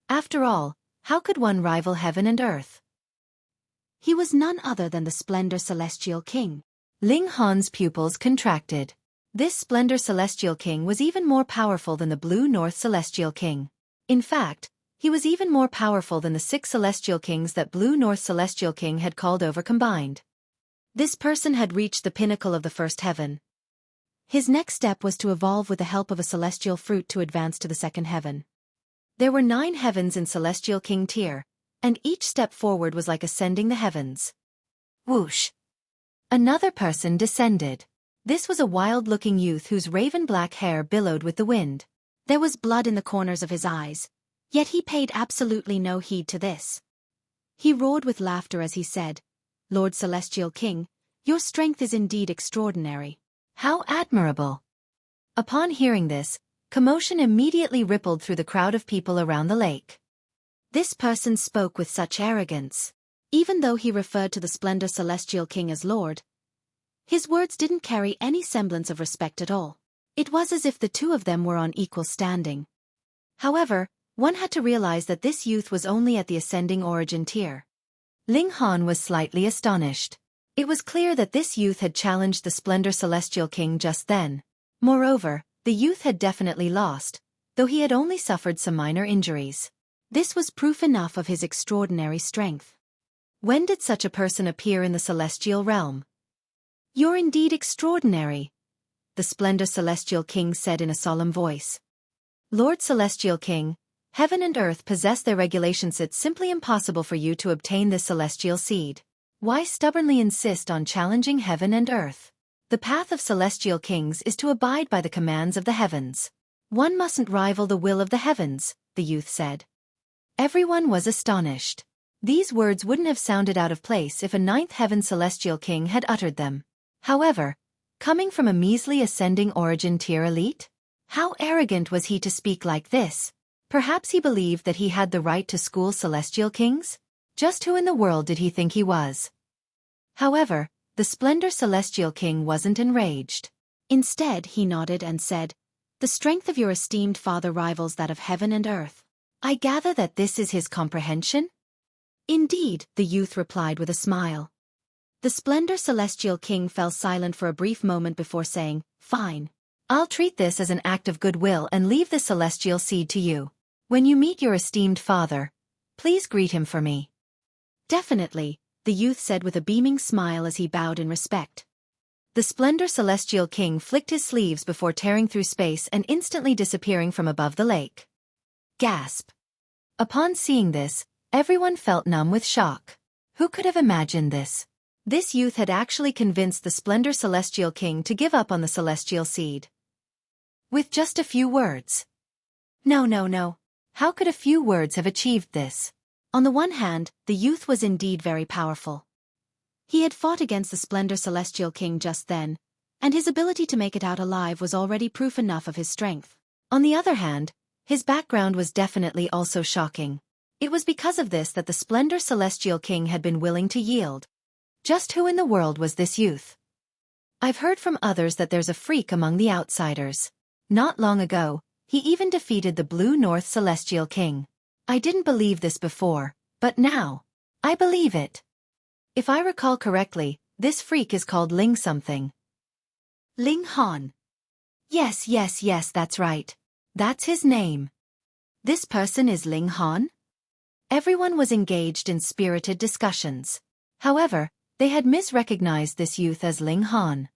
After all, how could one rival heaven and earth? He was none other than the Splendor Celestial King. Ling Han's pupils contracted. This Splendor Celestial King was even more powerful than the Blue North Celestial King. In fact, he was even more powerful than the 6 Celestial Kings that Blue North Celestial King had called over combined. This person had reached the pinnacle of the first heaven. His next step was to evolve with the help of a celestial fruit to advance to the second heaven. There were 9 heavens in Celestial King tier, and each step forward was like ascending the heavens. Whoosh! Another person descended. This was a wild-looking youth whose raven-black hair billowed with the wind. There was blood in the corners of his eyes, yet he paid absolutely no heed to this. He roared with laughter as he said, "Lord Celestial King, your strength is indeed extraordinary." How admirable! Upon hearing this, commotion immediately rippled through the crowd of people around the lake. This person spoke with such arrogance. Even though he referred to the Splendor Celestial King as Lord, his words didn't carry any semblance of respect at all. It was as if the two of them were on equal standing. However, one had to realize that this youth was only at the ascending origin tier. Ling Han was slightly astonished. It was clear that this youth had challenged the Splendor Celestial King just then. Moreover, the youth had definitely lost, though he had only suffered some minor injuries. This was proof enough of his extraordinary strength. When did such a person appear in the celestial realm? "You're indeed extraordinary," the Splendor Celestial King said in a solemn voice. "Lord Celestial King, heaven and earth possess their regulations. It's simply impossible for you to obtain this celestial seed. Why stubbornly insist on challenging heaven and earth? The path of celestial kings is to abide by the commands of the heavens. One mustn't rival the will of the heavens," the youth said. Everyone was astonished. These words wouldn't have sounded out of place if a 9th heaven celestial king had uttered them. However, coming from a measly ascending origin tier elite? How arrogant was he to speak like this? Perhaps he believed that he had the right to school celestial kings? Just who in the world did he think he was? However, the Splendor Celestial King wasn't enraged. Instead, he nodded and said, "The strength of your esteemed father rivals that of heaven and earth." I gather that this is his comprehension? "Indeed," the youth replied with a smile. The Splendor Celestial King fell silent for a brief moment before saying, "Fine. I'll treat this as an act of goodwill and leave the celestial seed to you. When you meet your esteemed father, please greet him for me." "Definitely," the youth said with a beaming smile as he bowed in respect. The Splendor Celestial King flicked his sleeves before tearing through space and instantly disappearing from above the lake. Gasp! Upon seeing this, everyone felt numb with shock. Who could have imagined this? This youth had actually convinced the Splendor Celestial King to give up on the celestial seed. With just a few words. No. How could a few words have achieved this? On the one hand, the youth was indeed very powerful. He had fought against the Splendor Celestial King just then, and his ability to make it out alive was already proof enough of his strength. On the other hand, his background was definitely also shocking. It was because of this that the Splendor Celestial King had been willing to yield. Just who in the world was this youth? I've heard from others that there's a freak among the outsiders. Not long ago, he even defeated the Blue North Celestial King. I didn't believe this before, but now, I believe it. If I recall correctly, this freak is called Ling something. Ling Han. Yes, that's right. That's his name. This person is Ling Han? Everyone was engaged in spirited discussions. However, they had misrecognized this youth as Ling Han.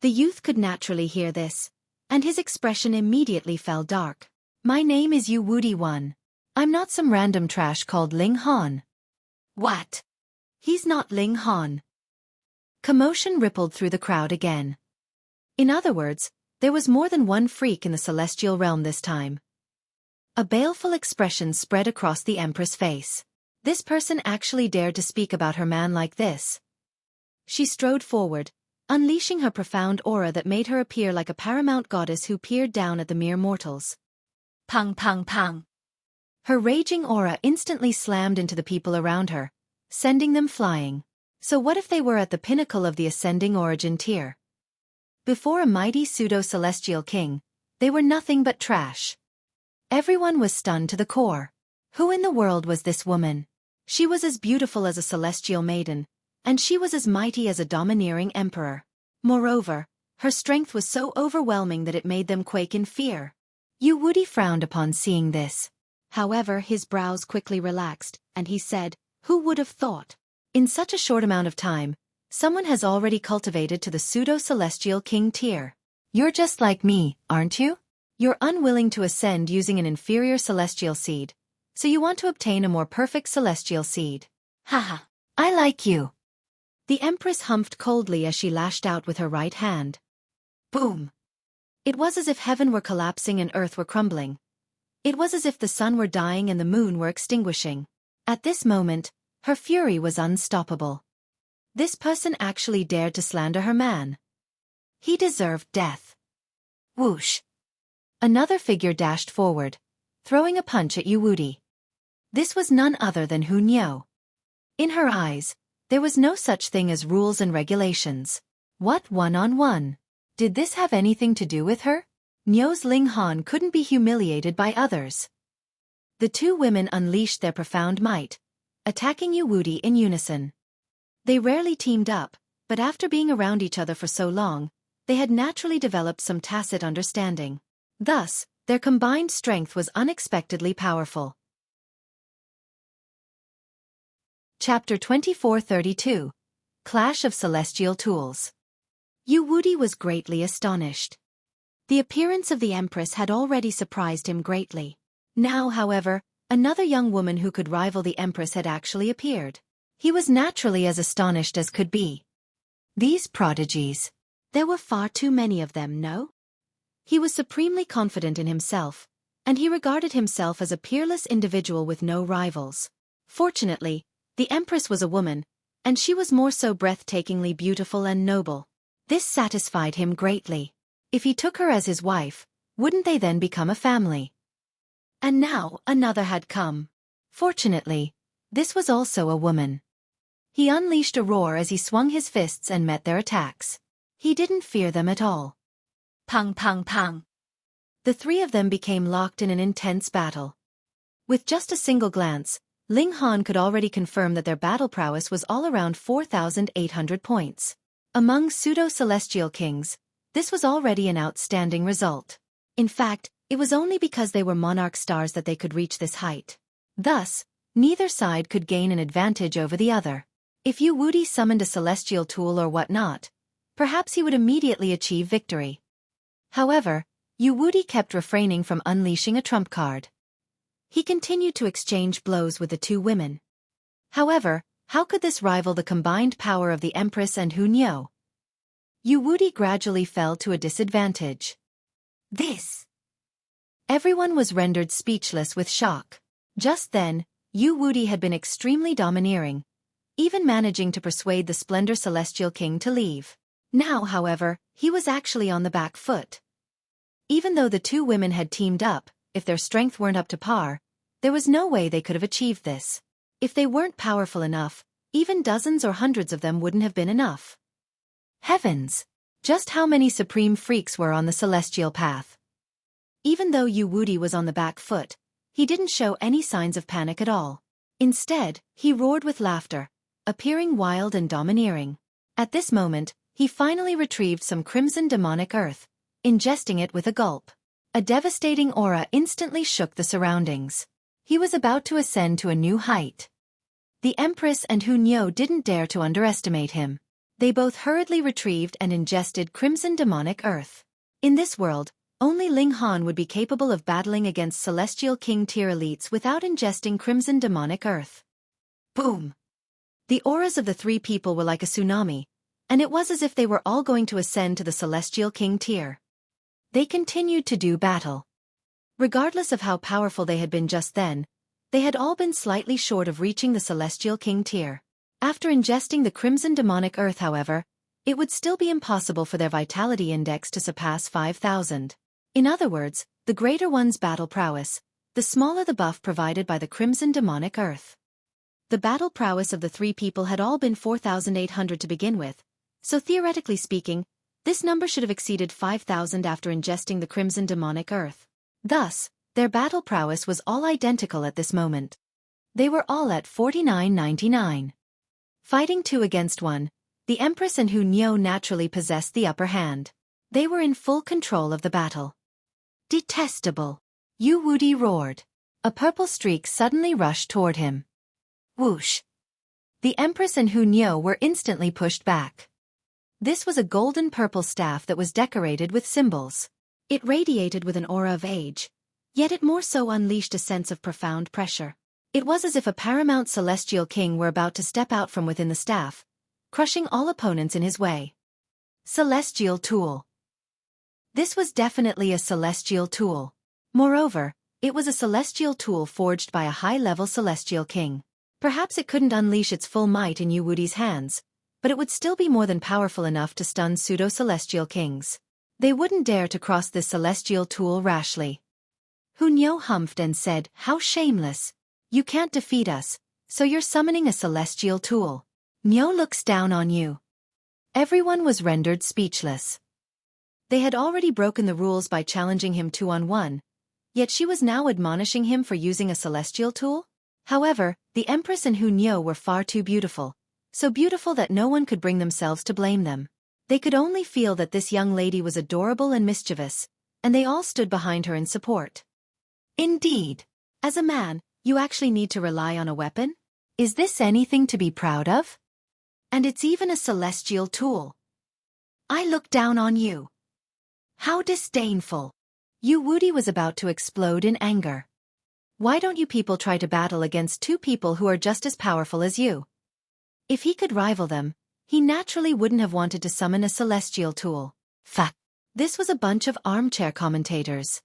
The youth could naturally hear this, and his expression immediately fell dark. My name is Wudi One. I'm not some random trash called Ling Han. What? He's not Ling Han. Commotion rippled through the crowd again. In other words, there was more than one freak in the celestial realm this time. A baleful expression spread across the Empress' face. This person actually dared to speak about her man like this. She strode forward, unleashing her profound aura that made her appear like a paramount goddess who peered down at the mere mortals. Pang pang pang. Her raging aura instantly slammed into the people around her, sending them flying. So what if they were at the pinnacle of the ascending origin tier? Before a mighty pseudo-celestial king, they were nothing but trash. Everyone was stunned to the core. Who in the world was this woman? She was as beautiful as a celestial maiden, and she was as mighty as a domineering emperor. Moreover, her strength was so overwhelming that it made them quake in fear. Wudi frowned upon seeing this. However, his brows quickly relaxed, and he said, "Who would have thought? In such a short amount of time, someone has already cultivated to the pseudo-celestial king tier. You're just like me, aren't you? You're unwilling to ascend using an inferior celestial seed, so you want to obtain a more perfect celestial seed. Haha, I like you." The Empress humphed coldly as she lashed out with her right hand. Boom! It was as if heaven were collapsing and earth were crumbling. It was as if the sun were dying and the moon were extinguishing. At this moment, her fury was unstoppable. This person actually dared to slander her man. He deserved death. Whoosh! Another figure dashed forward, throwing a punch at Wudi. This was none other than Huo. In her eyes, there was no such thing as rules and regulations. What one-on-one? Did this have anything to do with her? Nyo's Ling Han couldn't be humiliated by others. The two women unleashed their profound might, attacking Wudi in unison. They rarely teamed up, but after being around each other for so long, they had naturally developed some tacit understanding. Thus, their combined strength was unexpectedly powerful. Chapter 2432. Clash of Celestial Tools. Wudi was greatly astonished. The appearance of the Empress had already surprised him greatly. Now, however, another young woman who could rival the Empress had actually appeared. He was naturally as astonished as could be. These prodigies. There were far too many of them, no? He was supremely confident in himself, and he regarded himself as a peerless individual with no rivals. Fortunately, the Empress was a woman, and she was more so breathtakingly beautiful and noble. This satisfied him greatly. If he took her as his wife, wouldn't they then become a family? And now another had come. Fortunately, this was also a woman. He unleashed a roar as he swung his fists and met their attacks. He didn't fear them at all. Pang pang pang. The three of them became locked in an intense battle. With just a single glance, Ling Han could already confirm that their battle prowess was all around 4,800 points. Among pseudo-celestial kings, this was already an outstanding result. In fact, it was only because they were monarch stars that they could reach this height. Thus, neither side could gain an advantage over the other. If Wudi summoned a celestial tool or whatnot, perhaps he would immediately achieve victory. However, Wudi kept refraining from unleashing a trump card. He continued to exchange blows with the two women. However, how could this rival the combined power of the Empress and Huo? Wudi gradually fell to a disadvantage. This! Everyone was rendered speechless with shock. Just then, Wudi had been extremely domineering, even managing to persuade the Splendor Celestial King to leave. Now, however, he was actually on the back foot. Even though the two women had teamed up, if their strength weren't up to par, there was no way they could have achieved this. If they weren't powerful enough, even dozens or hundreds of them wouldn't have been enough. Heavens! Just how many supreme freaks were on the celestial path? Even though Wudi was on the back foot, he didn't show any signs of panic at all. Instead, he roared with laughter, appearing wild and domineering. At this moment, he finally retrieved some crimson demonic earth, ingesting it with a gulp. A devastating aura instantly shook the surroundings. He was about to ascend to a new height. The Empress and Huo didn't dare to underestimate him. They both hurriedly retrieved and ingested crimson demonic earth. In this world, only Ling Han would be capable of battling against Celestial King tier elites without ingesting crimson demonic earth. Boom! The auras of the three people were like a tsunami, and it was as if they were all going to ascend to the Celestial King tier. They continued to do battle. Regardless of how powerful they had been just then, they had all been slightly short of reaching the Celestial King tier. After ingesting the crimson demonic earth, however, it would still be impossible for their vitality index to surpass 5,000. In other words, the greater one's battle prowess, the smaller the buff provided by the crimson demonic earth. The battle prowess of the three people had all been 4,800 to begin with, so theoretically speaking, this number should have exceeded 5,000 after ingesting the crimson demonic earth. Thus, Their battle prowess was all identical at this moment. They were all at 49-99. Fighting 2 against 1, the Empress and Huo naturally possessed the upper hand. They were in full control of the battle. Detestable! Wudi roared. A purple streak suddenly rushed toward him. Whoosh! The Empress and Huo were instantly pushed back. This was a golden purple staff that was decorated with symbols. It radiated with an aura of age, yet it more so unleashed a sense of profound pressure. It was as if a paramount celestial king were about to step out from within the staff, crushing all opponents in his way. Celestial tool. This was definitely a celestial tool. Moreover, it was a celestial tool forged by a high-level celestial king. Perhaps it couldn't unleash its full might in Wudi's hands, but it would still be more than powerful enough to stun pseudo-celestial kings. They wouldn't dare to cross this celestial tool rashly. Huo humphed and said, "How shameless. You can't defeat us, so you're summoning a celestial tool. Nyo looks down on you." Everyone was rendered speechless. They had already broken the rules by challenging him 2-on-1, yet she was now admonishing him for using a celestial tool? However, the Empress and Huo were far too beautiful, so beautiful that no one could bring themselves to blame them. They could only feel that this young lady was adorable and mischievous, and they all stood behind her in support. Indeed. As a man, you actually need to rely on a weapon? Is this anything to be proud of? And it's even a celestial tool. I look down on you. How disdainful. Wudi was about to explode in anger. Why don't you people try to battle against 2 people who are just as powerful as you? If he could rival them, he naturally wouldn't have wanted to summon a celestial tool. Fact. This was a bunch of armchair commentators.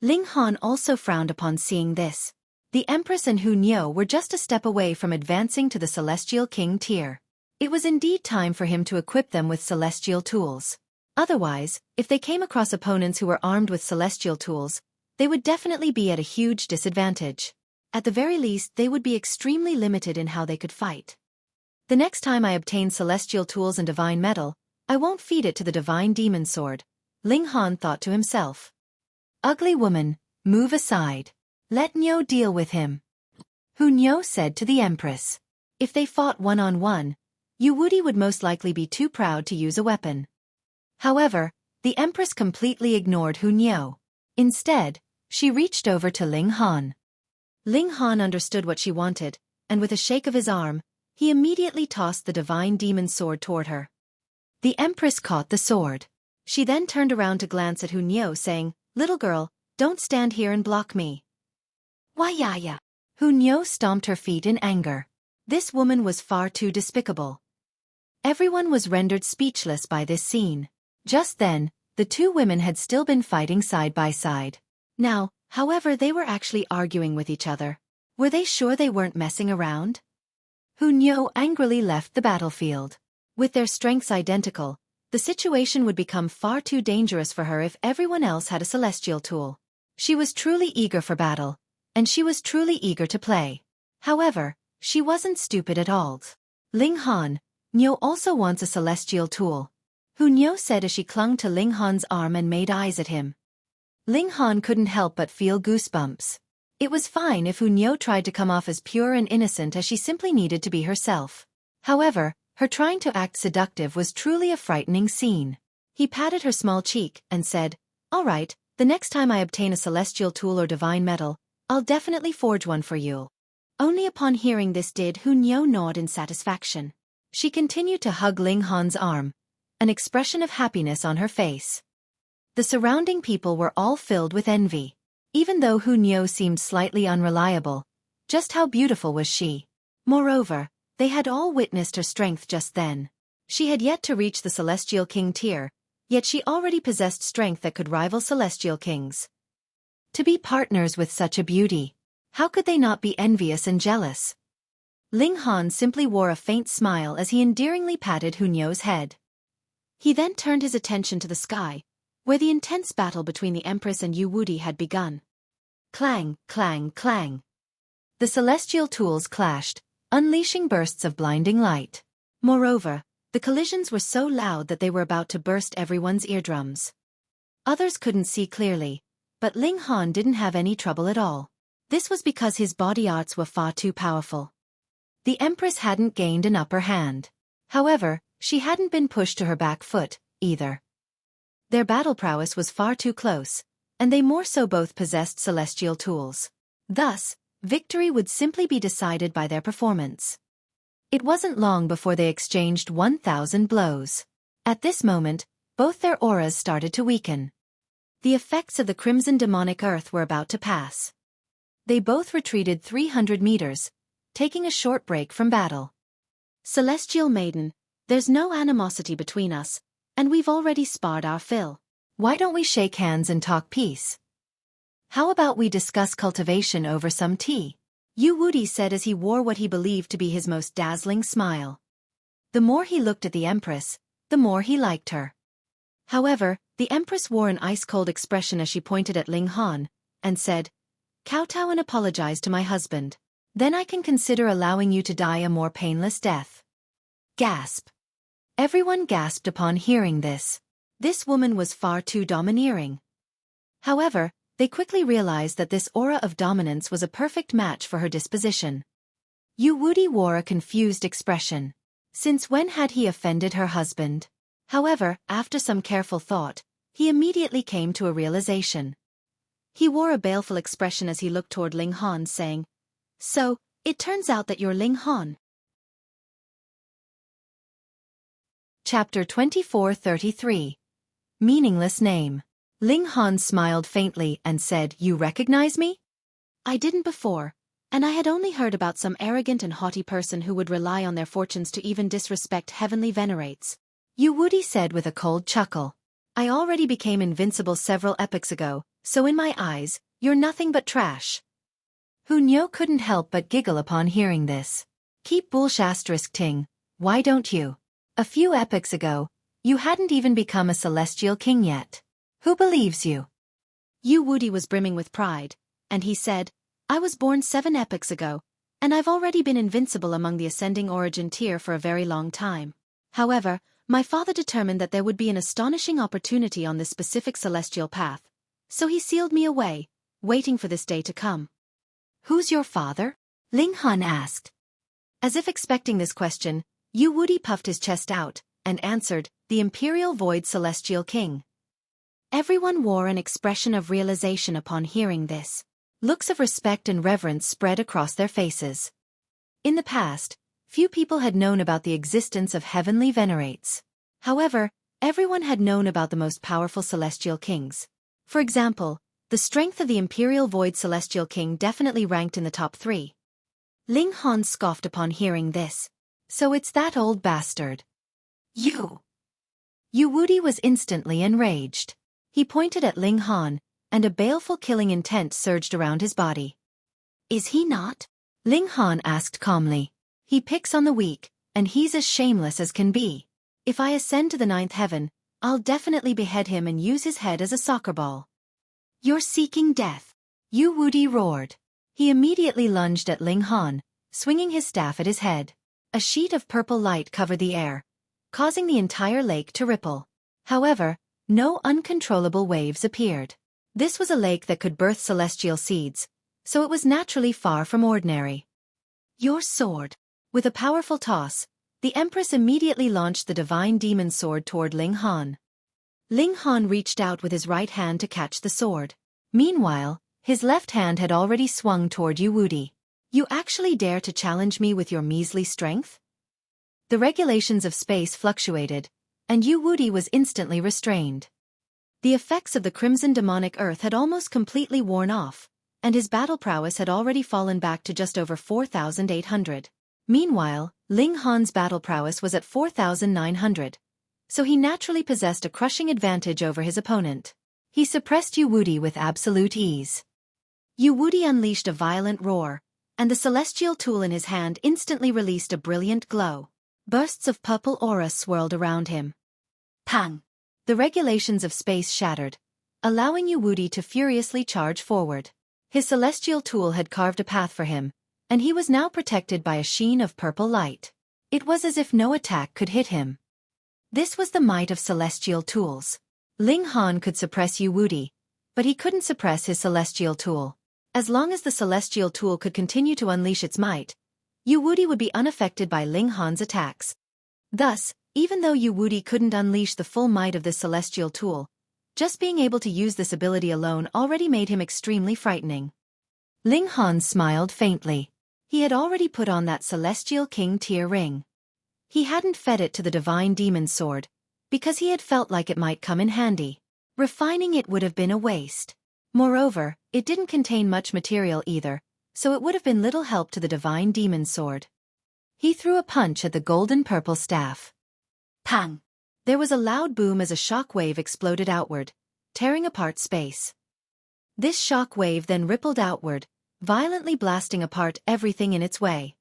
Ling Han also frowned upon seeing this. The Empress and Huo were just a step away from advancing to the Celestial King tier. It was indeed time for him to equip them with celestial tools. Otherwise, if they came across opponents who were armed with celestial tools, they would definitely be at a huge disadvantage. At the very least, they would be extremely limited in how they could fight. The next time I obtain celestial tools and divine metal, I won't feed it to the divine demon sword, Ling Han thought to himself. Ugly woman, move aside. Let Nyo deal with him. Huo said to the Empress. If they fought 1-on-1, Wudi would most likely be too proud to use a weapon. However, the Empress completely ignored Huo. Instead, she reached over to Ling Han. Ling Han understood what she wanted, and with a shake of his arm, he immediately tossed the divine demon sword toward her. The Empress caught the sword. She then turned around to glance at Huo, saying, "Little girl, don't stand here and block me." Why-ya-ya. Huo stomped her feet in anger. This woman was far too despicable. Everyone was rendered speechless by this scene. Just then, the 2 women had still been fighting side by side. Now, however, they were actually arguing with each other. Were they sure they weren't messing around? Huo angrily left the battlefield. With their strengths identical, the situation would become far too dangerous for her if everyone else had a celestial tool. She was truly eager for battle, and she was truly eager to play. However, she wasn't stupid at all. Ling Han, Nyo also wants a celestial tool, Huo said as she clung to Ling Han's arm and made eyes at him. Ling Han couldn't help but feel goosebumps. It was fine if Huo tried to come off as pure and innocent, as she simply needed to be herself. However, her trying to act seductive was truly a frightening scene. He patted her small cheek and said, "All right, the next time I obtain a celestial tool or divine metal, I'll definitely forge one for you." Only upon hearing this did Huo nod in satisfaction. She continued to hug Ling Han's arm, an expression of happiness on her face. The surrounding people were all filled with envy. Even though Huo seemed slightly unreliable, just how beautiful was she? Moreover, they had all witnessed her strength just then. She had yet to reach the Celestial King tier, yet she already possessed strength that could rival Celestial Kings. To be partners with such a beauty, how could they not be envious and jealous? Ling Han simply wore a faint smile as he endearingly patted Huo's head. He then turned his attention to the sky, where the intense battle between the Empress and Wudi had begun. Clang, clang, clang. The celestial tools clashed, unleashing bursts of blinding light. Moreover, the collisions were so loud that they were about to burst everyone's eardrums. Others couldn't see clearly, But Ling Han didn't have any trouble at all. This was because his body arts were far too powerful. The Empress hadn't gained an upper hand. However, she hadn't been pushed to her back foot, either. Their battle prowess was far too close, and they more so both possessed celestial tools. Thus, victory would simply be decided by their performance. It wasn't long before they exchanged 1,000 blows. At this moment, both their auras started to weaken. The effects of the crimson demonic earth were about to pass. They both retreated 300 meters, taking a short break from battle. Celestial Maiden, there's no animosity between us, and we've already sparred our fill. Why don't we shake hands and talk peace? How about we discuss cultivation over some tea? Wudi said as he wore what he believed to be his most dazzling smile. The more he looked at the Empress, the more he liked her. However, the Empress wore an ice-cold expression as she pointed at Ling Han, and said, "Kowtow and apologize to my husband. Then I can consider allowing you to die a more painless death." Gasp. Everyone gasped upon hearing this. This woman was far too domineering. However, they quickly realized that this aura of dominance was a perfect match for her disposition. Wudi wore a confused expression. Since when had he offended her husband? However, after some careful thought, he immediately came to a realization. He wore a baleful expression as he looked toward Ling Han, saying, "So, it turns out that you're Ling Han." Chapter 2433. Meaningless Name. Ling Han smiled faintly and said, "You recognize me?" "I didn't before, and I had only heard about some arrogant and haughty person who would rely on their fortunes to even disrespect heavenly venerates," Wudi said with a cold chuckle. "I already became invincible several epochs ago, so in my eyes, you're nothing but trash." Hunyo couldn't help but giggle upon hearing this. "Keep ting, why don't you? A few epochs ago, you hadn't even become a celestial king yet. Who believes you?" Wudi was brimming with pride, and he said, "I was born 7 epochs ago, and I've already been invincible among the ascending origin tier for a very long time. However, my father determined that there would be an astonishing opportunity on this specific celestial path, so he sealed me away, waiting for this day to come." "Who's your father?" Ling Han asked. As if expecting this question, Wudi puffed his chest out, and answered, "The Imperial Void Celestial King." Everyone wore an expression of realization upon hearing this. Looks of respect and reverence spread across their faces. In the past, few people had known about the existence of heavenly venerates. However, everyone had known about the most powerful celestial kings. For example, the strength of the Imperial Void Celestial King definitely ranked in the top 3. Ling Han scoffed upon hearing this. "So it's that old bastard." Wudi was instantly enraged. He pointed at Ling Han, and a baleful killing intent surged around his body. "Is he not?" Ling Han asked calmly. "He picks on the weak, and he's as shameless as can be. If I ascend to the 9th heaven, I'll definitely behead him and use his head as a soccer ball." "You're seeking death," Wudi roared. He immediately lunged at Ling Han, swinging his staff at his head. A sheet of purple light covered the air, causing the entire lake to ripple. However, no uncontrollable waves appeared. This was a lake that could birth celestial seeds, so it was naturally far from ordinary. "Your sword." With a powerful toss, the Empress immediately launched the divine demon sword toward Ling Han. Ling Han reached out with his right hand to catch the sword. Meanwhile, his left hand had already swung toward Wudi. "You actually dare to challenge me with your measly strength?" The regulations of space fluctuated, and Wudi was instantly restrained. The effects of the crimson demonic earth had almost completely worn off, and his battle prowess had already fallen back to just over 4,800. Meanwhile, Ling Han's battle prowess was at 4,900, so he naturally possessed a crushing advantage over his opponent. He suppressed Wudi with absolute ease. Wudi unleashed a violent roar, and the celestial tool in his hand instantly released a brilliant glow. Bursts of purple aura swirled around him. Pang! The regulations of space shattered, allowing Wudi to furiously charge forward. His celestial tool had carved a path for him, and he was now protected by a sheen of purple light. It was as if no attack could hit him. This was the might of celestial tools. Ling Han could suppress Wudi, but he couldn't suppress his celestial tool. As long as the celestial tool could continue to unleash its might, Wudi would be unaffected by Ling Han's attacks. Thus, even though Wudi couldn't unleash the full might of this celestial tool, just being able to use this ability alone already made him extremely frightening. Ling Han smiled faintly. He had already put on that Celestial King tier ring. He hadn't fed it to the Divine Demon's sword, because he had felt like it might come in handy. Refining it would have been a waste. Moreover, it didn't contain much material either, so it would have been little help to the Divine Demon's sword. He threw a punch at the golden purple staff. Pang! There was a loud boom as a shock wave exploded outward, tearing apart space. This shock wave then rippled outward, violently blasting apart everything in its way.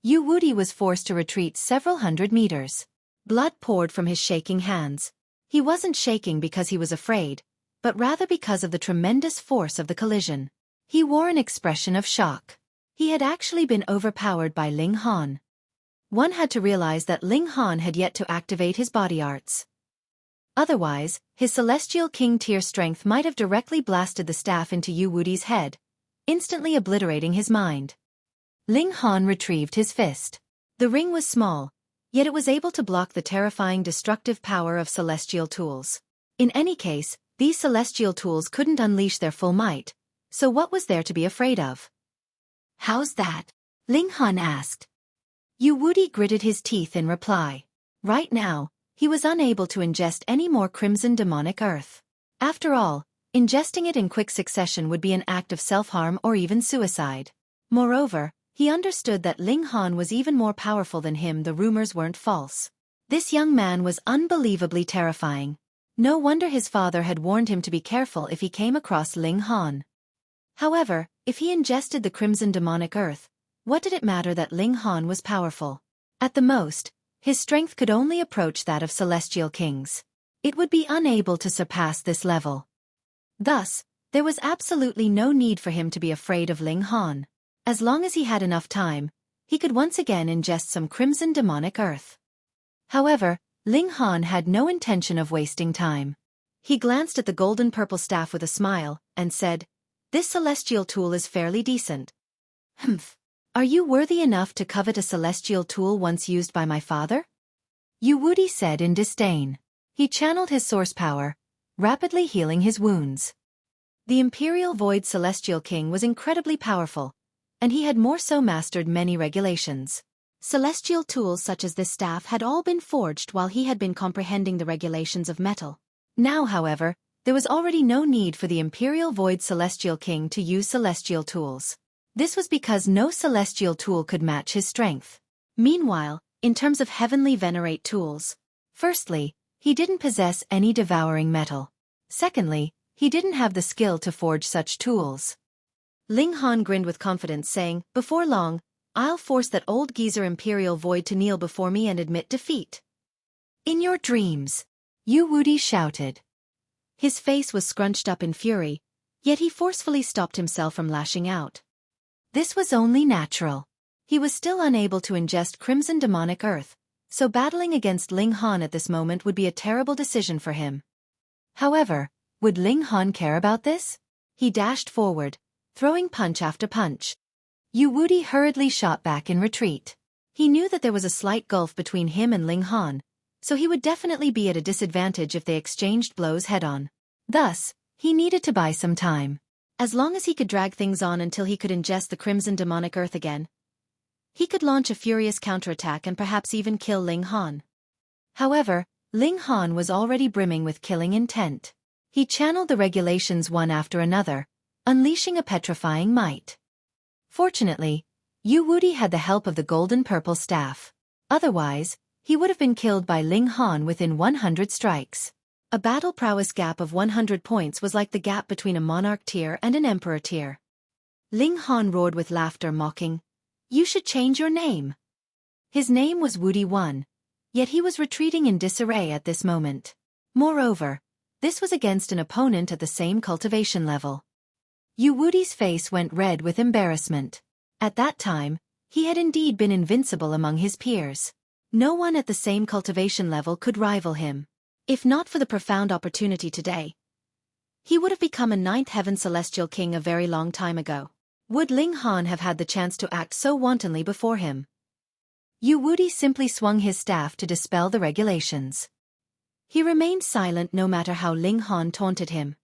Wudi was forced to retreat several hundred meters. Blood poured from his shaking hands. He wasn't shaking because he was afraid, but rather because of the tremendous force of the collision. He wore an expression of shock. He had actually been overpowered by Ling Han. One had to realize that Ling Han had yet to activate his body arts. Otherwise, his Celestial King tier strength might have directly blasted the staff into Wudi's head, instantly obliterating his mind. Ling Han retrieved his fist. The ring was small, yet it was able to block the terrifying destructive power of celestial tools. In any case, these celestial tools couldn't unleash their full might, so what was there to be afraid of? "How's that?" Ling Han asked. Wudi gritted his teeth in reply. Right now, he was unable to ingest any more crimson demonic earth. After all, ingesting it in quick succession would be an act of self-harm or even suicide. Moreover, he understood that Ling Han was even more powerful than him. The rumors weren't false. This young man was unbelievably terrifying. No wonder his father had warned him to be careful if he came across Ling Han. However, if he ingested the crimson demonic earth, what did it matter that Ling Han was powerful? At the most, his strength could only approach that of celestial kings. It would be unable to surpass this level. Thus, there was absolutely no need for him to be afraid of Ling Han. As long as he had enough time, he could once again ingest some crimson demonic earth. However, Ling Han had no intention of wasting time. He glanced at the golden purple staff with a smile, and said, "This celestial tool is fairly decent." "Humph. Are you worthy enough to covet a celestial tool once used by my father?" Wudi said in disdain. He channeled his source power, rapidly healing his wounds. The Imperial Void Celestial King was incredibly powerful, and he had more so mastered many regulations. Celestial tools such as this staff had all been forged while he had been comprehending the regulations of metal. Now, however, there was already no need for the Imperial Void Celestial King to use celestial tools. This was because no celestial tool could match his strength. Meanwhile, in terms of heavenly venerate tools, firstly, he didn't possess any devouring metal. Secondly, he didn't have the skill to forge such tools. Ling Han grinned with confidence, saying, "Before long, I'll force that old geezer Imperial Void to kneel before me and admit defeat." "In your dreams," Wudi shouted. His face was scrunched up in fury, yet he forcefully stopped himself from lashing out. This was only natural. He was still unable to ingest crimson demonic earth, so battling against Ling Han at this moment would be a terrible decision for him. However, would Ling Han care about this? He dashed forward, throwing punch after punch. Wudi hurriedly shot back in retreat. He knew that there was a slight gulf between him and Ling Han, so he would definitely be at a disadvantage if they exchanged blows head-on. Thus, he needed to buy some time. As long as he could drag things on until he could ingest the crimson demonic earth again, he could launch a furious counterattack and perhaps even kill Ling Han. However, Ling Han was already brimming with killing intent. He channeled the regulations one after another, unleashing a petrifying might. Fortunately, Wudi had the help of the golden purple staff. Otherwise, he would have been killed by Ling Han within 100 strikes. A battle prowess gap of 100 points was like the gap between a monarch tier and an emperor tier. Ling Han roared with laughter, mocking, "You should change your name." His name was Wudi I, yet he was retreating in disarray at this moment. Moreover, this was against an opponent at the same cultivation level. Wudi's face went red with embarrassment. At that time, he had indeed been invincible among his peers. No one at the same cultivation level could rival him. If not for the profound opportunity today, He would have become a ninth heaven celestial king a very long time ago. Would Ling Han have had the chance to act so wantonly before him? Wudi simply swung his staff to dispel the regulations. He remained silent no matter how Ling Han taunted him.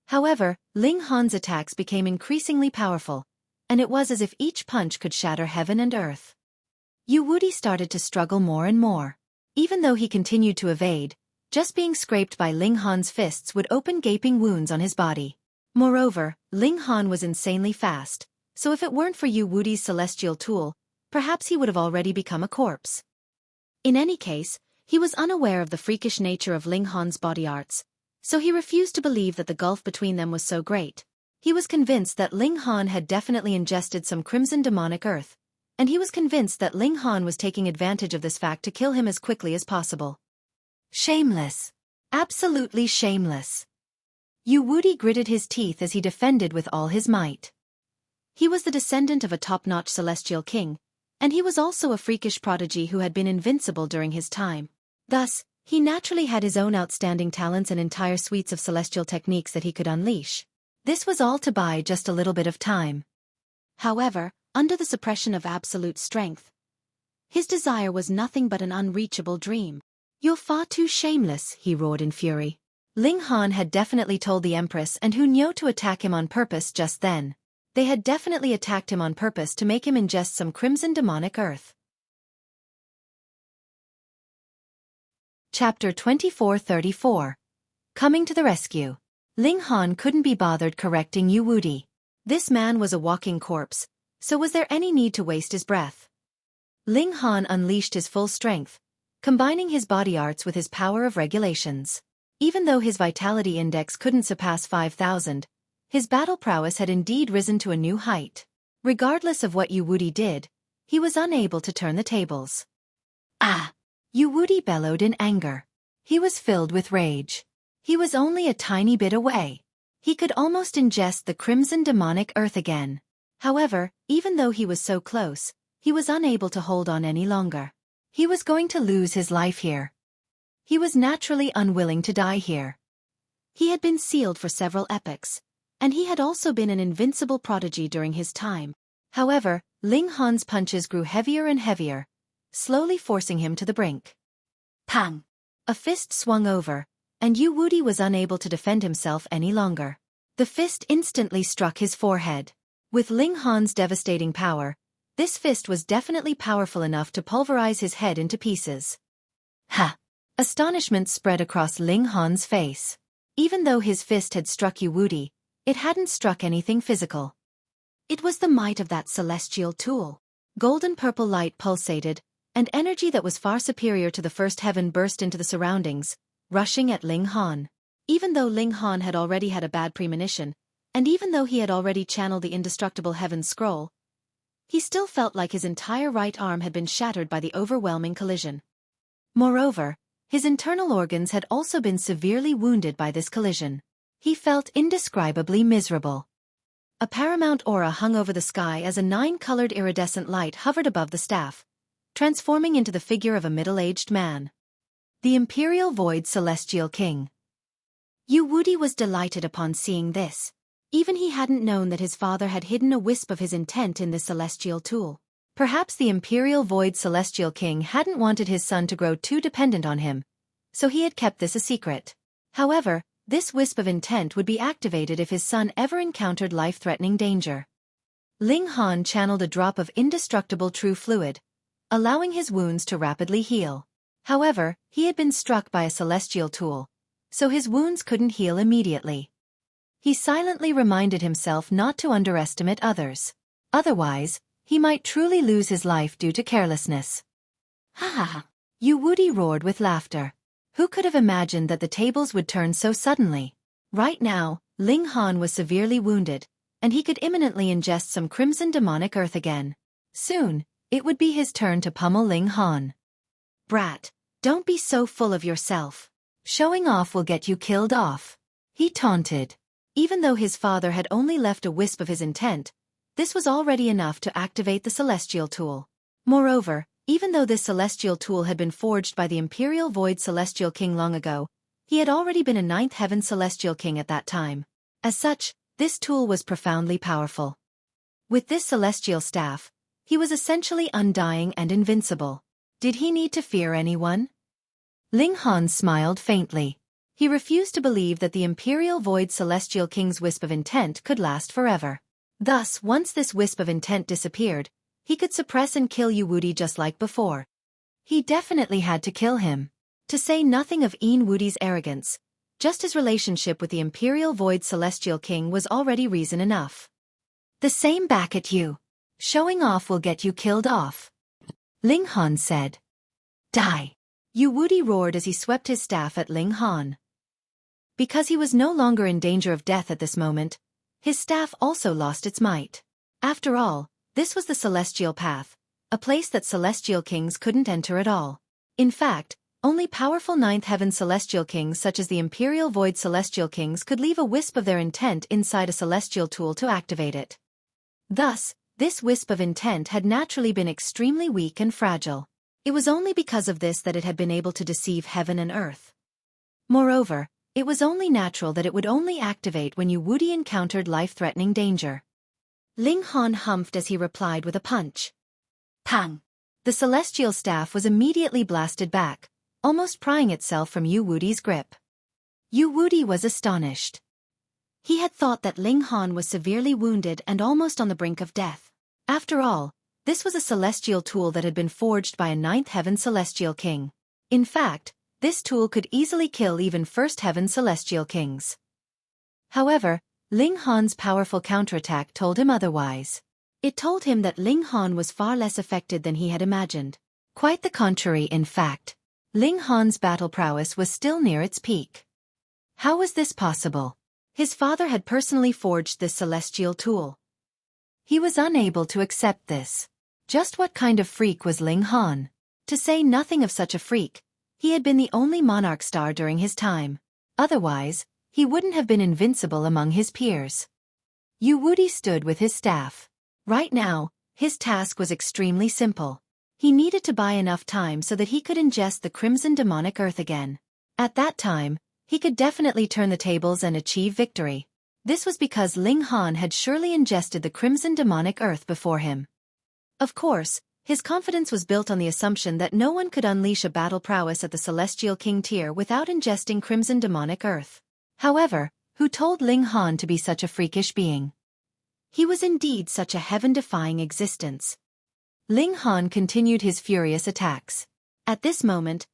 However, Ling Han's attacks became increasingly powerful, and it was as if each punch could shatter heaven and earth. Wudi started to struggle more and more. Even though he continued to evade, just being scraped by Ling Han's fists would open gaping wounds on his body. Moreover, Ling Han was insanely fast, so if it weren't for Wudi's celestial tool, perhaps he would have already become a corpse. In any case, he was unaware of the freakish nature of Ling Han's body arts, so he refused to believe that the gulf between them was so great. He was convinced that Ling Han had definitely ingested some crimson demonic earth, and he was convinced that Ling Han was taking advantage of this fact to kill him as quickly as possible. Shameless. Absolutely shameless. Wudi gritted his teeth as he defended with all his might. He was the descendant of a top-notch celestial king, and he was also a freakish prodigy who had been invincible during his time. Thus, he naturally had his own outstanding talents and entire suites of celestial techniques that he could unleash. This was all to buy just a little bit of time. However, under the suppression of absolute strength, his desire was nothing but an unreachable dream. "You're far too shameless," he roared in fury. Ling Han had definitely told the Empress and Hu Niu to attack him on purpose just then. They had definitely attacked him on purpose to make him ingest some crimson demonic earth. Chapter 2434. Coming to the rescue. Ling Han couldn't be bothered correcting Wudi. This man was a walking corpse, so was there any need to waste his breath? Ling Han unleashed his full strength, combining his body arts with his power of regulations. Even though his vitality index couldn't surpass 5,000, his battle prowess had indeed risen to a new height. Regardless of what Wudi did, he was unable to turn the tables. Ah! Wudi bellowed in anger. He was filled with rage. He was only a tiny bit away. He could almost ingest the crimson demonic earth again. However, even though he was so close, he was unable to hold on any longer. He was going to lose his life here. He was naturally unwilling to die here. He had been sealed for several epochs, and he had also been an invincible prodigy during his time. However, Ling Han's punches grew heavier and heavier, slowly forcing him to the brink. Pang! A fist swung over, and Wudi was unable to defend himself any longer. The fist instantly struck his forehead. With Ling Han's devastating power, this fist was definitely powerful enough to pulverize his head into pieces. Ha! Astonishment spread across Ling Han's face. Even though his fist had struck Wudi, it hadn't struck anything physical. It was the might of that celestial tool. Golden-purple light pulsated, and energy that was far superior to the first heaven burst into the surroundings, rushing at Ling Han. Even though Ling Han had already had a bad premonition, and even though he had already channeled the indestructible heaven scroll, he still felt like his entire right arm had been shattered by the overwhelming collision. Moreover, his internal organs had also been severely wounded by this collision. He felt indescribably miserable. A paramount aura hung over the sky as a 9-colored iridescent light hovered above the staff, transforming into the figure of a middle-aged man. The Imperial Void Celestial King. Wudi was delighted upon seeing this. Even he hadn't known that his father had hidden a wisp of his intent in this celestial tool. Perhaps the Imperial Void Celestial King hadn't wanted his son to grow too dependent on him, so he had kept this a secret. However, this wisp of intent would be activated if his son ever encountered life-threatening danger. Ling Han channeled a drop of indestructible true fluid, allowing his wounds to rapidly heal. However, he had been struck by a celestial tool, so his wounds couldn't heal immediately. He silently reminded himself not to underestimate others. Otherwise, he might truly lose his life due to carelessness. Ha ha ha! Wudi roared with laughter. Who could have imagined that the tables would turn so suddenly? Right now, Ling Han was severely wounded, and he could imminently ingest some crimson demonic earth again. Soon, it would be his turn to pummel Ling Han. Brat, don't be so full of yourself. Showing off will get you killed off. He taunted. Even though his father had only left a wisp of his intent, this was already enough to activate the celestial tool. Moreover, even though this celestial tool had been forged by the Imperial Void Celestial King long ago, He had already been a ninth heaven celestial king at that time. As such, this tool was profoundly powerful. With this celestial staff, he was essentially undying and invincible. Did he need to fear anyone? Ling Han smiled faintly. He refused to believe that the Imperial Void Celestial King's wisp of intent could last forever. Thus, once this wisp of intent disappeared, he could suppress and kill Wudi just like before. He definitely had to kill him. To say nothing of Wudi's arrogance, just his relationship with the Imperial Void Celestial King was already reason enough. The same back at you. Showing off will get you killed off. Ling Han said. Die. Wudi roared as he swept his staff at Ling Han. Because he was no longer in danger of death at this moment, his staff also lost its might. After all, this was the Celestial Path, a place that Celestial Kings couldn't enter at all. In fact, only powerful ninth heaven Celestial Kings such as the Imperial Void Celestial Kings could leave a wisp of their intent inside a celestial tool to activate it. Thus, this wisp of intent had naturally been extremely weak and fragile. It was only because of this that it had been able to deceive heaven and earth. Moreover, it was only natural that it would only activate when Wudi encountered life-threatening danger. Ling Han humphed as he replied with a punch. Pang! The celestial staff was immediately blasted back, almost prying itself from Wudi's grip. Wudi was astonished. He had thought that Ling Han was severely wounded and almost on the brink of death. After all, this was a celestial tool that had been forged by a ninth heaven celestial king. In fact, this tool could easily kill even first heaven celestial kings. However, Ling Han's powerful counterattack told him otherwise. It told him that Ling Han was far less affected than he had imagined. Quite the contrary, in fact. Ling Han's battle prowess was still near its peak. How was this possible? His father had personally forged this celestial tool. He was unable to accept this. Just what kind of freak was Ling Han? To say nothing of such a freak, he had been the only monarch star during his time. Otherwise, he wouldn't have been invincible among his peers. Wudi stood with his staff. Right now, his task was extremely simple. He needed to buy enough time so that he could ingest the crimson demonic earth again. At that time, he could definitely turn the tables and achieve victory. This was because Ling Han had surely ingested the crimson demonic earth before him. Of course, his confidence was built on the assumption that no one could unleash a battle prowess at the Celestial King tier without ingesting crimson demonic earth. However, who told Ling Han to be such a freakish being? He was indeed such a heaven-defying existence. Ling Han continued his furious attacks. At this moment,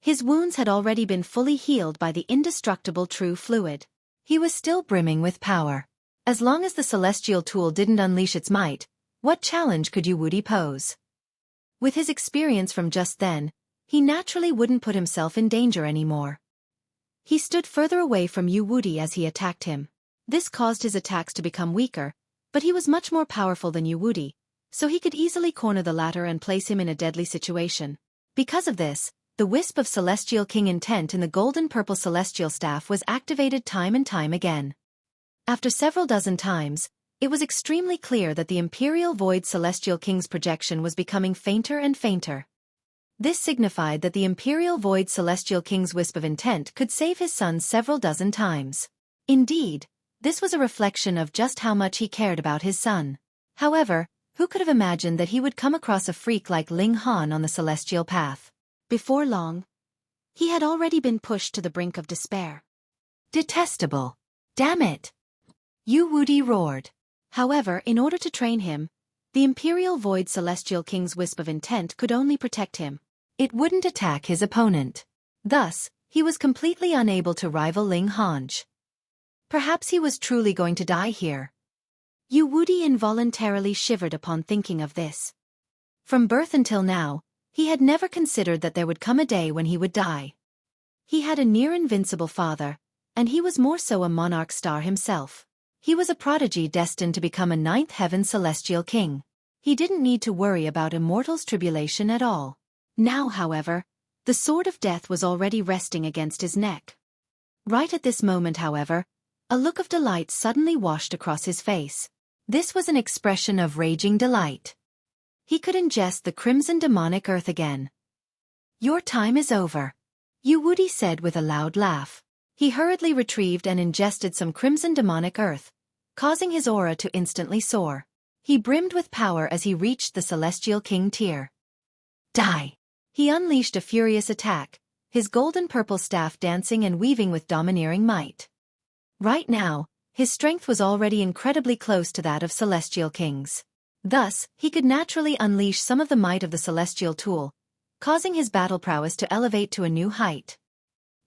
his wounds had already been fully healed by the indestructible true fluid. He was still brimming with power. As long as the celestial tool didn't unleash its might, what challenge could Wudi pose? With his experience from just then, he naturally wouldn't put himself in danger anymore. He stood further away from Wudi as he attacked him. This caused his attacks to become weaker, but he was much more powerful than Wudi, so he could easily corner the latter and place him in a deadly situation. Because of this, the wisp of Celestial King intent in the golden-purple celestial staff was activated time and time again. After several dozen times, it was extremely clear that the Imperial Void Celestial King's projection was becoming fainter and fainter. This signified that the Imperial Void Celestial King's wisp of intent could save his son several dozen times. Indeed, this was a reflection of just how much he cared about his son. However, who could have imagined that he would come across a freak like Ling Han on the celestial path? Before long, he had already been pushed to the brink of despair. Detestable! Damn it! Wudi roared. However, in order to train him, the Imperial Void Celestial King's wisp of intent could only protect him. It wouldn't attack his opponent. Thus, he was completely unable to rival Ling Han. Perhaps he was truly going to die here. Wudi involuntarily shivered upon thinking of this. From birth until now, he had never considered that there would come a day when he would die. He had a near-invincible father, and he was more so a monarch star himself. He was a prodigy destined to become a ninth heaven celestial king. He didn't need to worry about immortals' tribulation at all. Now, however, the sword of death was already resting against his neck. Right at this moment, however, a look of delight suddenly washed across his face. This was an expression of raging delight. He could ingest the crimson demonic earth again. Your time is over. Wudi said with a loud laugh. He hurriedly retrieved and ingested some crimson demonic earth, causing his aura to instantly soar. He brimmed with power as he reached the Celestial King tier. Die! He unleashed a furious attack, his golden-purple staff dancing and weaving with domineering might. Right now, his strength was already incredibly close to that of Celestial Kings. Thus, he could naturally unleash some of the might of the Celestial Tool, causing his battle prowess to elevate to a new height.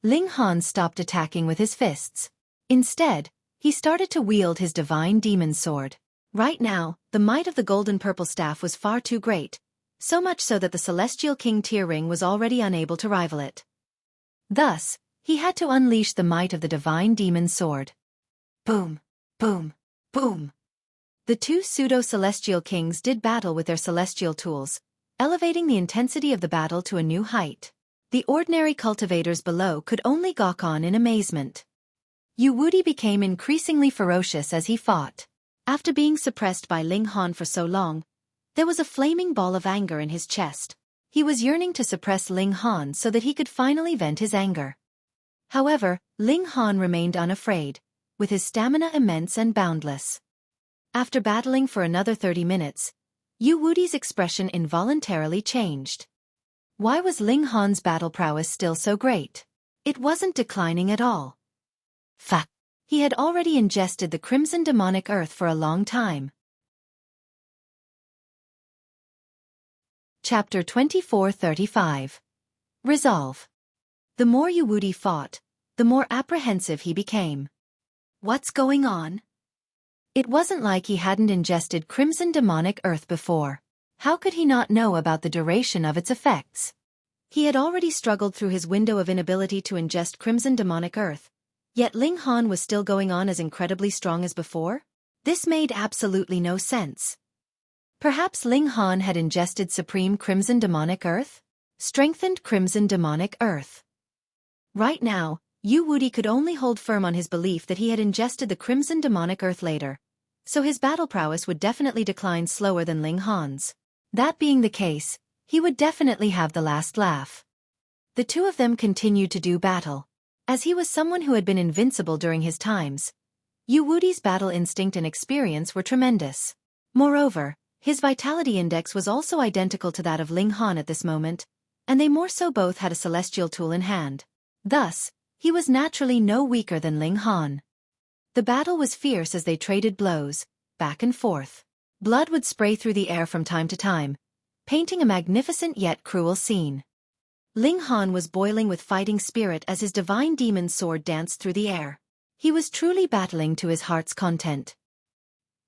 Ling Han stopped attacking with his fists. Instead, he started to wield his divine demon sword. Right now, the might of the golden-purple staff was far too great, so much so that the Celestial King tier ring was already unable to rival it. Thus, he had to unleash the might of the divine demon sword. Boom! Boom! Boom! The two pseudo-celestial kings did battle with their celestial tools, elevating the intensity of the battle to a new height. The ordinary cultivators below could only gawk on in amazement. Wudi became increasingly ferocious as he fought. After being suppressed by Ling Han for so long, there was a flaming ball of anger in his chest. He was yearning to suppress Ling Han so that he could finally vent his anger. However, Ling Han remained unafraid, with his stamina immense and boundless. After battling for another 30 minutes, Wudi's expression involuntarily changed. Why was Ling Han's battle prowess still so great? It wasn't declining at all. Fuck! He had already ingested the crimson demonic earth for a long time. Chapter 24:35. Resolve. The more Wudi fought, the more apprehensive he became. What's going on? It wasn't like he hadn't ingested crimson demonic earth before. How could he not know about the duration of its effects? He had already struggled through his window of inability to ingest crimson demonic earth, yet Ling Han was still going on as incredibly strong as before? This made absolutely no sense. Perhaps Ling Han had ingested supreme crimson demonic earth? Strengthened crimson demonic earth. Right now, Wudi could only hold firm on his belief that he had ingested the crimson demonic earth later, so his battle prowess would definitely decline slower than Ling Han's. That being the case, he would definitely have the last laugh. The two of them continued to do battle. As he was someone who had been invincible during his times, Wudi's battle instinct and experience were tremendous. Moreover, his vitality index was also identical to that of Ling Han at this moment, and they more so both had a celestial tool in hand. Thus, he was naturally no weaker than Ling Han. The battle was fierce as they traded blows, back and forth. Blood would spray through the air from time to time, painting a magnificent yet cruel scene. Ling Han was boiling with fighting spirit as his divine demon sword danced through the air. He was truly battling to his heart's content.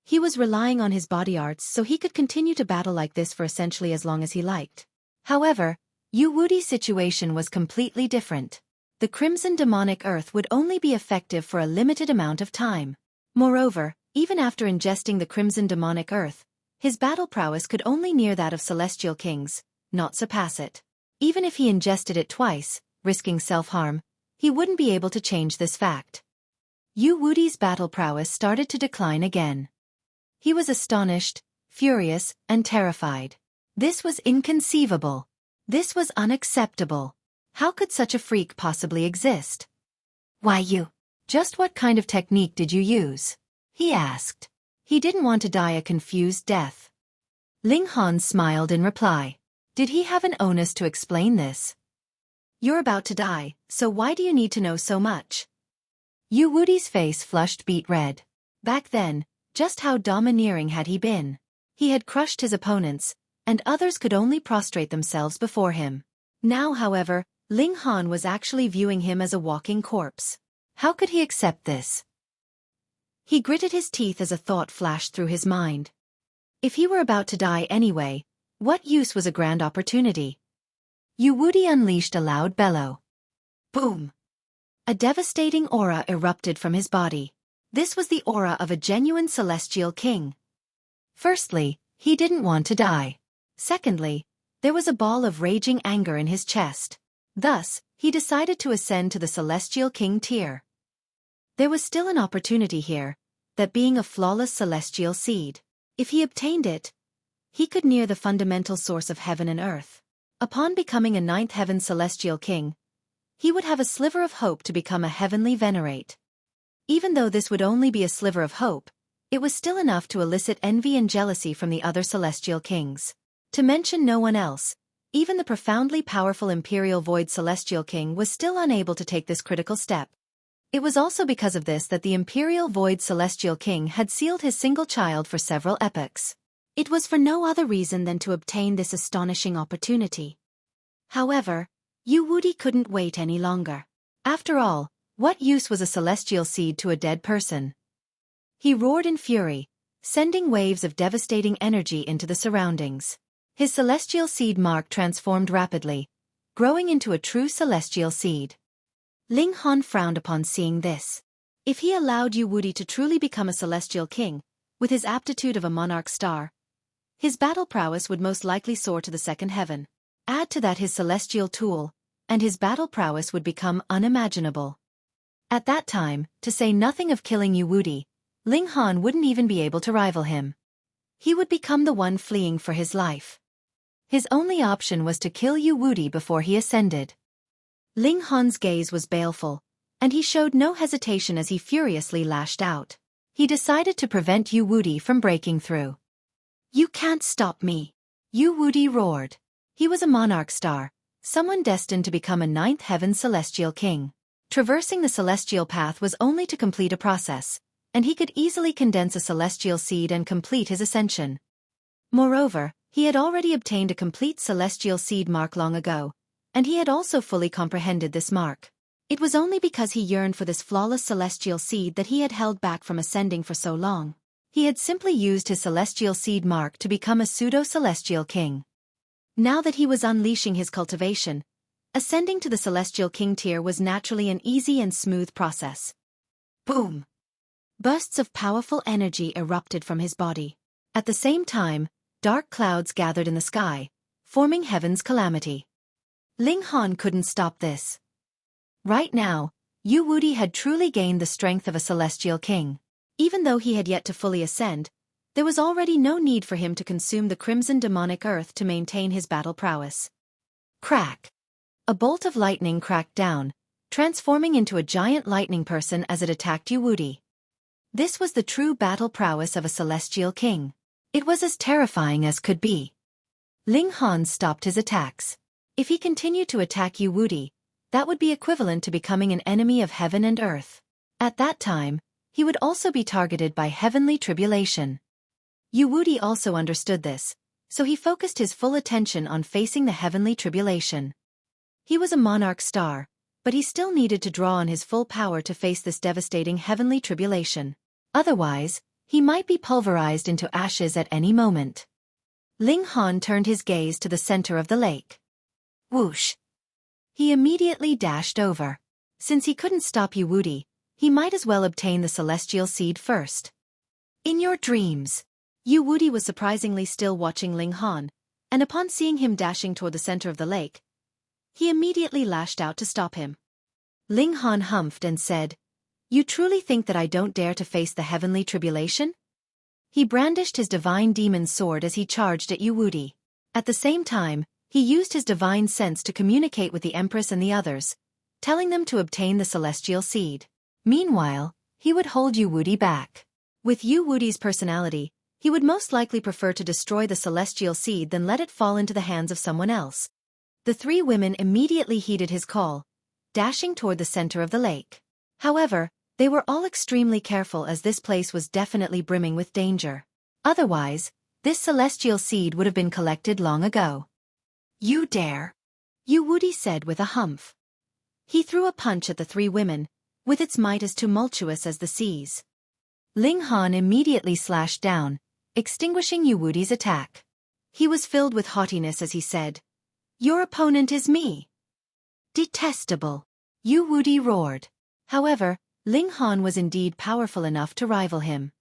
He was relying on his body arts so he could continue to battle like this for essentially as long as he liked. However, Wudi's situation was completely different. The crimson demonic earth would only be effective for a limited amount of time. Moreover, even after ingesting the crimson demonic earth, his battle prowess could only near that of celestial kings, not surpass it. Even if he ingested it twice, risking self-harm, he wouldn't be able to change this fact. Wudi's battle prowess started to decline again. He was astonished, furious, and terrified. This was inconceivable. This was unacceptable. How could such a freak possibly exist? Why just what kind of technique did you use? He asked. He didn't want to die a confused death. Ling Han smiled in reply. Did he have an onus to explain this? You're about to die, so why do you need to know so much? Wudi's face flushed beet red. Back then, just how domineering had he been? He had crushed his opponents, and others could only prostrate themselves before him. Now, however, Ling Han was actually viewing him as a walking corpse. How could he accept this? He gritted his teeth as a thought flashed through his mind. If he were about to die anyway, what use was a grand opportunity? Wudi unleashed a loud bellow. Boom! A devastating aura erupted from his body. This was the aura of a genuine celestial king. Firstly, he didn't want to die. Secondly, there was a ball of raging anger in his chest. Thus, he decided to ascend to the celestial king tier. There was still an opportunity here, that being a flawless celestial seed. If he obtained it, he could near the fundamental source of heaven and earth. Upon becoming a ninth heaven celestial king, he would have a sliver of hope to become a heavenly venerate. Even though this would only be a sliver of hope, it was still enough to elicit envy and jealousy from the other celestial kings. To mention no one else, even the profoundly powerful Imperial Void Celestial King was still unable to take this critical step. It was also because of this that the Imperial Void Celestial King had sealed his single child for several epochs. It was for no other reason than to obtain this astonishing opportunity. However, Wudi couldn't wait any longer. After all, what use was a celestial seed to a dead person? He roared in fury, sending waves of devastating energy into the surroundings. His celestial seed mark transformed rapidly, growing into a true celestial seed. Ling Han frowned upon seeing this. If he allowed Wudi to truly become a celestial king, with his aptitude of a monarch star, his battle prowess would most likely soar to the second heaven. Add to that his celestial tool, and his battle prowess would become unimaginable. At that time, to say nothing of killing Wudi, Ling Han wouldn't even be able to rival him. He would become the one fleeing for his life. His only option was to kill Wudi before he ascended. Ling Han's gaze was baleful, and he showed no hesitation as he furiously lashed out. He decided to prevent Wudi from breaking through. "You can't stop me!" Wudi roared. He was a monarch star, someone destined to become a ninth heaven celestial king. Traversing the celestial path was only to complete a process, and he could easily condense a celestial seed and complete his ascension. Moreover, he had already obtained a complete celestial seed mark long ago, and he had also fully comprehended this mark. It was only because he yearned for this flawless celestial seed that he had held back from ascending for so long. He had simply used his celestial seed mark to become a pseudo-celestial king. Now that he was unleashing his cultivation, ascending to the celestial king tier was naturally an easy and smooth process. Boom! Bursts of powerful energy erupted from his body. At the same time, dark clouds gathered in the sky, forming heaven's calamity. Ling Han couldn't stop this. Right now, Wudi had truly gained the strength of a celestial king. Even though he had yet to fully ascend, there was already no need for him to consume the crimson demonic earth to maintain his battle prowess. Crack! A bolt of lightning cracked down, transforming into a giant lightning person as it attacked Wudi. This was the true battle prowess of a celestial king. It was as terrifying as could be. Ling Han stopped his attacks. If he continued to attack Wudi, that would be equivalent to becoming an enemy of heaven and earth. At that time, he would also be targeted by heavenly tribulation. Wudi also understood this, so he focused his full attention on facing the heavenly tribulation. He was a monarch star, but he still needed to draw on his full power to face this devastating heavenly tribulation. Otherwise, he might be pulverized into ashes at any moment. Ling Han turned his gaze to the center of the lake. Whoosh! He immediately dashed over. Since he couldn't stop Wudi, he might as well obtain the celestial seed first. In your dreams. Wudi was surprisingly still watching Ling Han, and upon seeing him dashing toward the center of the lake, he immediately lashed out to stop him. Ling Han humphed and said, "You truly think that I don't dare to face the heavenly tribulation?" He brandished his divine demon sword as he charged at Wudi. At the same time, he used his divine sense to communicate with the Empress and the others, telling them to obtain the celestial seed. Meanwhile, he would hold Wudi back. With Wudi's personality, he would most likely prefer to destroy the celestial seed than let it fall into the hands of someone else. The three women immediately heeded his call, dashing toward the center of the lake. However, they were all extremely careful as this place was definitely brimming with danger. Otherwise, this celestial seed would have been collected long ago. "You dare!" Wudi said with a humph. He threw a punch at the three women, with its might as tumultuous as the seas. Ling Han immediately slashed down, extinguishing Wudi's attack. He was filled with haughtiness as he said, "Your opponent is me." "Detestable!" Wudi roared. However, Ling Han was indeed powerful enough to rival him.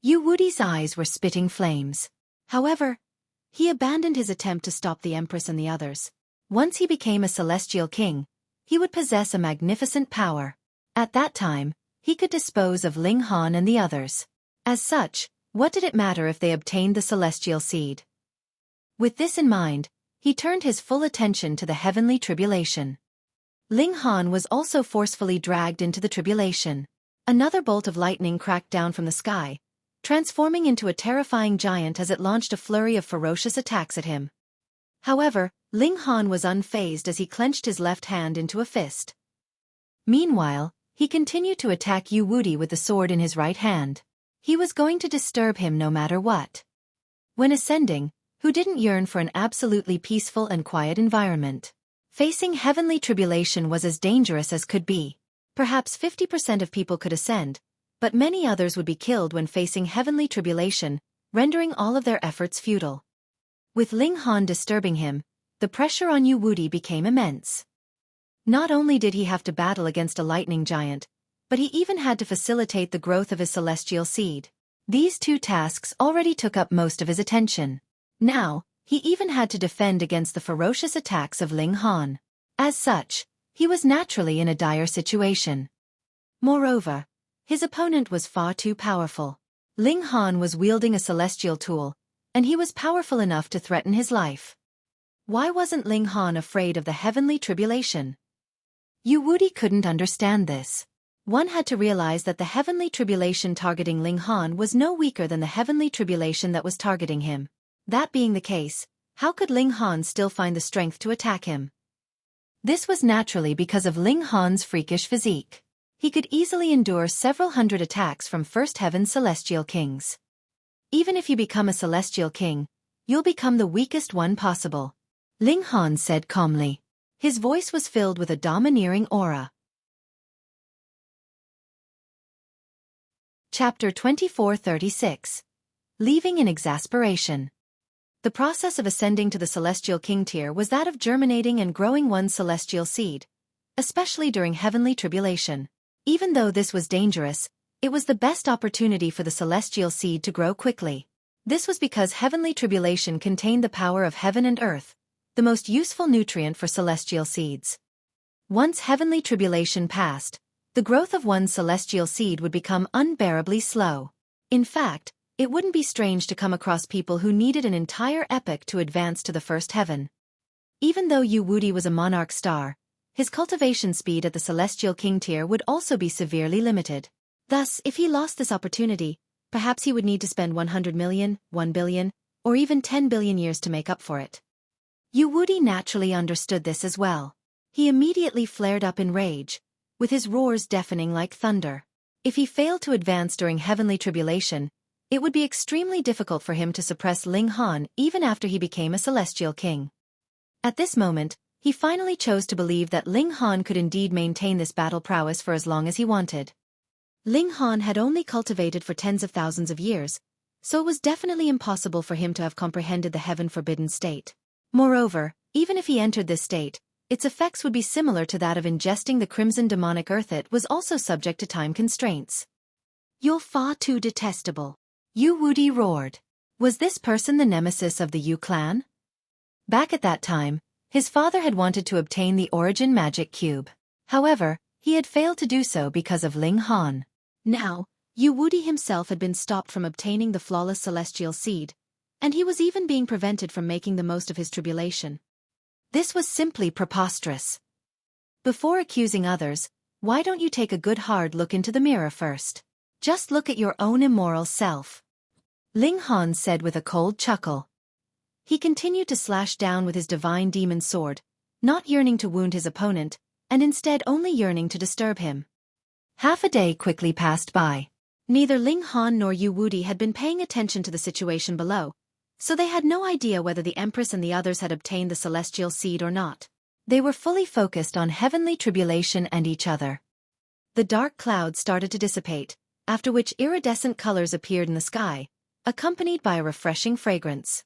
Wudi's eyes were spitting flames. However, he abandoned his attempt to stop the Empress and the others. Once he became a celestial king, he would possess a magnificent power. At that time, he could dispose of Ling Han and the others. As such, what did it matter if they obtained the celestial seed? With this in mind, he turned his full attention to the heavenly tribulation. Ling Han was also forcefully dragged into the tribulation. Another bolt of lightning cracked down from the sky, transforming into a terrifying giant as it launched a flurry of ferocious attacks at him. However, Ling Han was unfazed as he clenched his left hand into a fist. Meanwhile, he continued to attack Wudi with the sword in his right hand. He was going to disturb him no matter what. When ascending, who didn't yearn for an absolutely peaceful and quiet environment? Facing heavenly tribulation was as dangerous as could be. Perhaps 50% of people could ascend, but many others would be killed when facing heavenly tribulation, rendering all of their efforts futile. With Ling Han disturbing him, the pressure on Wudi became immense. Not only did he have to battle against a lightning giant, but he even had to facilitate the growth of his celestial seed. These two tasks already took up most of his attention. Now, he even had to defend against the ferocious attacks of Ling Han. As such, he was naturally in a dire situation. Moreover, his opponent was far too powerful. Ling Han was wielding a celestial tool, and he was powerful enough to threaten his life. Why wasn't Ling Han afraid of the heavenly tribulation? Wudi couldn't understand this. One had to realize that the heavenly tribulation targeting Ling Han was no weaker than the heavenly tribulation that was targeting him. That being the case, how could Ling Han still find the strength to attack him? This was naturally because of Ling Han's freakish physique. He could easily endure several hundred attacks from First Heaven's celestial kings. Even if you become a celestial king, you'll become the weakest one possible, Ling Han said calmly. His voice was filled with a domineering aura. Chapter 2436. Leaving in Exasperation. The process of ascending to the celestial king tier was that of germinating and growing one's celestial seed, especially during heavenly tribulation. Even though this was dangerous, it was the best opportunity for the celestial seed to grow quickly. This was because heavenly tribulation contained the power of heaven and earth, the most useful nutrient for celestial seeds. Once heavenly tribulation passed, the growth of one's celestial seed would become unbearably slow. In fact, it wouldn't be strange to come across people who needed an entire epoch to advance to the first heaven. Even though Wudi was a monarch star, his cultivation speed at the celestial king tier would also be severely limited. Thus, if he lost this opportunity, perhaps he would need to spend 100 million, 1 billion, or even 10 billion years to make up for it. Wudi naturally understood this as well. He immediately flared up in rage, with his roars deafening like thunder. If he failed to advance during heavenly tribulation, it would be extremely difficult for him to suppress Ling Han even after he became a celestial king. At this moment, he finally chose to believe that Ling Han could indeed maintain this battle prowess for as long as he wanted. Ling Han had only cultivated for tens of thousands of years, so it was definitely impossible for him to have comprehended the heaven-forbidden state. Moreover, even if he entered this state, its effects would be similar to that of ingesting the crimson demonic earth. It was also subject to time constraints. "You're far too detestable," Wudi roared. Was this person the nemesis of the Yu clan? Back at that time, his father had wanted to obtain the Origin Magic Cube. However, he had failed to do so because of Ling Han. Now, Wudi himself had been stopped from obtaining the flawless celestial seed, and he was even being prevented from making the most of his tribulation. This was simply preposterous. Before accusing others, why don't you take a good hard look into the mirror first? Just look at your own immoral self, Ling Han said with a cold chuckle. He continued to slash down with his divine demon sword, not yearning to wound his opponent, and instead only yearning to disturb him. Half a day quickly passed by. Neither Ling Han nor Wudi had been paying attention to the situation below, so they had no idea whether the Empress and the others had obtained the celestial seed or not. They were fully focused on heavenly tribulation and each other. The dark clouds started to dissipate, after which iridescent colors appeared in the sky, accompanied by a refreshing fragrance.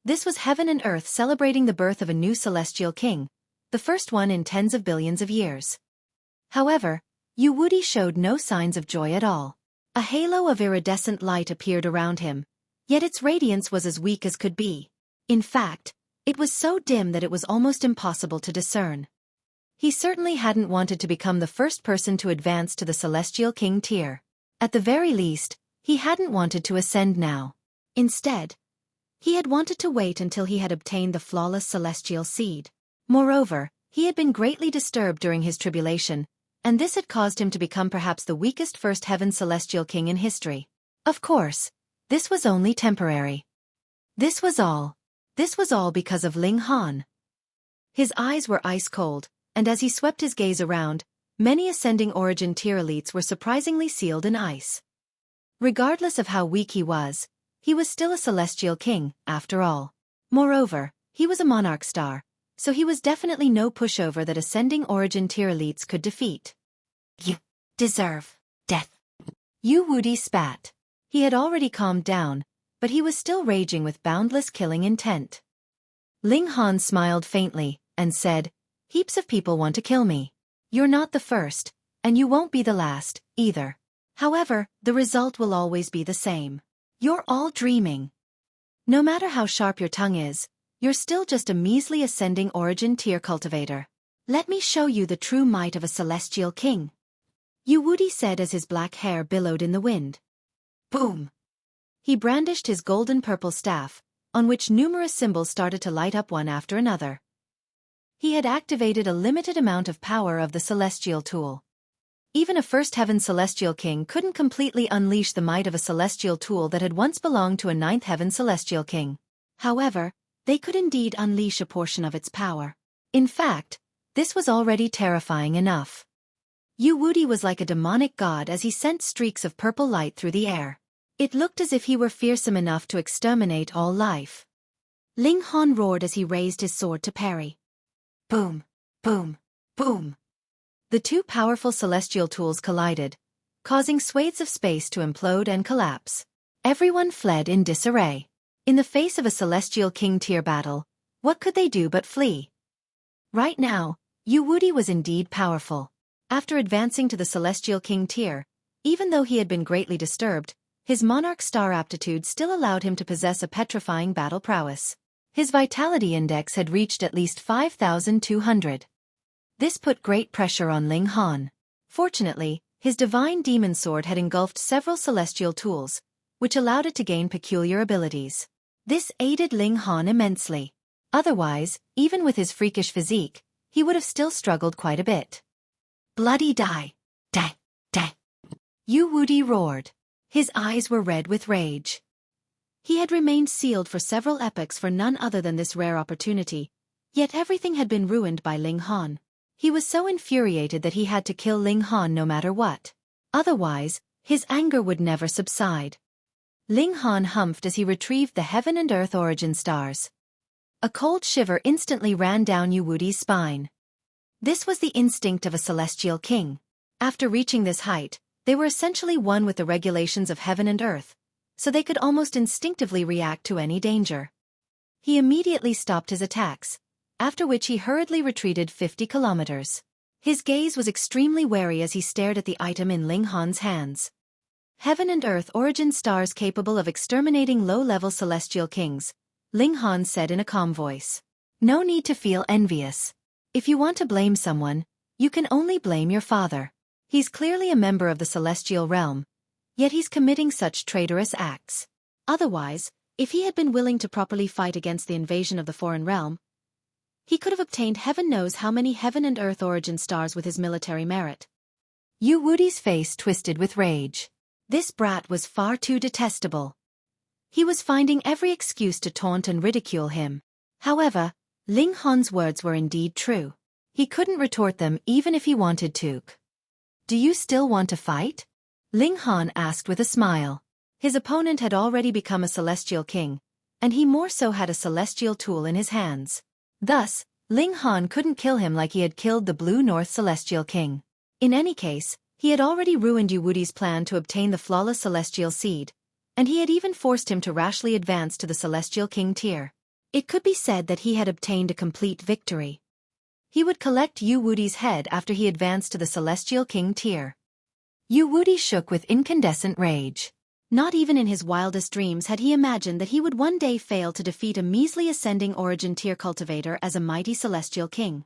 This was heaven and earth celebrating the birth of a new celestial king, the first one in tens of billions of years. However, Wudi showed no signs of joy at all. A halo of iridescent light appeared around him, yet its radiance was as weak as could be. In fact, it was so dim that it was almost impossible to discern. He certainly hadn't wanted to become the first person to advance to the celestial king tier. At the very least, he hadn't wanted to ascend now. Instead, he had wanted to wait until he had obtained the flawless celestial seed. Moreover, He had been greatly disturbed during his tribulation, and this had caused him to become perhaps the weakest First Heaven Celestial King in history. Of course, this was only temporary. This was all because of Ling Han. His eyes were ice cold, and as he swept his gaze around, many ascending origin tier elites were surprisingly sealed in ice. Regardless of how weak he was still a Celestial King, after all. Moreover, he was a Monarch star, so he was definitely no pushover that ascending origin tier elites could defeat. You deserve death. Wudi spat. He had already calmed down, but he was still raging with boundless killing intent. Ling Han smiled faintly, and said, "Heaps of people want to kill me. You're not the first, and you won't be the last, either. However, the result will always be the same. You're all dreaming. No matter how sharp your tongue is, you're still just a measly ascending origin tier cultivator. Let me show you the true might of a Celestial King." Wudi said as his black hair billowed in the wind. Boom! He brandished his golden-purple staff, on which numerous symbols started to light up one after another. He had activated a limited amount of power of the Celestial Tool. Even a First Heaven Celestial King couldn't completely unleash the might of a Celestial Tool that had once belonged to a Ninth Heaven Celestial King. However, they could indeed unleash a portion of its power. In fact, this was already terrifying enough. Wudi was like a demonic god as he sent streaks of purple light through the air. It looked as if he were fearsome enough to exterminate all life. Ling Han roared as he raised his sword to parry. Boom, boom, boom. The two powerful celestial tools collided, causing swathes of space to implode and collapse. Everyone fled in disarray. In the face of a Celestial King tier battle, what could they do but flee? Right now, Wudi was indeed powerful. After advancing to the Celestial King tier, even though he had been greatly disturbed, his Monarch star aptitude still allowed him to possess a petrifying battle prowess. His vitality index had reached at least 5,200. This put great pressure on Ling Han. Fortunately, his divine demon sword had engulfed several celestial tools, which allowed it to gain peculiar abilities. This aided Ling Han immensely. Otherwise, even with his freakish physique, he would have still struggled quite a bit. Bloody die! Die! Die! Wudi roared. His eyes were red with rage. He had remained sealed for several epochs for none other than this rare opportunity, yet everything had been ruined by Ling Han. He was so infuriated that he had to kill Ling Han no matter what. Otherwise, his anger would never subside. Ling Han humphed as he retrieved the Heaven and Earth origin stars. A cold shiver instantly ran down Wudi's spine. This was the instinct of a Celestial King. After reaching this height, they were essentially one with the regulations of Heaven and Earth, so they could almost instinctively react to any danger. He immediately stopped his attacks, after which he hurriedly retreated 50 kilometers. His gaze was extremely wary as he stared at the item in Ling Han's hands. Heaven and Earth origin stars capable of exterminating low-level Celestial Kings, Ling Han said in a calm voice. No need to feel envious. If you want to blame someone, you can only blame your father. He's clearly a member of the Celestial Realm, yet he's committing such traitorous acts. Otherwise, if he had been willing to properly fight against the invasion of the foreign realm, he could have obtained heaven knows how many Heaven and Earth origin stars with his military merit. Wudi's face twisted with rage. This brat was far too detestable. He was finding every excuse to taunt and ridicule him. However, Ling Han's words were indeed true. He couldn't retort them even if he wanted to. Do you still want to fight? Ling Han asked with a smile. His opponent had already become a Celestial King, and he more so had a Celestial Tool in his hands. Thus, Ling Han couldn't kill him like he had killed the Blue North Celestial King. In any case, he had already ruined Wudi's plan to obtain the flawless Celestial Seed, and he had even forced him to rashly advance to the Celestial King tier. It could be said that he had obtained a complete victory. He would collect Wudi's head after he advanced to the Celestial King tier. Wudi shook with incandescent rage. Not even in his wildest dreams had he imagined that he would one day fail to defeat a measly ascending origin tier cultivator as a mighty Celestial King.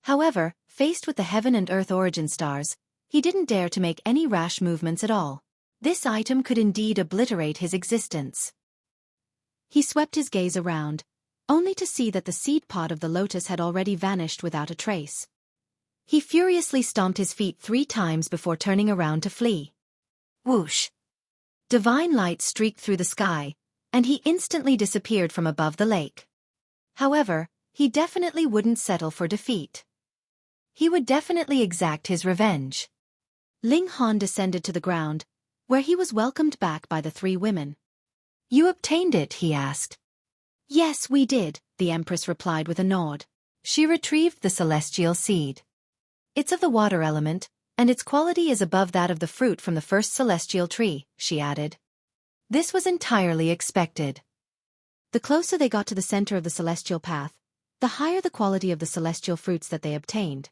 However, faced with the Heaven and Earth origin stars, he didn't dare to make any rash movements at all. This item could indeed obliterate his existence. He swept his gaze around, only to see that the seed pod of the lotus had already vanished without a trace. He furiously stomped his feet 3 times before turning around to flee. Whoosh! Divine light streaked through the sky, and he instantly disappeared from above the lake. However, he definitely wouldn't settle for defeat. He would definitely exact his revenge. Ling Han descended to the ground, where he was welcomed back by the 3 women. You obtained it, he asked. Yes, we did, the Empress replied with a nod. She retrieved the celestial seed. It's of the water element, and its quality is above that of the fruit from the first celestial tree, she added. This was entirely expected. The closer they got to the center of the celestial path, the higher the quality of the celestial fruits that they obtained.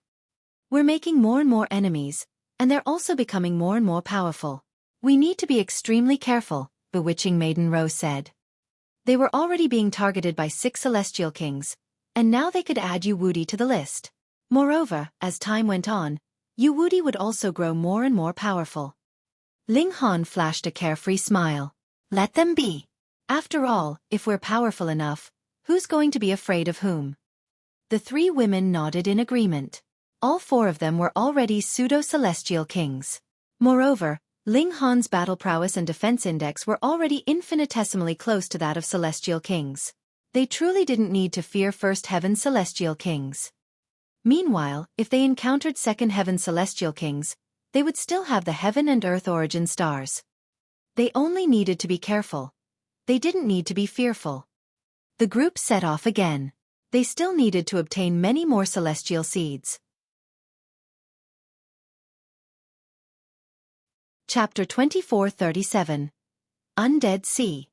We're making more and more enemies, and they're also becoming more and more powerful. We need to be extremely careful, Bewitching Maiden Rose said. They were already being targeted by 6 celestial kings, and now they could add Wudi to the list. Moreover, as time went on, Wudi would also grow more and more powerful. Ling Han flashed a carefree smile. Let them be. After all, if we're powerful enough, who's going to be afraid of whom? The 3 women nodded in agreement. All 4 of them were already pseudo-celestial kings. Moreover, Ling Han's battle prowess and defense index were already infinitesimally close to that of celestial kings. They truly didn't need to fear first heaven celestial kings. Meanwhile, if they encountered second heaven celestial kings, they would still have the heaven and earth origin stars. They only needed to be careful. They didn't need to be fearful. The group set off again. They still needed to obtain many more celestial seeds. Chapter 2437. Undead Sea.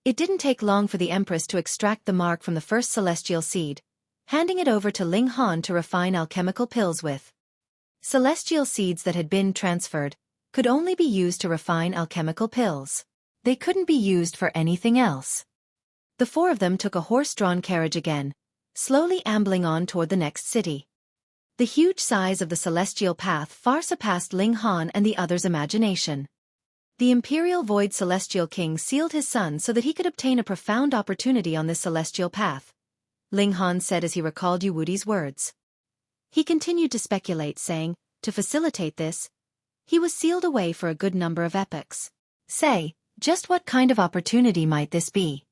It didn't take long for the Empress to extract the mark from the first celestial seed, handing it over to Ling Han to refine alchemical pills with. Celestial seeds that had been transferred could only be used to refine alchemical pills. They couldn't be used for anything else. The 4 of them took a horse-drawn carriage again, slowly ambling on toward the next city. The huge size of the celestial path far surpassed Ling Han and the others' imagination. The Imperial Void Celestial King sealed his son so that he could obtain a profound opportunity on this celestial path, Ling Han said as he recalled Wudi's words. He continued to speculate, saying, to facilitate this, he was sealed away for a good number of epochs. Say, just what kind of opportunity might this be?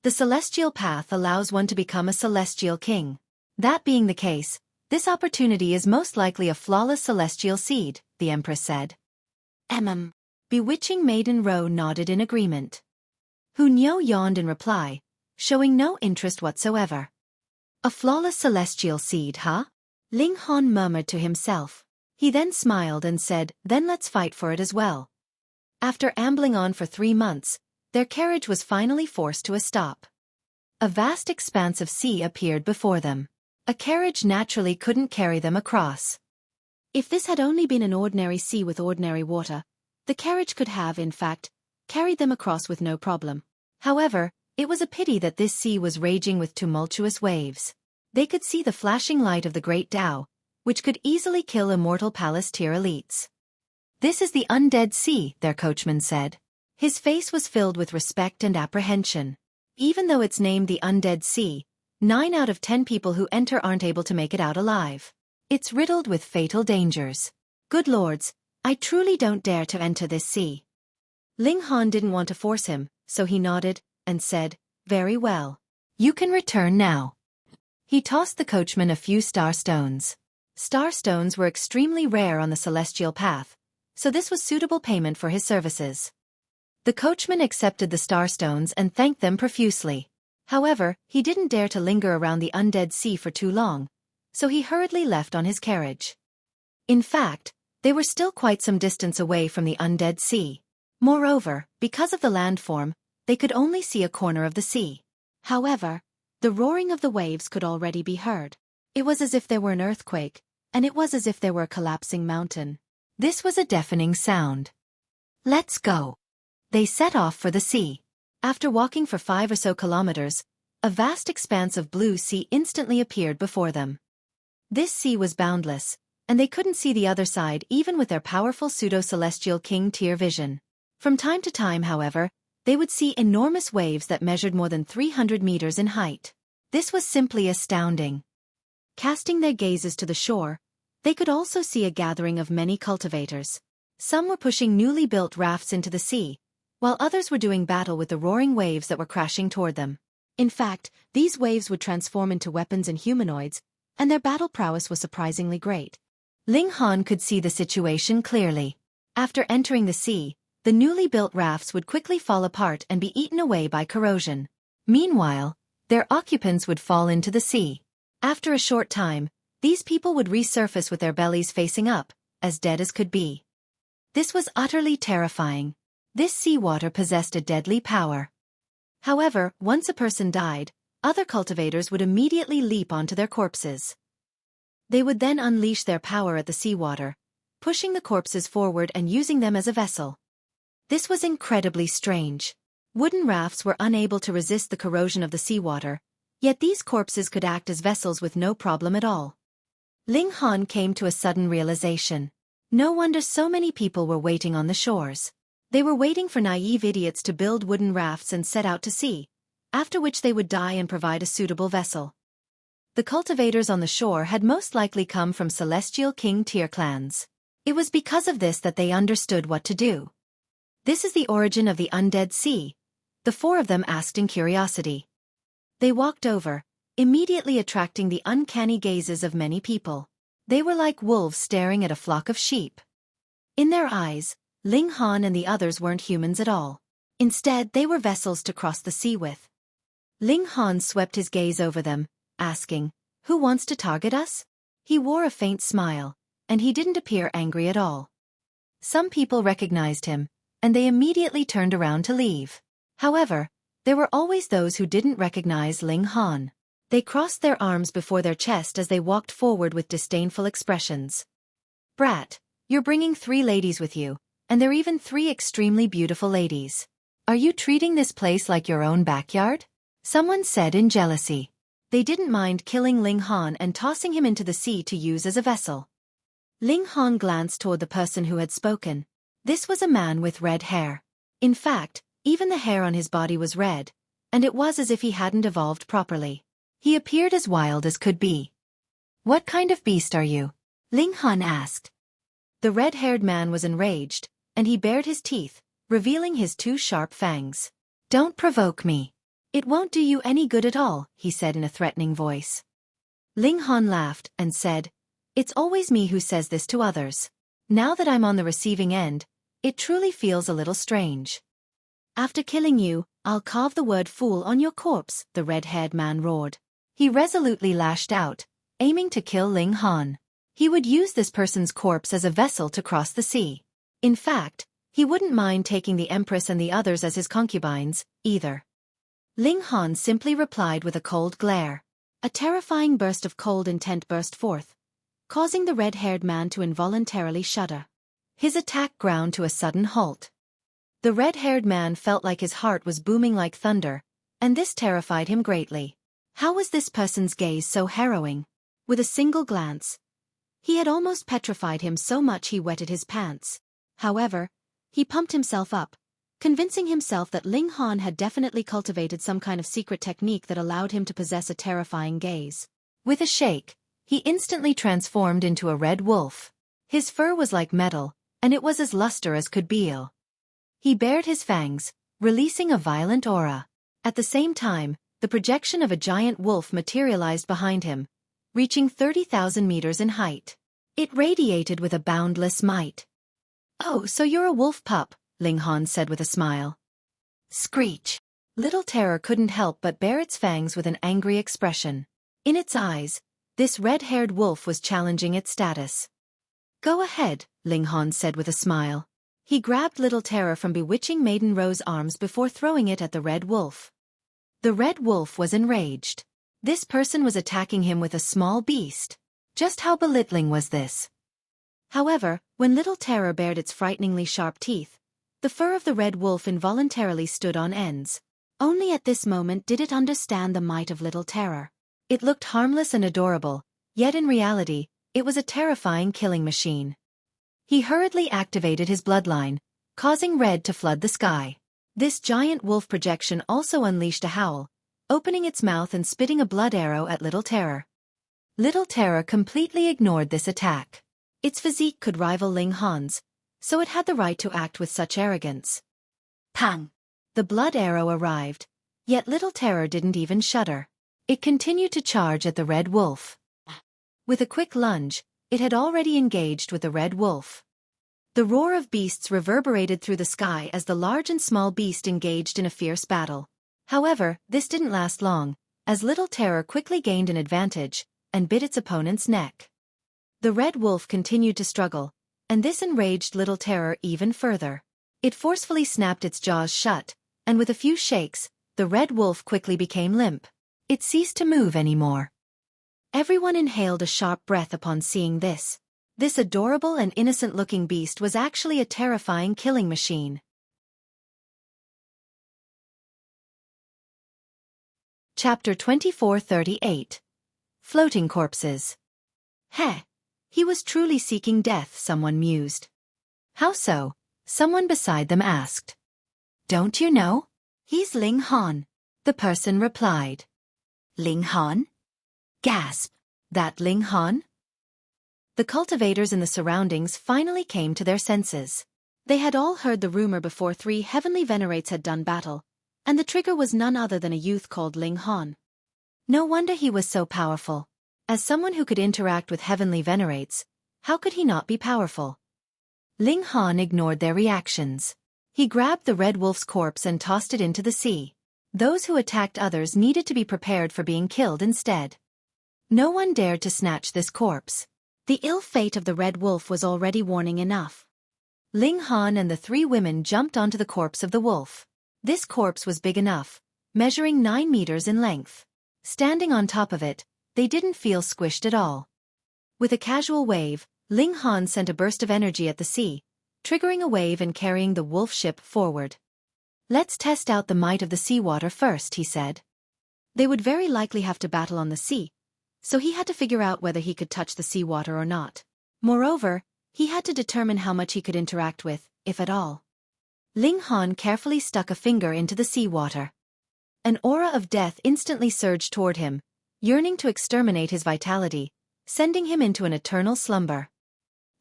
The celestial path allows one to become a celestial king. That being the case, this opportunity is most likely a flawless celestial seed, the Empress said. Bewitching Maiden Rose nodded in agreement. Huo yawned in reply, showing no interest whatsoever. A flawless celestial seed, huh? Ling Han murmured to himself. He then smiled and said, then let's fight for it as well. After ambling on for 3 months, their carriage was finally forced to a stop. A vast expanse of sea appeared before them. A carriage naturally couldn't carry them across. If this had only been an ordinary sea with ordinary water, the carriage could have, in fact, carried them across with no problem. However, it was a pity that this sea was raging with tumultuous waves. They could see the flashing light of the Great Tao, which could easily kill immortal palace-tier elites. This is the Undead Sea, their coachman said. His face was filled with respect and apprehension. Even though it's named the Undead Sea, 9 out of 10 people who enter aren't able to make it out alive. It's riddled with fatal dangers. Good lords, I truly don't dare to enter this sea. Ling Han didn't want to force him, so he nodded and said, very well. You can return now. He tossed the coachman a few star stones. Star stones were extremely rare on the celestial path, so this was suitable payment for his services. The coachman accepted the star stones and thanked them profusely. However, he didn't dare to linger around the Undead Sea for too long, so he hurriedly left on his carriage. In fact, they were still quite some distance away from the Undead Sea. Moreover, because of the landform, they could only see a corner of the sea. However, the roaring of the waves could already be heard. It was as if there were an earthquake, and it was as if there were a collapsing mountain. This was a deafening sound. Let's go. They set off for the sea. After walking for 5 or so kilometers, a vast expanse of blue sea instantly appeared before them. This sea was boundless, and they couldn't see the other side even with their powerful pseudo-celestial king-tier vision. From time to time, however, they would see enormous waves that measured more than 300 meters in height. This was simply astounding. Casting their gazes to the shore, they could also see a gathering of many cultivators. Some were pushing newly built rafts into the sea, while others were doing battle with the roaring waves that were crashing toward them. In fact, these waves would transform into weapons and humanoids, and their battle prowess was surprisingly great. Ling Han could see the situation clearly. After entering the sea, the newly built rafts would quickly fall apart and be eaten away by corrosion. Meanwhile, their occupants would fall into the sea. After a short time, these people would resurface with their bellies facing up, as dead as could be. This was utterly terrifying. This seawater possessed a deadly power. However, once a person died, other cultivators would immediately leap onto their corpses. They would then unleash their power at the seawater, pushing the corpses forward and using them as a vessel. This was incredibly strange. Wooden rafts were unable to resist the corrosion of the seawater, yet these corpses could act as vessels with no problem at all. Ling Han came to a sudden realization. No wonder so many people were waiting on the shores. They were waiting for naive idiots to build wooden rafts and set out to sea, after which they would die and provide a suitable vessel. The cultivators on the shore had most likely come from Celestial King tier clans. It was because of this that they understood what to do. This is the origin of the Undead Sea, the four of them asked in curiosity. They walked over, immediately attracting the uncanny gazes of many people. They were like wolves staring at a flock of sheep. In their eyes, Ling Han and the others weren't humans at all. Instead, they were vessels to cross the sea with. Ling Han swept his gaze over them, asking, "Who wants to target us?" He wore a faint smile, and he didn't appear angry at all. Some people recognized him, and they immediately turned around to leave. However, there were always those who didn't recognize Ling Han. They crossed their arms before their chest as they walked forward with disdainful expressions. "Brat, you're bringing 3 ladies with you, and they're even 3 extremely beautiful ladies. Are you treating this place like your own backyard?" Someone said in jealousy. They didn't mind killing Ling Han and tossing him into the sea to use as a vessel. Ling Han glanced toward the person who had spoken. This was a man with red hair. In fact, even the hair on his body was red, and it was as if he hadn't evolved properly. He appeared as wild as could be. "What kind of beast are you?" Ling Han asked. The red-haired man was enraged, and he bared his teeth, revealing his 2 sharp fangs. "Don't provoke me. It won't do you any good at all," he said in a threatening voice. Ling Han laughed and said, "It's always me who says this to others. Now that I'm on the receiving end, it truly feels a little strange. After killing you, I'll carve the word fool on your corpse," the red-haired man roared. He resolutely lashed out, aiming to kill Ling Han. He would use this person's corpse as a vessel to cross the sea. In fact, he wouldn't mind taking the Empress and the others as his concubines, either. Ling Han simply replied with a cold glare. A terrifying burst of cold intent burst forth, causing the red-haired man to involuntarily shudder. His attack ground to a sudden halt. The red-haired man felt like his heart was booming like thunder, and this terrified him greatly. How was this person's gaze so harrowing? With a single glance, he had almost petrified him so much he wetted his pants. However, he pumped himself up, convincing himself that Ling Han had definitely cultivated some kind of secret technique that allowed him to possess a terrifying gaze. With a shake, he instantly transformed into a red wolf. His fur was like metal, and it was as luster as could be. He bared his fangs, releasing a violent aura. At the same time, the projection of a giant wolf materialized behind him, reaching 30,000 meters in height. It radiated with a boundless might. "Oh, so you're a wolf pup," Ling Han said with a smile. Screech! Little Terror couldn't help but bare its fangs with an angry expression. In its eyes, this red-haired wolf was challenging its status. "Go ahead," Ling Han said with a smile. He grabbed Little Terror from bewitching Maiden Rose's arms before throwing it at the red wolf. The red wolf was enraged. This person was attacking him with a small beast. Just how belittling was this? However, when Little Terror bared its frighteningly sharp teeth, the fur of the red wolf involuntarily stood on ends. Only at this moment did it understand the might of Little Terror. It looked harmless and adorable, yet in reality, it was a terrifying killing machine. He hurriedly activated his bloodline, causing red to flood the sky. This giant wolf projection also unleashed a howl, opening its mouth and spitting a blood arrow at Little Terror. Little Terror completely ignored this attack. Its physique could rival Ling Han's, so it had the right to act with such arrogance. Pang! The blood arrow arrived, yet Little Terror didn't even shudder. It continued to charge at the red wolf. With a quick lunge, it had already engaged with the red wolf. The roar of beasts reverberated through the sky as the large and small beast engaged in a fierce battle. However, this didn't last long, as Little Terror quickly gained an advantage and bit its opponent's neck. The red wolf continued to struggle, and this enraged Little Terror even further. It forcefully snapped its jaws shut, and with a few shakes, the red wolf quickly became limp. It ceased to move anymore. Everyone inhaled a sharp breath upon seeing this. This adorable and innocent-looking beast was actually a terrifying killing machine. Chapter 2438. Floating Corpses. Heh! He was truly seeking death, someone mused. How so? Someone beside them asked. Don't you know? He's Ling Han. The person replied. Ling Han? Gasp! That Ling Han? The cultivators in the surroundings finally came to their senses. They had all heard the rumor before 3 heavenly venerates had done battle, and the trigger was none other than a youth called Ling Han. No wonder he was so powerful. As someone who could interact with heavenly venerates, how could he not be powerful? Ling Han ignored their reactions. He grabbed the red wolf's corpse and tossed it into the sea. Those who attacked others needed to be prepared for being killed instead. No one dared to snatch this corpse. The ill fate of the red wolf was already warning enough. Ling Han and the 3 women jumped onto the corpse of the wolf. This corpse was big enough, measuring 9 meters in length. Standing on top of it, they didn't feel squished at all. With a casual wave, Ling Han sent a burst of energy at the sea, triggering a wave and carrying the wolf ship forward. Let's test out the might of the seawater first, he said. They would very likely have to battle on the sea, so he had to figure out whether he could touch the seawater or not. Moreover, he had to determine how much he could interact with, if at all. Ling Han carefully stuck a finger into the seawater. An aura of death instantly surged toward him, yearning to exterminate his vitality, sending him into an eternal slumber.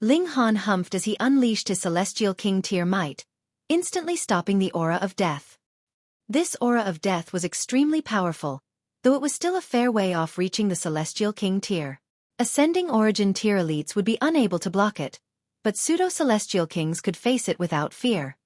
Ling Han humphed as he unleashed his Celestial King tier might, instantly stopping the aura of death. This aura of death was extremely powerful, though it was still a fair way off reaching the Celestial King tier. Ascending Origin tier elites would be unable to block it, but pseudo-Celestial Kings could face it without fear.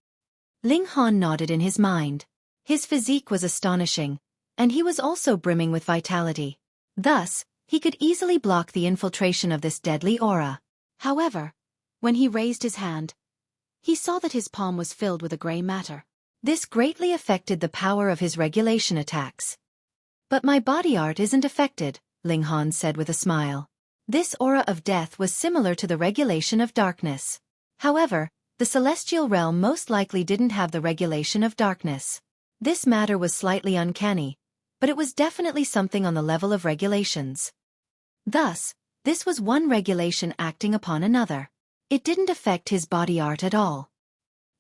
Ling Han nodded in his mind. His physique was astonishing, and he was also brimming with vitality. Thus, he could easily block the infiltration of this deadly aura. However, when he raised his hand, he saw that his palm was filled with a gray matter. This greatly affected the power of his regulation attacks. But my body art isn't affected, Ling Han said with a smile. This aura of death was similar to the regulation of darkness. However, the celestial realm most likely didn't have the regulation of darkness. This matter was slightly uncanny, but it was definitely something on the level of regulations. Thus, this was one regulation acting upon another. It didn't affect his body art at all.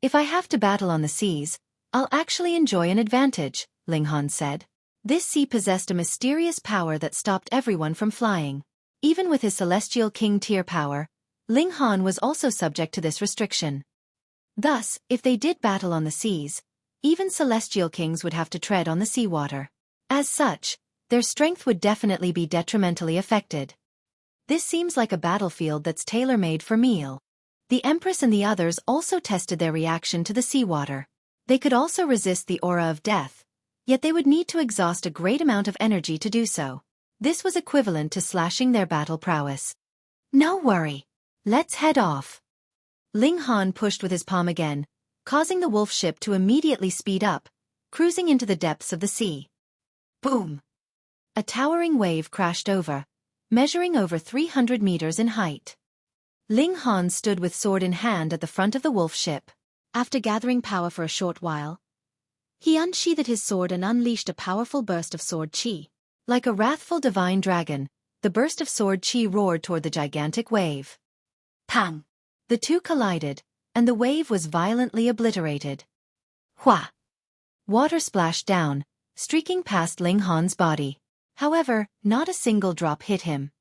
If I have to battle on the seas, I'll actually enjoy an advantage, Ling Han said. This sea possessed a mysterious power that stopped everyone from flying. Even with his Celestial King tier power, Ling Han was also subject to this restriction. Thus, if they did battle on the seas, even Celestial Kings would have to tread on the seawater. As such, their strength would definitely be detrimentally affected. This seems like a battlefield that's tailor-made for meal. The Empress and the others also tested their reaction to the seawater. They could also resist the aura of death, yet they would need to exhaust a great amount of energy to do so. This was equivalent to slashing their battle prowess. No worry. Let's head off. Ling Han pushed with his palm again, causing the wolf ship to immediately speed up, cruising into the depths of the sea. Boom! A towering wave crashed over, measuring over 300 meters in height. Ling Han stood with sword in hand at the front of the wolf ship. After gathering power for a short while, he unsheathed his sword and unleashed a powerful burst of sword chi. Like a wrathful divine dragon, the burst of sword chi roared toward the gigantic wave. Pang! The two collided, and the wave was violently obliterated. Hua! Water splashed down, streaking past Ling Han's body. However, not a single drop hit him.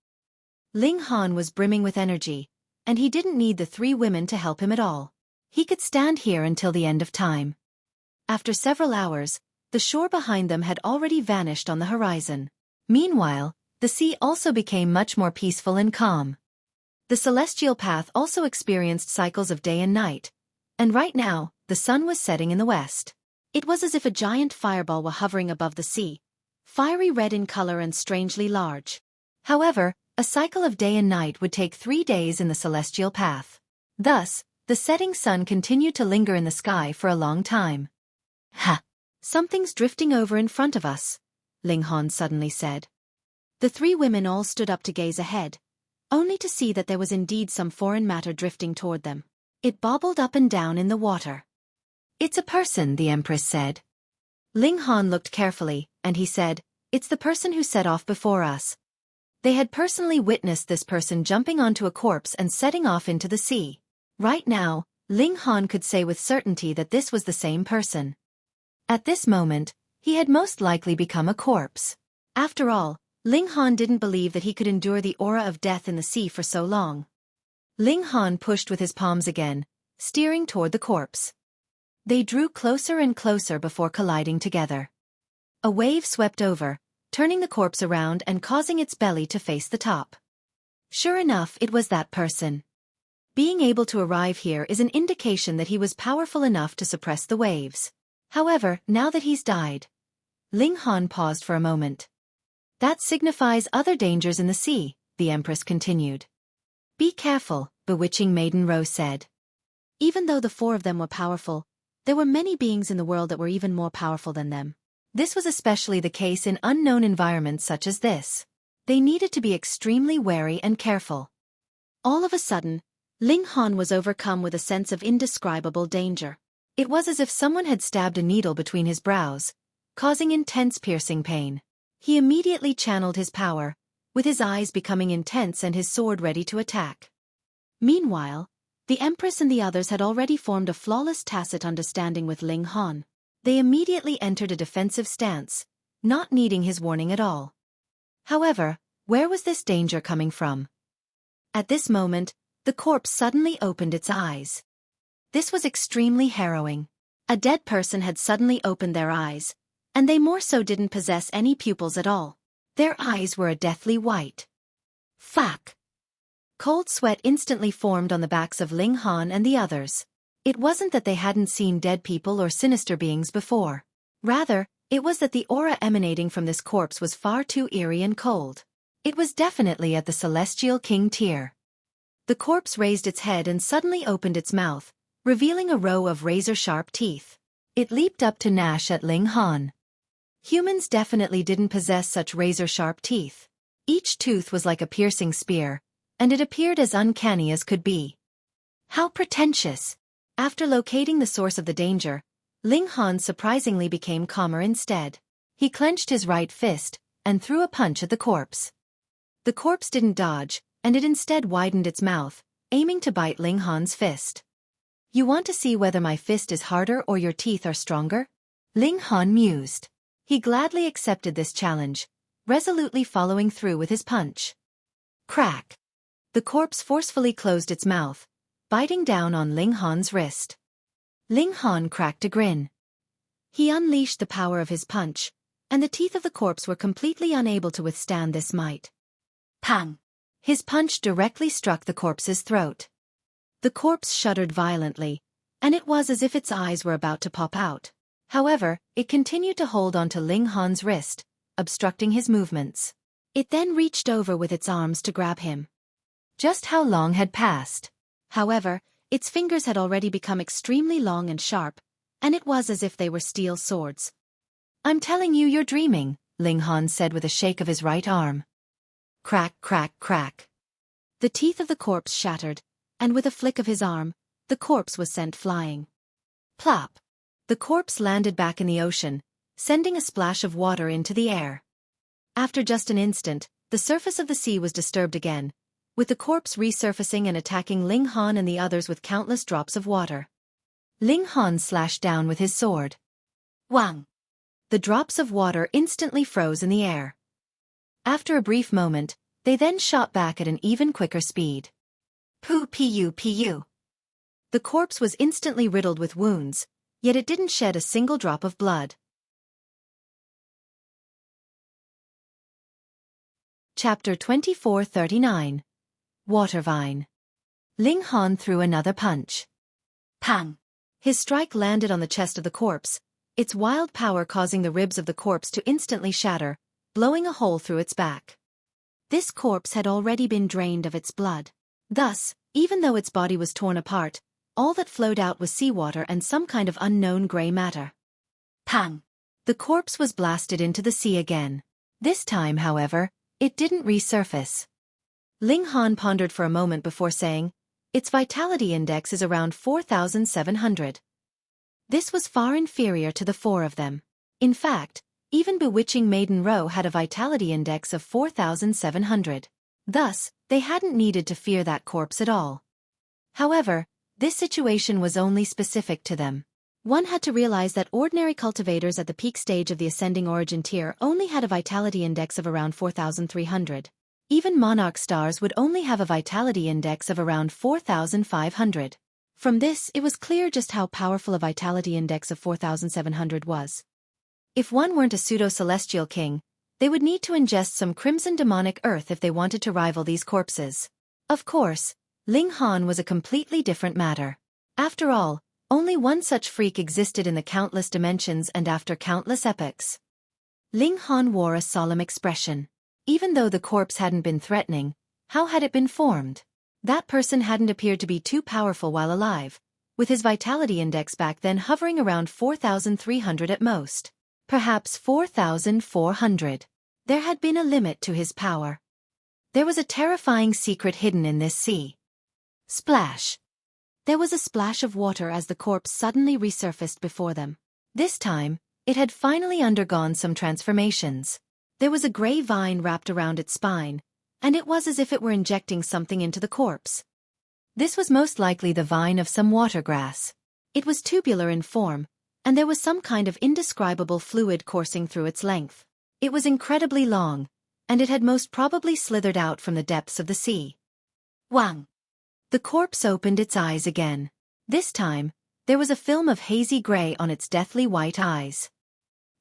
Ling Han was brimming with energy, and he didn't need the three women to help him at all. He could stand here until the end of time. After several hours, the shore behind them had already vanished on the horizon. Meanwhile, the sea also became much more peaceful and calm. The celestial path also experienced cycles of day and night, and right now, the sun was setting in the west. It was as if a giant fireball were hovering above the sea, fiery red in color and strangely large. However, a cycle of day and night would take 3 days in the celestial path. Thus, the setting sun continued to linger in the sky for a long time. Ha! Something's drifting over in front of us, Ling Han suddenly said. The three women all stood up to gaze ahead, only to see that there was indeed some foreign matter drifting toward them. It bobbled up and down in the water. It's a person, the Empress said. Ling Han looked carefully, and he said, it's the person who set off before us. They had personally witnessed this person jumping onto a corpse and setting off into the sea. Right now, Ling Han could say with certainty that this was the same person. At this moment, he had most likely become a corpse. After all, Ling Han didn't believe that he could endure the aura of death in the sea for so long. Ling Han pushed with his palms again, steering toward the corpse. They drew closer and closer before colliding together. A wave swept over, turning the corpse around and causing its belly to face the top. Sure enough, it was that person. Being able to arrive here is an indication that he was powerful enough to suppress the waves. However, now that he's died. Ling Han paused for a moment. That signifies other dangers in the sea, the Empress continued. Be careful, bewitching Maiden Rose said. Even though the four of them were powerful, there were many beings in the world that were even more powerful than them. This was especially the case in unknown environments such as this. They needed to be extremely wary and careful. All of a sudden, Ling Han was overcome with a sense of indescribable danger. It was as if someone had stabbed a needle between his brows, causing intense piercing pain. He immediately channeled his power, with his eyes becoming intense and his sword ready to attack. Meanwhile, the Empress and the others had already formed a flawless tacit understanding with Ling Han. They immediately entered a defensive stance, not needing his warning at all. However, where was this danger coming from? At this moment, the corpse suddenly opened its eyes. This was extremely harrowing. A dead person had suddenly opened their eyes, and they more so didn't possess any pupils at all. Their eyes were a deathly white. Fuck! Cold sweat instantly formed on the backs of Ling Han and the others. It wasn't that they hadn't seen dead people or sinister beings before. Rather, it was that the aura emanating from this corpse was far too eerie and cold. It was definitely at the Celestial King tier. The corpse raised its head and suddenly opened its mouth, revealing a row of razor-sharp teeth. It leaped up to gnash at Ling Han. Humans definitely didn't possess such razor-sharp teeth. Each tooth was like a piercing spear, and it appeared as uncanny as could be. How pretentious! After locating the source of the danger, Ling Han surprisingly became calmer instead. He clenched his right fist and threw a punch at the corpse. The corpse didn't dodge, and it instead widened its mouth, aiming to bite Ling Han's fist. You want to see whether my fist is harder or your teeth are stronger? Ling Han mused. He gladly accepted this challenge, resolutely following through with his punch. Crack! The corpse forcefully closed its mouth, biting down on Ling Han's wrist. Ling Han cracked a grin. He unleashed the power of his punch, and the teeth of the corpse were completely unable to withstand this might. Pang! His punch directly struck the corpse's throat. The corpse shuddered violently, and it was as if its eyes were about to pop out. However, it continued to hold onto Ling Han's wrist, obstructing his movements. It then reached over with its arms to grab him. Just how long had passed? However, its fingers had already become extremely long and sharp, and it was as if they were steel swords. I'm telling you you're dreaming, Ling Han said with a shake of his right arm. Crack, crack, crack. The teeth of the corpse shattered, and with a flick of his arm, the corpse was sent flying. Plop! The corpse landed back in the ocean, sending a splash of water into the air. After just an instant, the surface of the sea was disturbed again, with the corpse resurfacing and attacking Ling Han and the others with countless drops of water. Ling Han slashed down with his sword. Wang! The drops of water instantly froze in the air. After a brief moment, they then shot back at an even quicker speed. Pu. The corpse was instantly riddled with wounds, yet it didn't shed a single drop of blood. Chapter 2439. Water Vine. Ling Han threw another punch. Pang! His strike landed on the chest of the corpse, its wild power causing the ribs of the corpse to instantly shatter, blowing a hole through its back. This corpse had already been drained of its blood. Thus, even though its body was torn apart, all that flowed out was seawater and some kind of unknown gray matter. Pang! The corpse was blasted into the sea again. This time, however, it didn't resurface. Ling Han pondered for a moment before saying, its vitality index is around 4,700. This was far inferior to the four of them. In fact, even bewitching Maiden Row had a vitality index of 4,700. Thus, they hadn't needed to fear that corpse at all. However, this situation was only specific to them. One had to realize that ordinary cultivators at the peak stage of the ascending origin tier only had a vitality index of around 4,300. Even Monarch Stars would only have a vitality index of around 4,500. From this, it was clear just how powerful a vitality index of 4,700 was. If one weren't a pseudo-celestial king, they would need to ingest some crimson demonic earth if they wanted to rival these corpses. Of course, Ling Han was a completely different matter. After all, only one such freak existed in the countless dimensions and after countless epochs. Ling Han wore a solemn expression. Even though the corpse hadn't been threatening, how had it been formed? That person hadn't appeared to be too powerful while alive, with his vitality index back then hovering around 4,300 at most. Perhaps 4,400. There had been a limit to his power. There was a terrifying secret hidden in this sea. Splash! There was a splash of water as the corpse suddenly resurfaced before them. This time, it had finally undergone some transformations. There was a gray vine wrapped around its spine, and it was as if it were injecting something into the corpse. This was most likely the vine of some water grass. It was tubular in form, and there was some kind of indescribable fluid coursing through its length. It was incredibly long, and it had most probably slithered out from the depths of the sea. Wang! The corpse opened its eyes again. This time, there was a film of hazy gray on its deathly white eyes.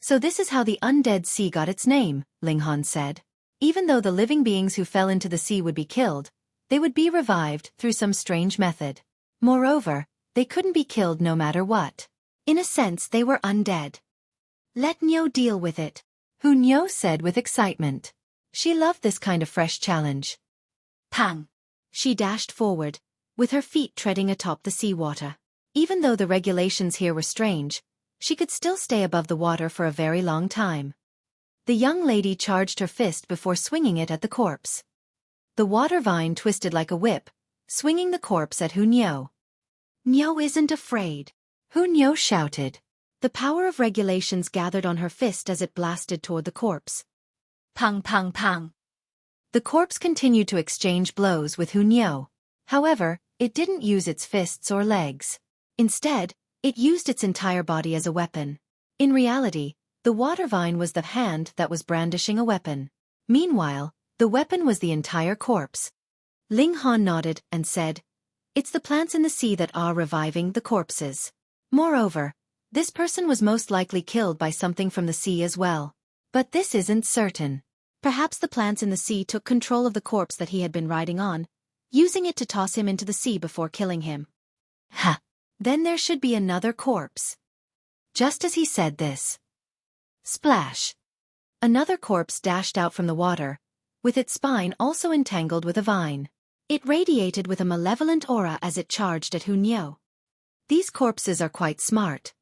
So this is how the Undead Sea got its name, Ling Han said. Even though the living beings who fell into the sea would be killed, they would be revived through some strange method. Moreover, they couldn't be killed no matter what. In a sense, they were undead. Let Nyo deal with it, Nyo said with excitement. She loved this kind of fresh challenge. Pang! She dashed forward, with her feet treading atop the seawater. Even though the regulations here were strange, she could still stay above the water for a very long time. The young lady charged her fist before swinging it at the corpse. The water vine twisted like a whip, swinging the corpse at Nyo. Nyo isn't afraid, Nyo shouted. The power of regulations gathered on her fist as it blasted toward the corpse. Pang pang pang. The corpse continued to exchange blows with Nyo. However, it didn't use its fists or legs. Instead, it used its entire body as a weapon. In reality, the water vine was the hand that was brandishing a weapon. Meanwhile, the weapon was the entire corpse. Ling Han nodded and said, "It's the plants in the sea that are reviving the corpses. Moreover, this person was most likely killed by something from the sea as well. But this isn't certain. Perhaps the plants in the sea took control of the corpse that he had been riding on, using it to toss him into the sea before killing him." Ha! Then there should be another corpse. Just as he said this. Splash! Another corpse dashed out from the water, with its spine also entangled with a vine. It radiated with a malevolent aura as it charged at Nyo. These corpses are quite smart.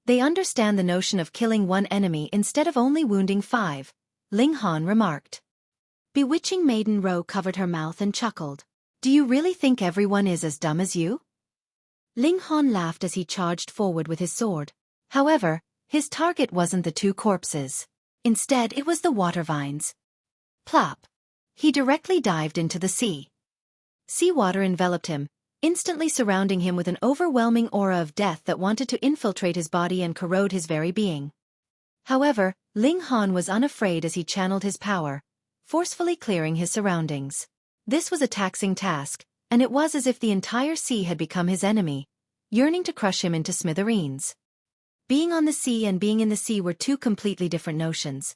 They understand the notion of killing one enemy instead of only wounding 5, Ling Han remarked. Bewitching Maiden Row covered her mouth and chuckled. Do you really think everyone is as dumb as you? Ling Han laughed as he charged forward with his sword. However, his target wasn't the 2 corpses. Instead, it was the water vines. Plop! He directly dived into the sea. Seawater enveloped him, instantly surrounding him with an overwhelming aura of death that wanted to infiltrate his body and corrode his very being. However, Ling Han was unafraid as he channeled his power, forcefully clearing his surroundings. This was a taxing task, and it was as if the entire sea had become his enemy, yearning to crush him into smithereens. Being on the sea and being in the sea were two completely different notions.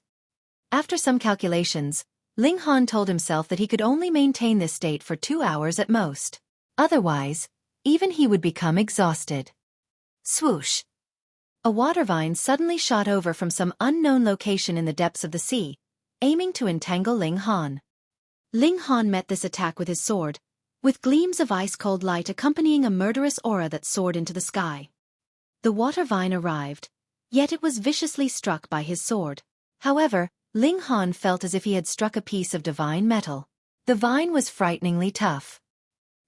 After some calculations, Ling Han told himself that he could only maintain this state for 2 hours at most. Otherwise, even he would become exhausted. Swoosh! A water vine suddenly shot over from some unknown location in the depths of the sea, aiming to entangle Ling Han. Ling Han met this attack with his sword, with gleams of ice-cold light accompanying a murderous aura that soared into the sky. The water vine arrived, yet it was viciously struck by his sword. However, Ling Han felt as if he had struck a piece of divine metal. The vine was frighteningly tough.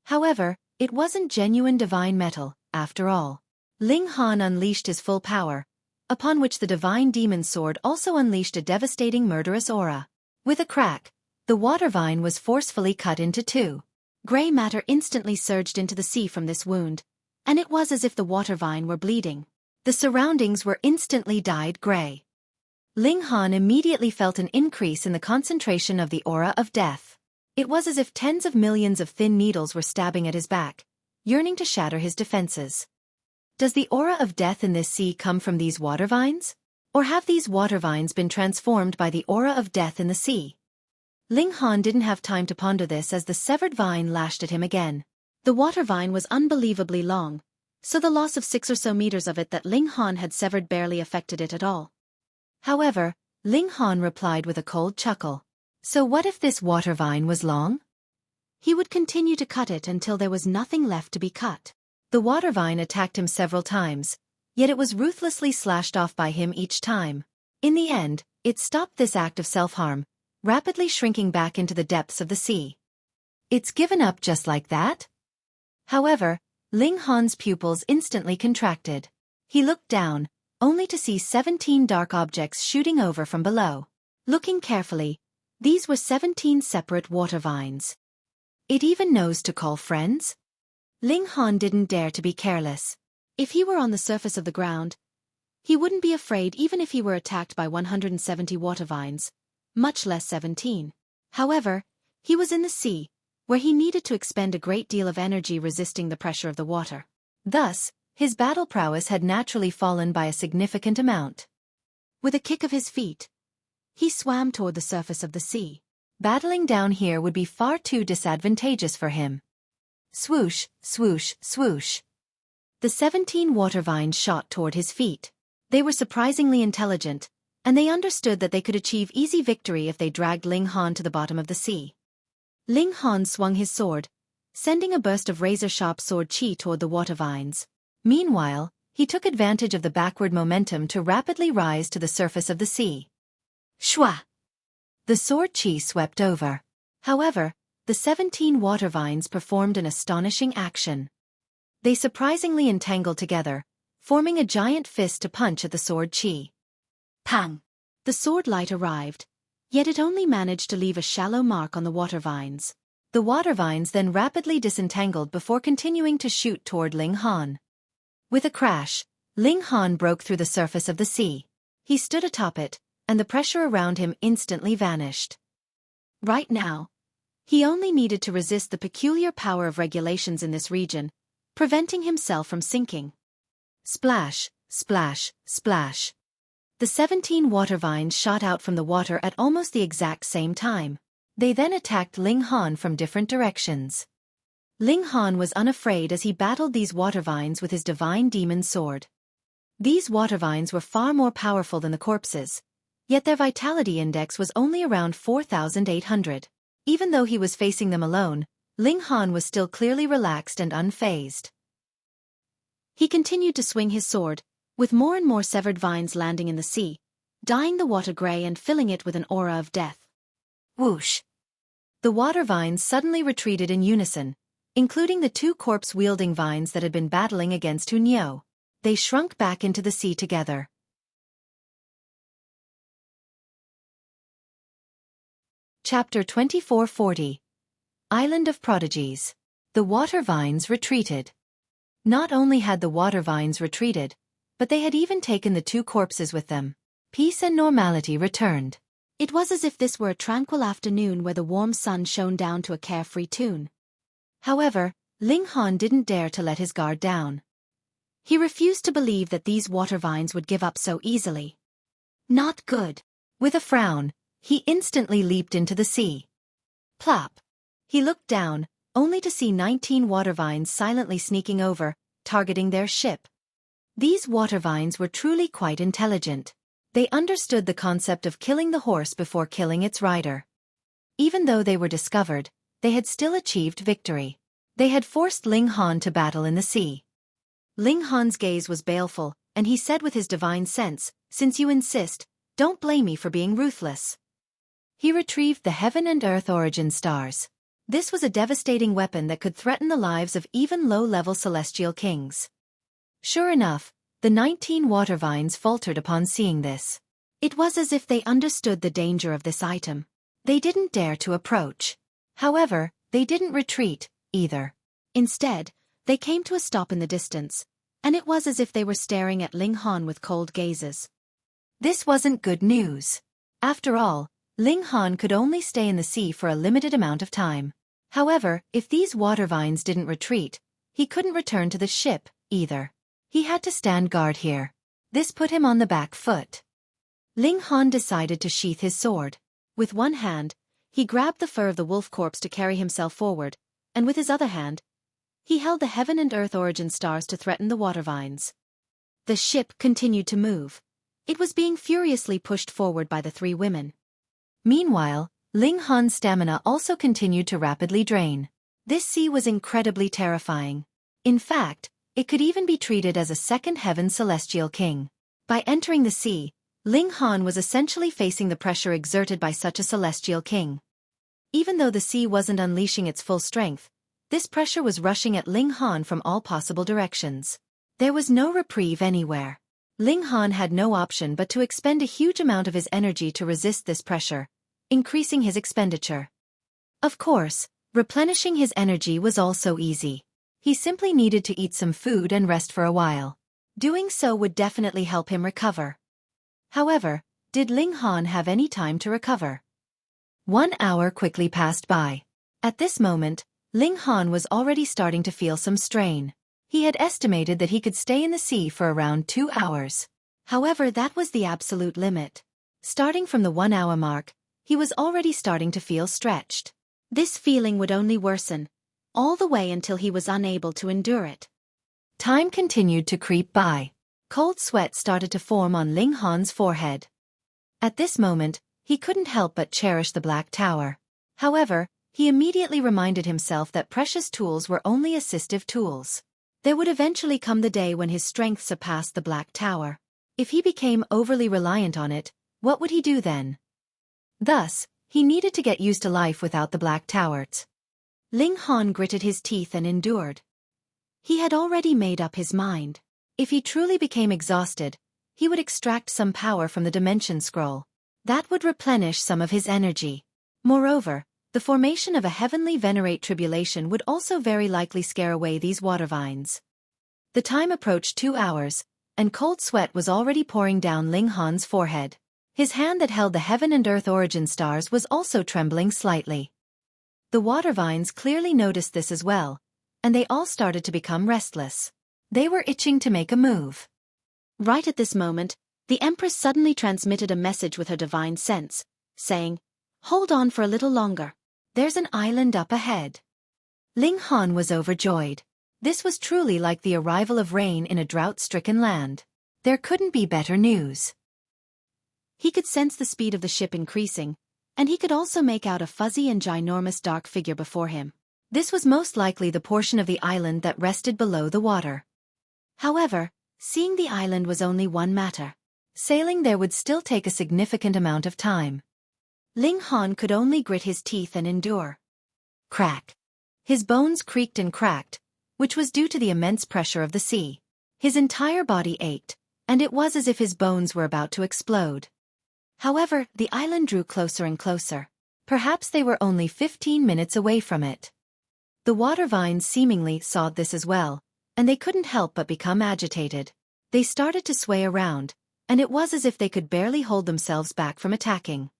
However, it wasn't genuine divine metal, after all. Ling Han unleashed his full power, upon which the divine demon sword also unleashed a devastating murderous aura. With a crack, the water vine was forcefully cut into two. Grey matter instantly surged into the sea from this wound, and it was as if the water vine were bleeding. The surroundings were instantly dyed grey. Ling Han immediately felt an increase in the concentration of the aura of death. It was as if tens of millions of thin needles were stabbing at his back, yearning to shatter his defenses. Does the aura of death in this sea come from these water vines? Or have these water vines been transformed by the aura of death in the sea? Ling Han didn't have time to ponder this as the severed vine lashed at him again. The water vine was unbelievably long, so the loss of 6 or so meters of it that Ling Han had severed barely affected it at all. However, Ling Han replied with a cold chuckle. So what if this water vine was long? He would continue to cut it until there was nothing left to be cut. The water vine attacked him several times, yet it was ruthlessly slashed off by him each time. In the end, it stopped this act of self-harm, rapidly shrinking back into the depths of the sea. It's given up just like that? However, Ling Han's pupils instantly contracted. He looked down, only to see 17 dark objects shooting over from below. Looking carefully, these were 17 separate water vines. It even knows to call friends? Ling Han didn't dare to be careless. If he were on the surface of the ground, he wouldn't be afraid even if he were attacked by 170 water vines, much less 17. However, he was in the sea, where he needed to expend a great deal of energy resisting the pressure of the water. Thus, his battle prowess had naturally fallen by a significant amount. With a kick of his feet, he swam toward the surface of the sea. Battling down here would be far too disadvantageous for him. Swoosh, swoosh, swoosh. The 17 water vines shot toward his feet. They were surprisingly intelligent, and they understood that they could achieve easy victory if they dragged Ling Han to the bottom of the sea. Ling Han swung his sword, sending a burst of razor-sharp sword chi toward the water vines. Meanwhile, he took advantage of the backward momentum to rapidly rise to the surface of the sea. Shwa! The sword chi swept over. However, the 17 water vines performed an astonishing action. They surprisingly entangled together, forming a giant fist to punch at the sword chi. Pang! The sword light arrived, yet it only managed to leave a shallow mark on the water vines. The water vines then rapidly disentangled before continuing to shoot toward Ling Han. With a crash, Ling Han broke through the surface of the sea. He stood atop it, and the pressure around him instantly vanished. Right now, he only needed to resist the peculiar power of regulations in this region, preventing himself from sinking. Splash, splash, splash. The 17 water vines shot out from the water at almost the exact same time. They then attacked Ling Han from different directions. Ling Han was unafraid as he battled these water vines with his divine demon sword. These water vines were far more powerful than the corpses, yet their vitality index was only around 4,800. Even though he was facing them alone, Ling Han was still clearly relaxed and unfazed. He continued to swing his sword, with more and more severed vines landing in the sea, dyeing the water gray and filling it with an aura of death. Whoosh! The water vines suddenly retreated in unison, including the 2 corpse-wielding vines that had been battling against Huo. They shrunk back into the sea together. Chapter 2440. Island of Prodigies. The water vines retreated. Not only had the water vines retreated, but they had even taken the two corpses with them. Peace and normality returned. It was as if this were a tranquil afternoon where the warm sun shone down to a carefree tune. However, Ling Han didn't dare to let his guard down. He refused to believe that these water vines would give up so easily. Not good. With a frown, he instantly leaped into the sea. Plop! He looked down, only to see 19 water vines silently sneaking over, targeting their ship. These water vines were truly quite intelligent. They understood the concept of killing the horse before killing its rider. Even though they were discovered, they had still achieved victory. They had forced Ling Han to battle in the sea. Ling Han's gaze was baleful, and he said with his divine sense, "Since you insist, don't blame me for being ruthless." He retrieved the Heaven and Earth Origin Stars. This was a devastating weapon that could threaten the lives of even low-level celestial kings. Sure enough, the 19 water vines faltered upon seeing this. It was as if they understood the danger of this item. They didn't dare to approach. However, they didn't retreat, either. Instead, they came to a stop in the distance, and it was as if they were staring at Ling Han with cold gazes. This wasn't good news. After all, Ling Han could only stay in the sea for a limited amount of time. However, if these water vines didn't retreat, he couldn't return to the ship, either. He had to stand guard here. This put him on the back foot. Ling Han decided to sheath his sword. With one hand, he grabbed the fur of the wolf corpse to carry himself forward, and with his other hand, he held the Heaven and Earth Origin Stars to threaten the water vines. The ship continued to move. It was being furiously pushed forward by the three women. Meanwhile, Ling Han's stamina also continued to rapidly drain. This sea was incredibly terrifying. In fact, it could even be treated as a second heaven celestial king. By entering the sea, Ling Han was essentially facing the pressure exerted by such a celestial king. Even though the sea wasn't unleashing its full strength, this pressure was rushing at Ling Han from all possible directions. There was no reprieve anywhere. Ling Han had no option but to expend a huge amount of his energy to resist this pressure, increasing his expenditure. Of course, replenishing his energy was also easy. He simply needed to eat some food and rest for a while. Doing so would definitely help him recover. However, did Ling Han have any time to recover? 1 hour quickly passed by. At this moment, Ling Han was already starting to feel some strain. He had estimated that he could stay in the sea for around 2 hours. However, that was the absolute limit. Starting from the 1 hour mark, he was already starting to feel stretched. This feeling would only worsen, all the way until he was unable to endure it. Time continued to creep by. Cold sweat started to form on Ling Han's forehead. At this moment, he couldn't help but cherish the Black Tower. However, he immediately reminded himself that precious tools were only assistive tools. There would eventually come the day when his strength surpassed the Black Tower. If he became overly reliant on it, what would he do then? Thus, he needed to get used to life without the Black Towers. Ling Han gritted his teeth and endured. He had already made up his mind. If he truly became exhausted, he would extract some power from the Dimension Scroll. That would replenish some of his energy. Moreover, the formation of a heavenly venerate tribulation would also very likely scare away these water vines. The time approached 2 hours, and cold sweat was already pouring down Ling Han's forehead. His hand that held the Heaven and Earth Origin Stars was also trembling slightly. The water vines clearly noticed this as well, and they all started to become restless. They were itching to make a move. Right at this moment, the Empress suddenly transmitted a message with her divine sense, saying, "Hold on for a little longer. There's an island up ahead." Ling Han was overjoyed. This was truly like the arrival of rain in a drought-stricken land. There couldn't be better news. He could sense the speed of the ship increasing, and he could also make out a fuzzy and ginormous dark figure before him. This was most likely the portion of the island that rested below the water. However, seeing the island was only one matter. Sailing there would still take a significant amount of time. Ling Han could only grit his teeth and endure. Crack. His bones creaked and cracked, which was due to the immense pressure of the sea. His entire body ached, and it was as if his bones were about to explode. However, the island drew closer and closer. Perhaps they were only 15 minutes away from it. The water vines seemingly saw this as well, and they couldn't help but become agitated. They started to sway around, and it was as if they could barely hold themselves back from attacking.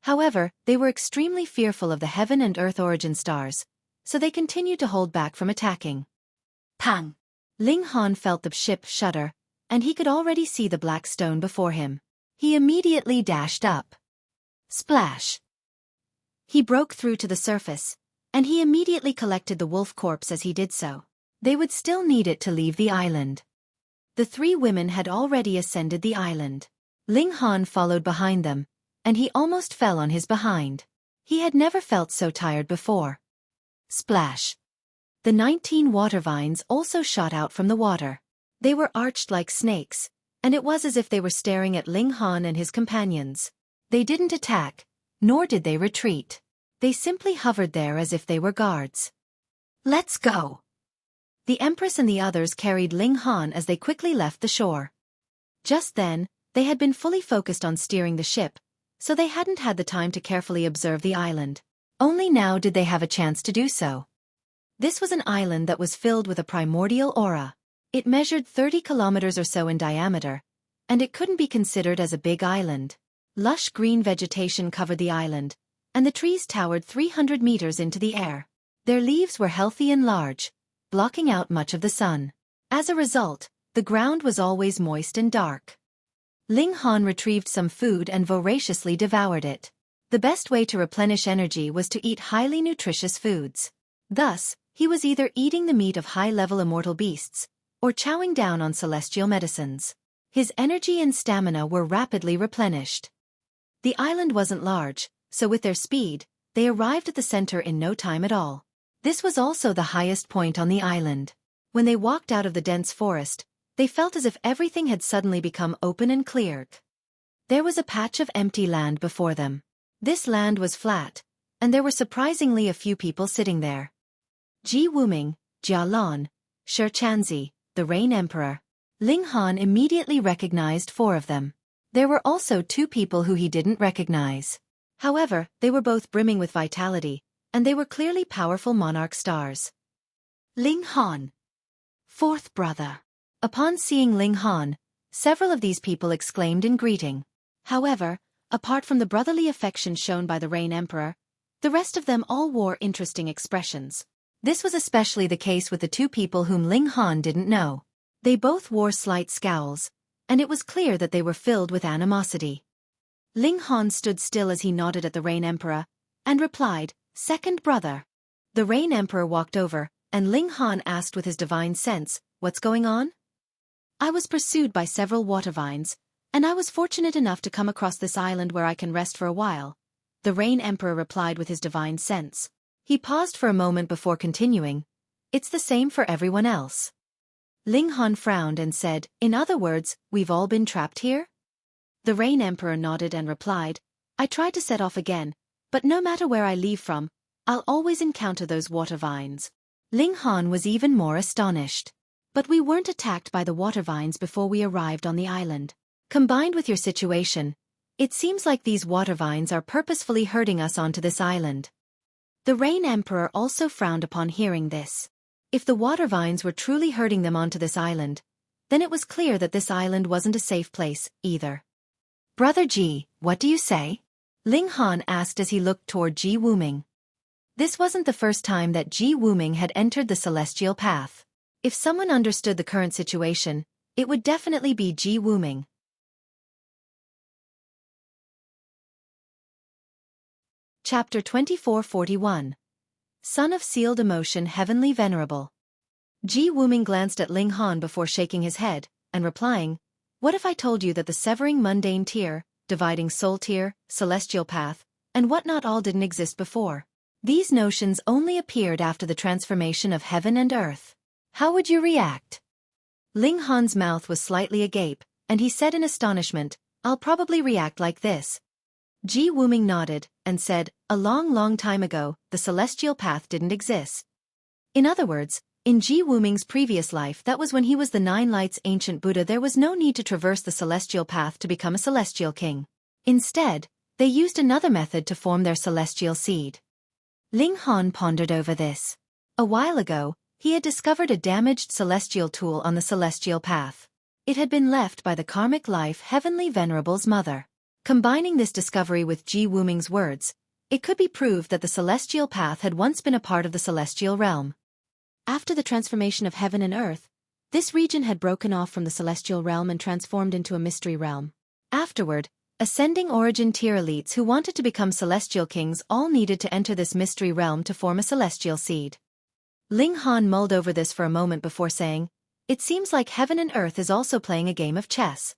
However, they were extremely fearful of the heaven and earth origin stars, so they continued to hold back from attacking. Pang! Ling Han felt the ship shudder, and he could already see the black stone before him. He immediately dashed up. Splash! He broke through to the surface, and he immediately collected the wolf corpse as he did so. They would still need it to leave the island. The three women had already ascended the island. Ling Han followed behind them, and he almost fell on his behind. He had never felt so tired before. Splash! The 19 water vines also shot out from the water. They were arched like snakes, and it was as if they were staring at Ling Han and his companions. They didn't attack, nor did they retreat. They simply hovered there as if they were guards. Let's go! The Empress and the others carried Ling Han as they quickly left the shore. Just then, they had been fully focused on steering the ship, so they hadn't had the time to carefully observe the island. Only now did they have a chance to do so. This was an island that was filled with a primordial aura. It measured 30 kilometers or so in diameter, and it couldn't be considered as a big island. Lush green vegetation covered the island, and the trees towered 300 meters into the air. Their leaves were healthy and large, blocking out much of the sun. As a result, the ground was always moist and dark. Ling Han retrieved some food and voraciously devoured it. The best way to replenish energy was to eat highly nutritious foods. Thus, he was either eating the meat of high-level immortal beasts, or chowing down on celestial medicines. His energy and stamina were rapidly replenished. The island wasn't large, so with their speed, they arrived at the center in no time at all. This was also the highest point on the island. When they walked out of the dense forest, they felt as if everything had suddenly become open and clear. There was a patch of empty land before them. This land was flat, and there were surprisingly a few people sitting there. Ji Wuming, Jia Lan, Shi Chanzi, the Rain Emperor. Ling Han immediately recognized 4 of them. There were also 2 people who he didn't recognize. However, they were both brimming with vitality, and they were clearly powerful monarch stars. Ling Han, 4th brother. Upon seeing Ling Han, several of these people exclaimed in greeting. However, apart from the brotherly affection shown by the Rain Emperor, the rest of them all wore interesting expressions. This was especially the case with the 2 people whom Ling Han didn't know. They both wore slight scowls, and it was clear that they were filled with animosity. Ling Han stood still as he nodded at the Rain Emperor, and replied, "Second brother." The Rain Emperor walked over, and Ling Han asked with his divine sense, "What's going on?" "I was pursued by several water vines, and I was fortunate enough to come across this island where I can rest for a while," the Rain Emperor replied with his divine sense. He paused for a moment before continuing, "It's the same for everyone else." Ling Han frowned and said, "In other words, we've all been trapped here?" The Rain Emperor nodded and replied, "I tried to set off again, but no matter where I leave from, I'll always encounter those water vines." Ling Han was even more astonished. "But we weren't attacked by the water vines before we arrived on the island. Combined with your situation, it seems like these water vines are purposefully herding us onto this island." The Rain Emperor also frowned upon hearing this. If the water vines were truly herding them onto this island, then it was clear that this island wasn't a safe place, either. "Brother Ji, what do you say?" Ling Han asked as he looked toward Ji Wuming. This wasn't the first time that Ji Wuming had entered the celestial path. If someone understood the current situation, it would definitely be Ji Wuming. Chapter 2441. Son of Sealed Emotion Heavenly Venerable. Ji Wuming glanced at Ling Han before shaking his head, and replying, "What if I told you that the severing mundane tier, dividing soul tier, celestial path, and whatnot all didn't exist before? These notions only appeared after the transformation of heaven and earth. How would you react?" Ling Han's mouth was slightly agape, and he said in astonishment, "I'll probably react like this." Ji Wuming nodded, and said, "A long, long time ago, the celestial path didn't exist." In other words, in Ji Wuming's previous life, that was when he was the 9 Lights ancient Buddha, there was no need to traverse the celestial path to become a celestial king. Instead, they used another method to form their celestial seed. Ling Han pondered over this. A while ago, he had discovered a damaged celestial tool on the celestial path. It had been left by the karmic life Heavenly Venerable's mother. Combining this discovery with Ji Wuming's words, it could be proved that the celestial path had once been a part of the celestial realm. After the transformation of heaven and earth, this region had broken off from the celestial realm and transformed into a mystery realm. Afterward, ascending origin tier elites who wanted to become celestial kings all needed to enter this mystery realm to form a celestial seed. Ling Han mulled over this for a moment before saying, "It seems like heaven and earth is also playing a game of chess."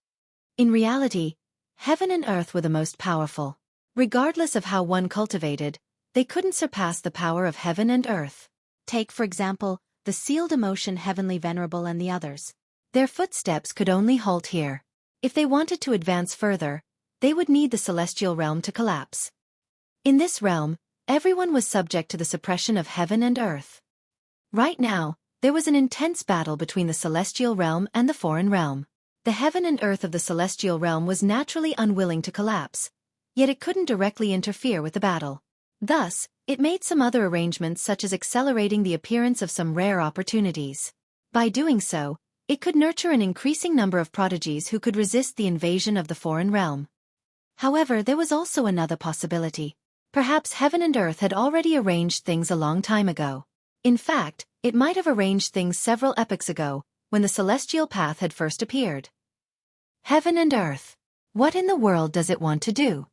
In reality, heaven and earth were the most powerful. Regardless of how one cultivated, they couldn't surpass the power of heaven and earth. Take, for example, the sealed emotion Heavenly Venerable and the others. Their footsteps could only halt here. If they wanted to advance further, they would need the celestial realm to collapse. In this realm, everyone was subject to the suppression of heaven and earth. Right now, there was an intense battle between the celestial realm and the foreign realm. The heaven and earth of the celestial realm was naturally unwilling to collapse, yet it couldn't directly interfere with the battle. Thus, it made some other arrangements such as accelerating the appearance of some rare opportunities. By doing so, it could nurture an increasing number of prodigies who could resist the invasion of the foreign realm. However, there was also another possibility. Perhaps heaven and earth had already arranged things a long time ago. In fact, it might have arranged things several epochs ago, when the celestial path had first appeared. Heaven and earth. What in the world does it want to do?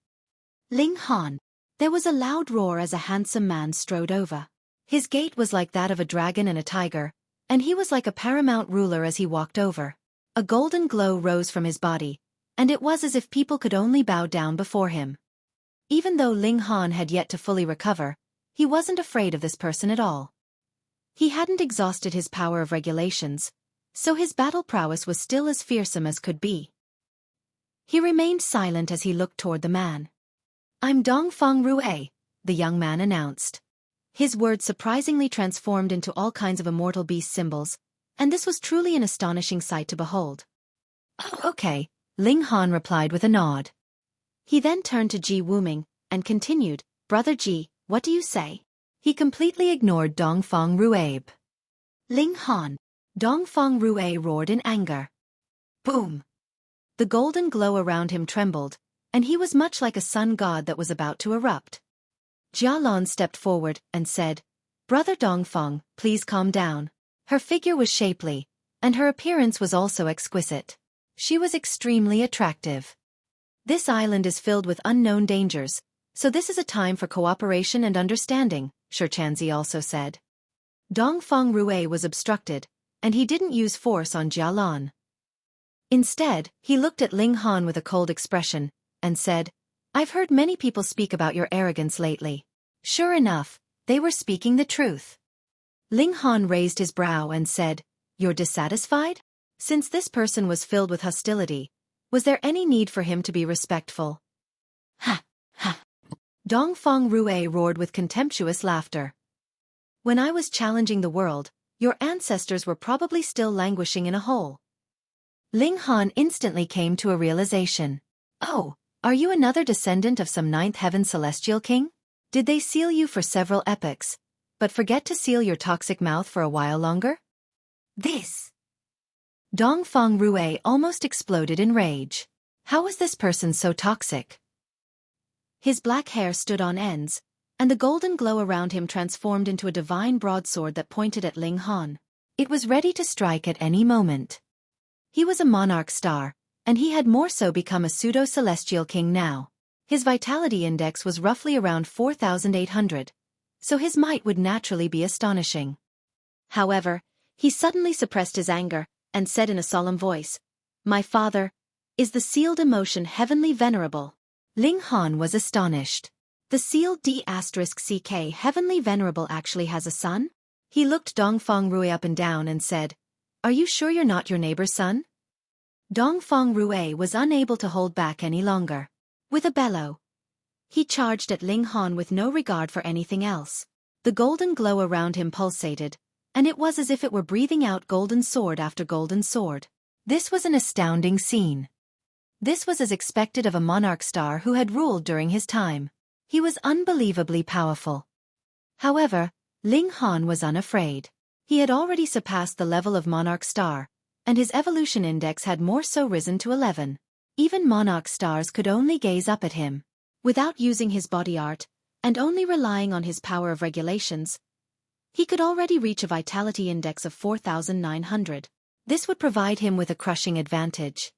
Ling Han. There was a loud roar as a handsome man strode over. His gait was like that of a dragon and a tiger, and he was like a paramount ruler as he walked over. A golden glow rose from his body, and it was as if people could only bow down before him. Even though Ling Han had yet to fully recover, he wasn't afraid of this person at all. He hadn't exhausted his power of regulations, so his battle prowess was still as fearsome as could be. He remained silent as he looked toward the man. "I'm Dongfang Rue," the young man announced. His words surprisingly transformed into all kinds of immortal beast symbols, and this was truly an astonishing sight to behold. "Oh, okay," Ling Han replied with a nod. He then turned to Ji Wuming, and continued, "Brother Ji, what do you say?" He completely ignored Dongfang Rue. Ling Han. Dongfang Rue roared in anger. Boom! The golden glow around him trembled, and he was much like a sun god that was about to erupt. Jia Lan stepped forward and said, "Brother Dongfang, please calm down." Her figure was shapely, and her appearance was also exquisite. She was extremely attractive. "This island is filled with unknown dangers, so this is a time for cooperation and understanding," Xueqi also said. Dongfang Rue was obstructed, and he didn't use force on Jia Lan. Instead, he looked at Ling Han with a cold expression, and said, "I've heard many people speak about your arrogance lately." Sure enough, they were speaking the truth. Ling Han raised his brow and said, "You're dissatisfied?" Since this person was filled with hostility, was there any need for him to be respectful? Ha! Ha! Dongfang Rue roared with contemptuous laughter. "When I was challenging the world, your ancestors were probably still languishing in a hole." Ling Han instantly came to a realization. "Oh, are you another descendant of some ninth heaven celestial king? Did they seal you for several epochs, but forget to seal your toxic mouth for a while longer?" This! Dongfang Rue almost exploded in rage. How was this person so toxic? His black hair stood on ends, and the golden glow around him transformed into a divine broadsword that pointed at Ling Han. It was ready to strike at any moment. He was a monarch star, and he had more so become a pseudo-celestial king now. His vitality index was roughly around 4,800, so his might would naturally be astonishing. However, he suddenly suppressed his anger, and said in a solemn voice, "My father is the sealed emotion Heavenly Venerable." Ling Han was astonished. The sealed D**CK Heavenly Venerable actually has a son? He looked Dongfang Rue up and down and said, "Are you sure you're not your neighbor's son?" Dongfang Rue was unable to hold back any longer. With a bellow, he charged at Ling Han with no regard for anything else. The golden glow around him pulsated, and it was as if it were breathing out golden sword after golden sword. This was an astounding scene. This was as expected of a monarch star who had ruled during his time. He was unbelievably powerful. However, Ling Han was unafraid. He had already surpassed the level of Monarch Star, and his evolution index had more so risen to 11. Even Monarch Stars could only gaze up at him. Without using his body art, and only relying on his power of regulations, he could already reach a vitality index of 4,900. This would provide him with a crushing advantage.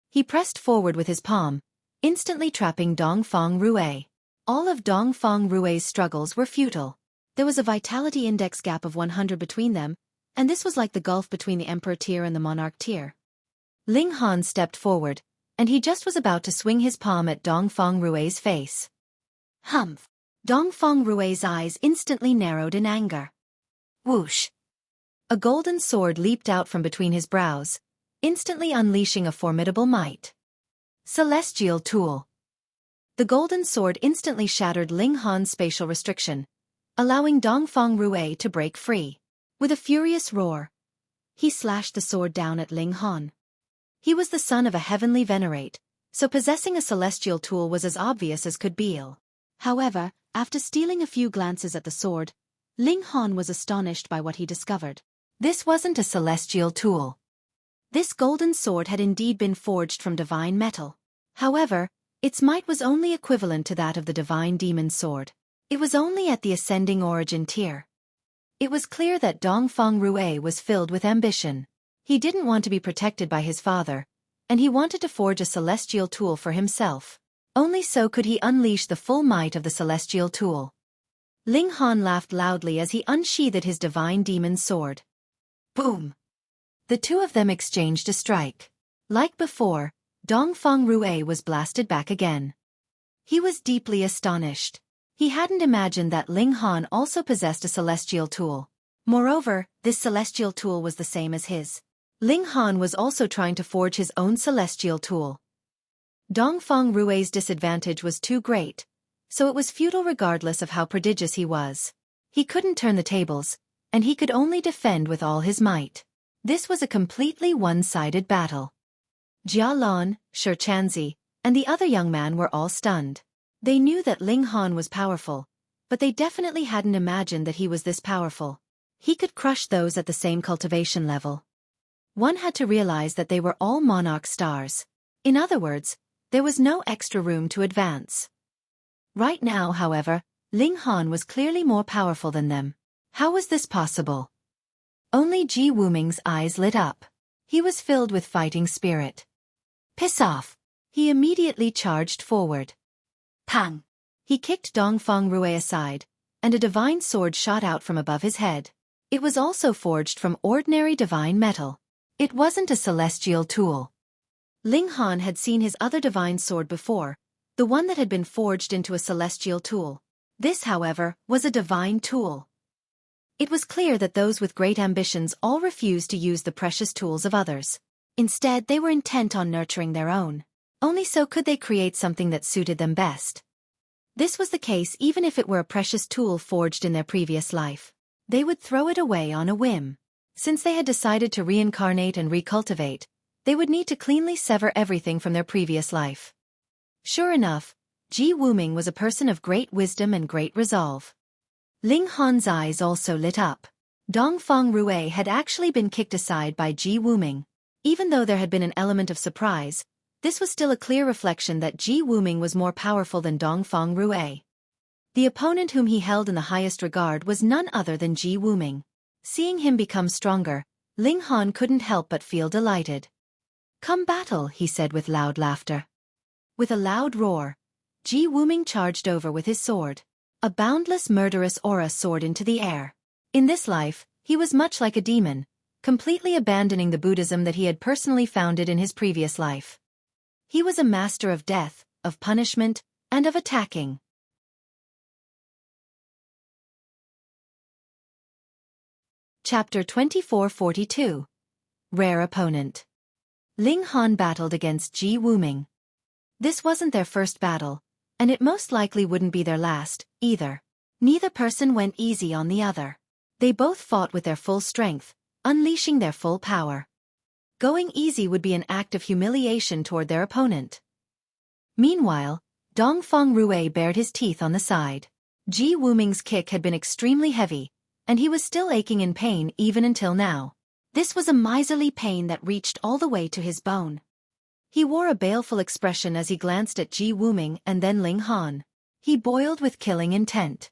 He pressed forward with his palm, instantly trapping Dongfang Rue. All of Dongfang Rue's struggles were futile. There was a vitality index gap of 100 between them, and this was like the gulf between the Emperor tier and the Monarch tier. Ling Han stepped forward, and he just was about to swing his palm at Dongfang Rue's face. Humph! Dongfang Rue's eyes instantly narrowed in anger. Whoosh! A golden sword leaped out from between his brows, instantly unleashing a formidable might. Celestial Tool. The golden sword instantly shattered Ling Han's spatial restriction, allowing Dongfang Rue to break free. With a furious roar, he slashed the sword down at Ling Han. He was the son of a heavenly venerate, so possessing a celestial tool was as obvious as could be. However, after stealing a few glances at the sword, Ling Han was astonished by what he discovered. This wasn't a celestial tool. This golden sword had indeed been forged from divine metal. However, its might was only equivalent to that of the divine demon sword. It was only at the ascending origin tier. It was clear that Dongfang Rue was filled with ambition. He didn't want to be protected by his father, and he wanted to forge a celestial tool for himself. Only so could he unleash the full might of the celestial tool. Ling Han laughed loudly as he unsheathed his divine demon sword. Boom! The two of them exchanged a strike. Like before, Dongfang Rue was blasted back again. He was deeply astonished. He hadn't imagined that Ling Han also possessed a celestial tool. Moreover, this celestial tool was the same as his. Ling Han was also trying to forge his own celestial tool. Dongfang Rue's disadvantage was too great, so it was futile regardless of how prodigious he was. He couldn't turn the tables, and he could only defend with all his might. This was a completely one-sided battle. Jia Lan, Shi Chanzi, and the other young man were all stunned. They knew that Ling Han was powerful, but they definitely hadn't imagined that he was this powerful. He could crush those at the same cultivation level. One had to realize that they were all Monarch Stars. In other words, there was no extra room to advance. Right now, however, Ling Han was clearly more powerful than them. How was this possible? Only Ji Wuming's eyes lit up. He was filled with fighting spirit. Piss off! He immediately charged forward. Pang! He kicked Dongfang Rue aside, and a divine sword shot out from above his head. It was also forged from ordinary divine metal. It wasn't a celestial tool. Ling Han had seen his other divine sword before, the one that had been forged into a celestial tool. This, however, was a divine tool. It was clear that those with great ambitions all refused to use the precious tools of others. Instead, they were intent on nurturing their own. Only so could they create something that suited them best. This was the case even if it were a precious tool forged in their previous life. They would throw it away on a whim. Since they had decided to reincarnate and recultivate, they would need to cleanly sever everything from their previous life. Sure enough, Ji Wuming was a person of great wisdom and great resolve. Ling Han's eyes also lit up. Dongfang Rue had actually been kicked aside by Ji Wuming. Even though there had been an element of surprise, this was still a clear reflection that Ji Wuming was more powerful than Dongfang Rue. The opponent whom he held in the highest regard was none other than Ji Wuming. Seeing him become stronger, Ling Han couldn't help but feel delighted. Come battle, he said with loud laughter. With a loud roar, Ji Wuming charged over with his sword. A boundless murderous aura soared into the air. In this life, he was much like a demon, completely abandoning the Buddhism that he had personally founded in his previous life. He was a master of death, of punishment, and of attacking. Chapter 2442. Rare Opponent. Ling Han battled against Ji Wuming. This wasn't their first battle, and it most likely wouldn't be their last, either. Neither person went easy on the other. They both fought with their full strength, unleashing their full power. Going easy would be an act of humiliation toward their opponent. Meanwhile, Dongfang Rue bared his teeth on the side. Ji Wuming's kick had been extremely heavy, and he was still aching in pain even until now. This was a miserly pain that reached all the way to his bone. He wore a baleful expression as he glanced at Ji Wuming and then Ling Han. He boiled with killing intent.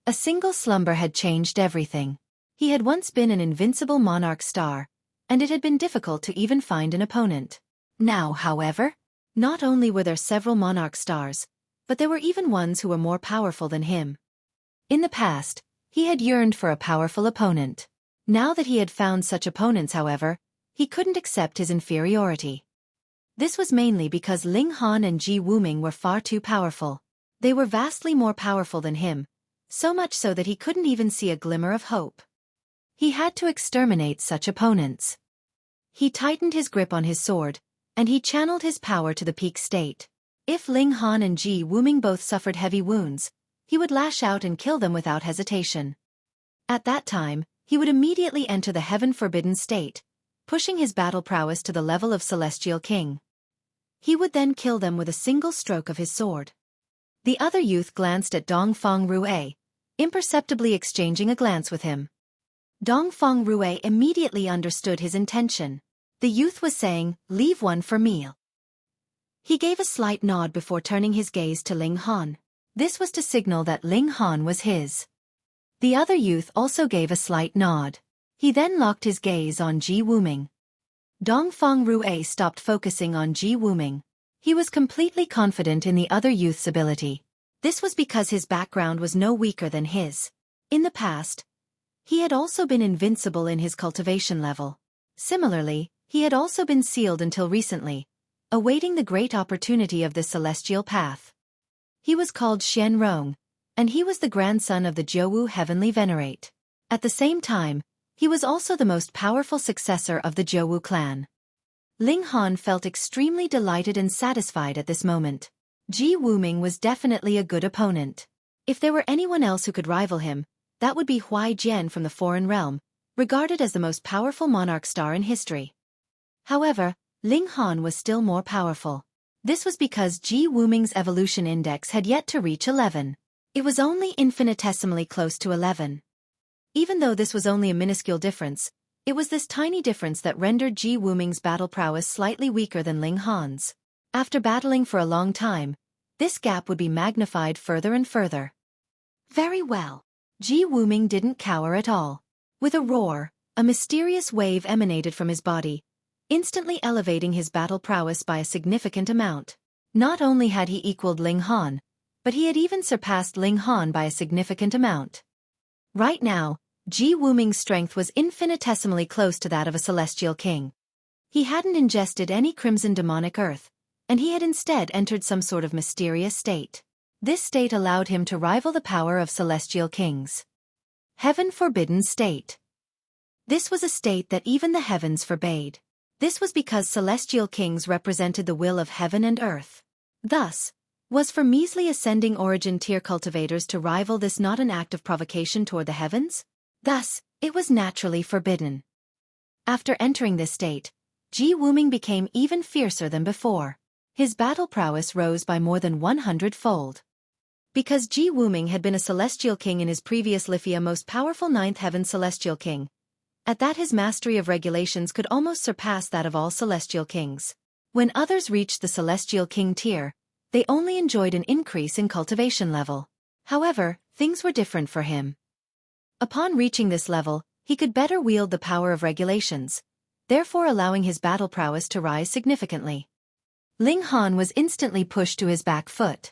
A single slumber had changed everything. He had once been an invincible monarch star, and it had been difficult to even find an opponent. Now, however, not only were there several monarch stars, but there were even ones who were more powerful than him. In the past, he had yearned for a powerful opponent. Now that he had found such opponents, however, he couldn't accept his inferiority. This was mainly because Ling Han and Ji Wuming were far too powerful. They were vastly more powerful than him, so much so that he couldn't even see a glimmer of hope. He had to exterminate such opponents. He tightened his grip on his sword, and he channeled his power to the peak state. If Ling Han and Ji Wuming both suffered heavy wounds, he would lash out and kill them without hesitation. At that time, he would immediately enter the heaven-forbidden state, pushing his battle prowess to the level of Celestial King. He would then kill them with a single stroke of his sword. The other youth glanced at Dongfang Rue, imperceptibly exchanging a glance with him. Dongfang Rue immediately understood his intention. The youth was saying, "Leave one for me." He gave a slight nod before turning his gaze to Ling Han. This was to signal that Ling Han was his. The other youth also gave a slight nod. He then locked his gaze on Ji Wuming. Dongfang Rue stopped focusing on Ji Wuming. He was completely confident in the other youth's ability. This was because his background was no weaker than his. In the past, he had also been invincible in his cultivation level. Similarly, he had also been sealed until recently, awaiting the great opportunity of this celestial path. He was called Xian Rong, and he was the grandson of the Jiuwu Heavenly Venerate. At the same time, he was also the most powerful successor of the Jiuwu clan. Ling Han felt extremely delighted and satisfied at this moment. Ji Wuming was definitely a good opponent. If there were anyone else who could rival him, that would be Huai Jian from the Foreign Realm, regarded as the most powerful monarch star in history. However, Ling Han was still more powerful. This was because Ji Wuming's evolution index had yet to reach 11. It was only infinitesimally close to 11. Even though this was only a minuscule difference, it was this tiny difference that rendered Ji Wuming's battle prowess slightly weaker than Ling Han's. After battling for a long time, this gap would be magnified further and further. Very well. Ji Wuming didn't cower at all. With a roar, a mysterious wave emanated from his body, instantly elevating his battle prowess by a significant amount. Not only had he equaled Ling Han, but he had even surpassed Ling Han by a significant amount. Right now, Ji Wuming's strength was infinitesimally close to that of a celestial king. He hadn't ingested any crimson demonic earth, and he had instead entered some sort of mysterious state. This state allowed him to rival the power of celestial kings. Heaven-forbidden state. This was a state that even the heavens forbade. This was because celestial kings represented the will of heaven and earth. Thus, was for measly ascending origin tier cultivators to rival this not an act of provocation toward the heavens? Thus, it was naturally forbidden. After entering this state, Ji Wuming became even fiercer than before. His battle prowess rose by more than 100-fold. Because Ji Wuming had been a celestial king in his previous Lifia most powerful ninth heaven celestial king, at that his mastery of regulations could almost surpass that of all celestial kings. When others reached the celestial king tier, they only enjoyed an increase in cultivation level. However, things were different for him. Upon reaching this level, he could better wield the power of regulations, therefore allowing his battle prowess to rise significantly. Ling Han was instantly pushed to his back foot.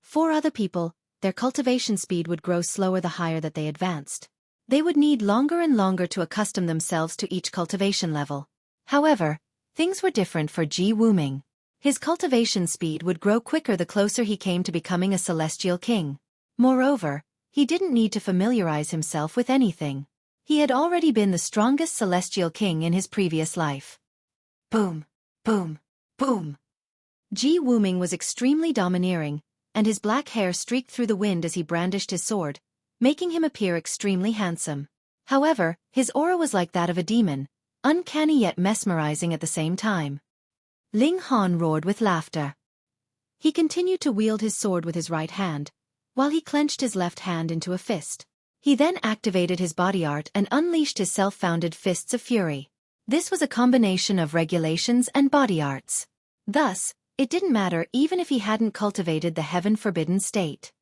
For other people, their cultivation speed would grow slower the higher that they advanced. They would need longer and longer to accustom themselves to each cultivation level. However, things were different for Ji Wuming. His cultivation speed would grow quicker the closer he came to becoming a celestial king. Moreover, he didn't need to familiarize himself with anything. He had already been the strongest celestial king in his previous life. Boom, boom, boom. Ji Wuming was extremely domineering, and his black hair streaked through the wind as he brandished his sword, making him appear extremely handsome. However, his aura was like that of a demon, uncanny yet mesmerizing at the same time. Ling Han roared with laughter. He continued to wield his sword with his right hand, while he clenched his left hand into a fist. He then activated his body art and unleashed his self-founded Fists of Fury. This was a combination of regulations and body arts. Thus, it didn't matter even if he hadn't cultivated the heaven-forbidden state.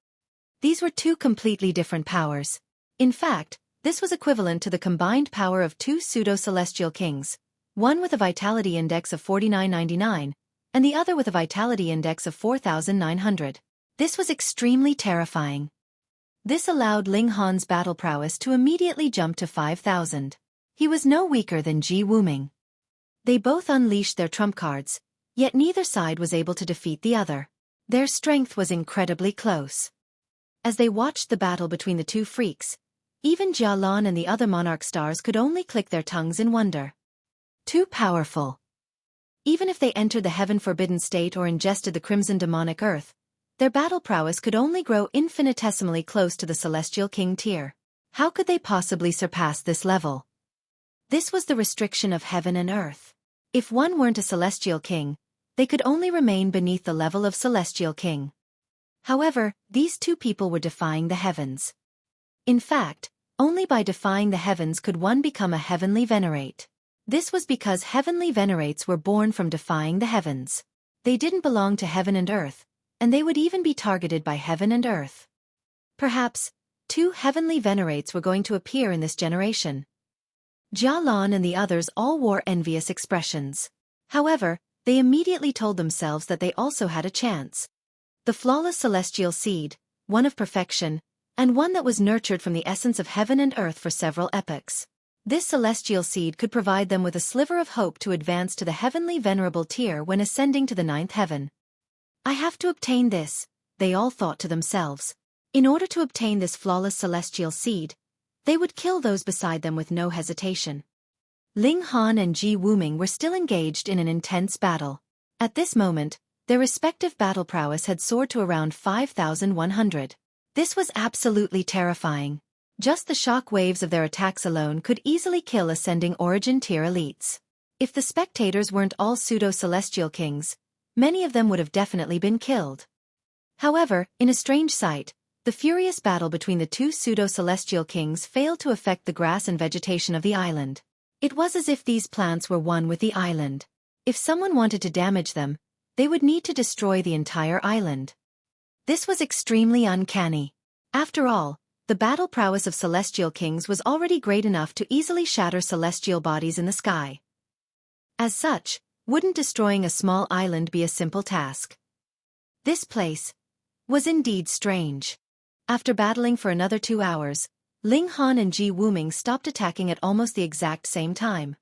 These were two completely different powers. In fact, this was equivalent to the combined power of two pseudo-celestial kings, one with a vitality index of 4999, and the other with a vitality index of 4900. This was extremely terrifying. This allowed Ling Han's battle prowess to immediately jump to 5000. He was no weaker than Ji Wuming. They both unleashed their trump cards, yet neither side was able to defeat the other. Their strength was incredibly close. As they watched the battle between the two freaks, even Jia Lan and the other monarch stars could only click their tongues in wonder. Too powerful. Even if they entered the heaven-forbidden state or ingested the crimson demonic earth, their battle prowess could only grow infinitesimally close to the celestial king tier. How could they possibly surpass this level? This was the restriction of heaven and earth. If one weren't a celestial king, they could only remain beneath the level of celestial king. However, these two people were defying the heavens. In fact, only by defying the heavens could one become a heavenly venerate. This was because heavenly venerates were born from defying the heavens. They didn't belong to heaven and earth, and they would even be targeted by heaven and earth. Perhaps, two heavenly venerates were going to appear in this generation. Jia Lan and the others all wore envious expressions. However, they immediately told themselves that they also had a chance. The flawless celestial seed, one of perfection, and one that was nurtured from the essence of heaven and earth for several epochs. This celestial seed could provide them with a sliver of hope to advance to the heavenly venerable tier when ascending to the ninth heaven. I have to obtain this, they all thought to themselves. In order to obtain this flawless celestial seed, they would kill those beside them with no hesitation. Ling Han and Ji Wuming were still engaged in an intense battle. At this moment, their respective battle prowess had soared to around 5100. This was absolutely terrifying. Just the shock waves of their attacks alone could easily kill ascending origin tier elites. If the spectators weren't all pseudo-celestial kings, many of them would have definitely been killed. However, in a strange sight, the furious battle between the two pseudo-celestial kings failed to affect the grass and vegetation of the island. It was as if these plants were one with the island. If someone wanted to damage them, they would need to destroy the entire island. This was extremely uncanny. After all, the battle prowess of celestial kings was already great enough to easily shatter celestial bodies in the sky. As such, wouldn't destroying a small island be a simple task? This place was indeed strange. After battling for another 2 hours, Ling Han and Ji Wuming stopped attacking at almost the exact same time.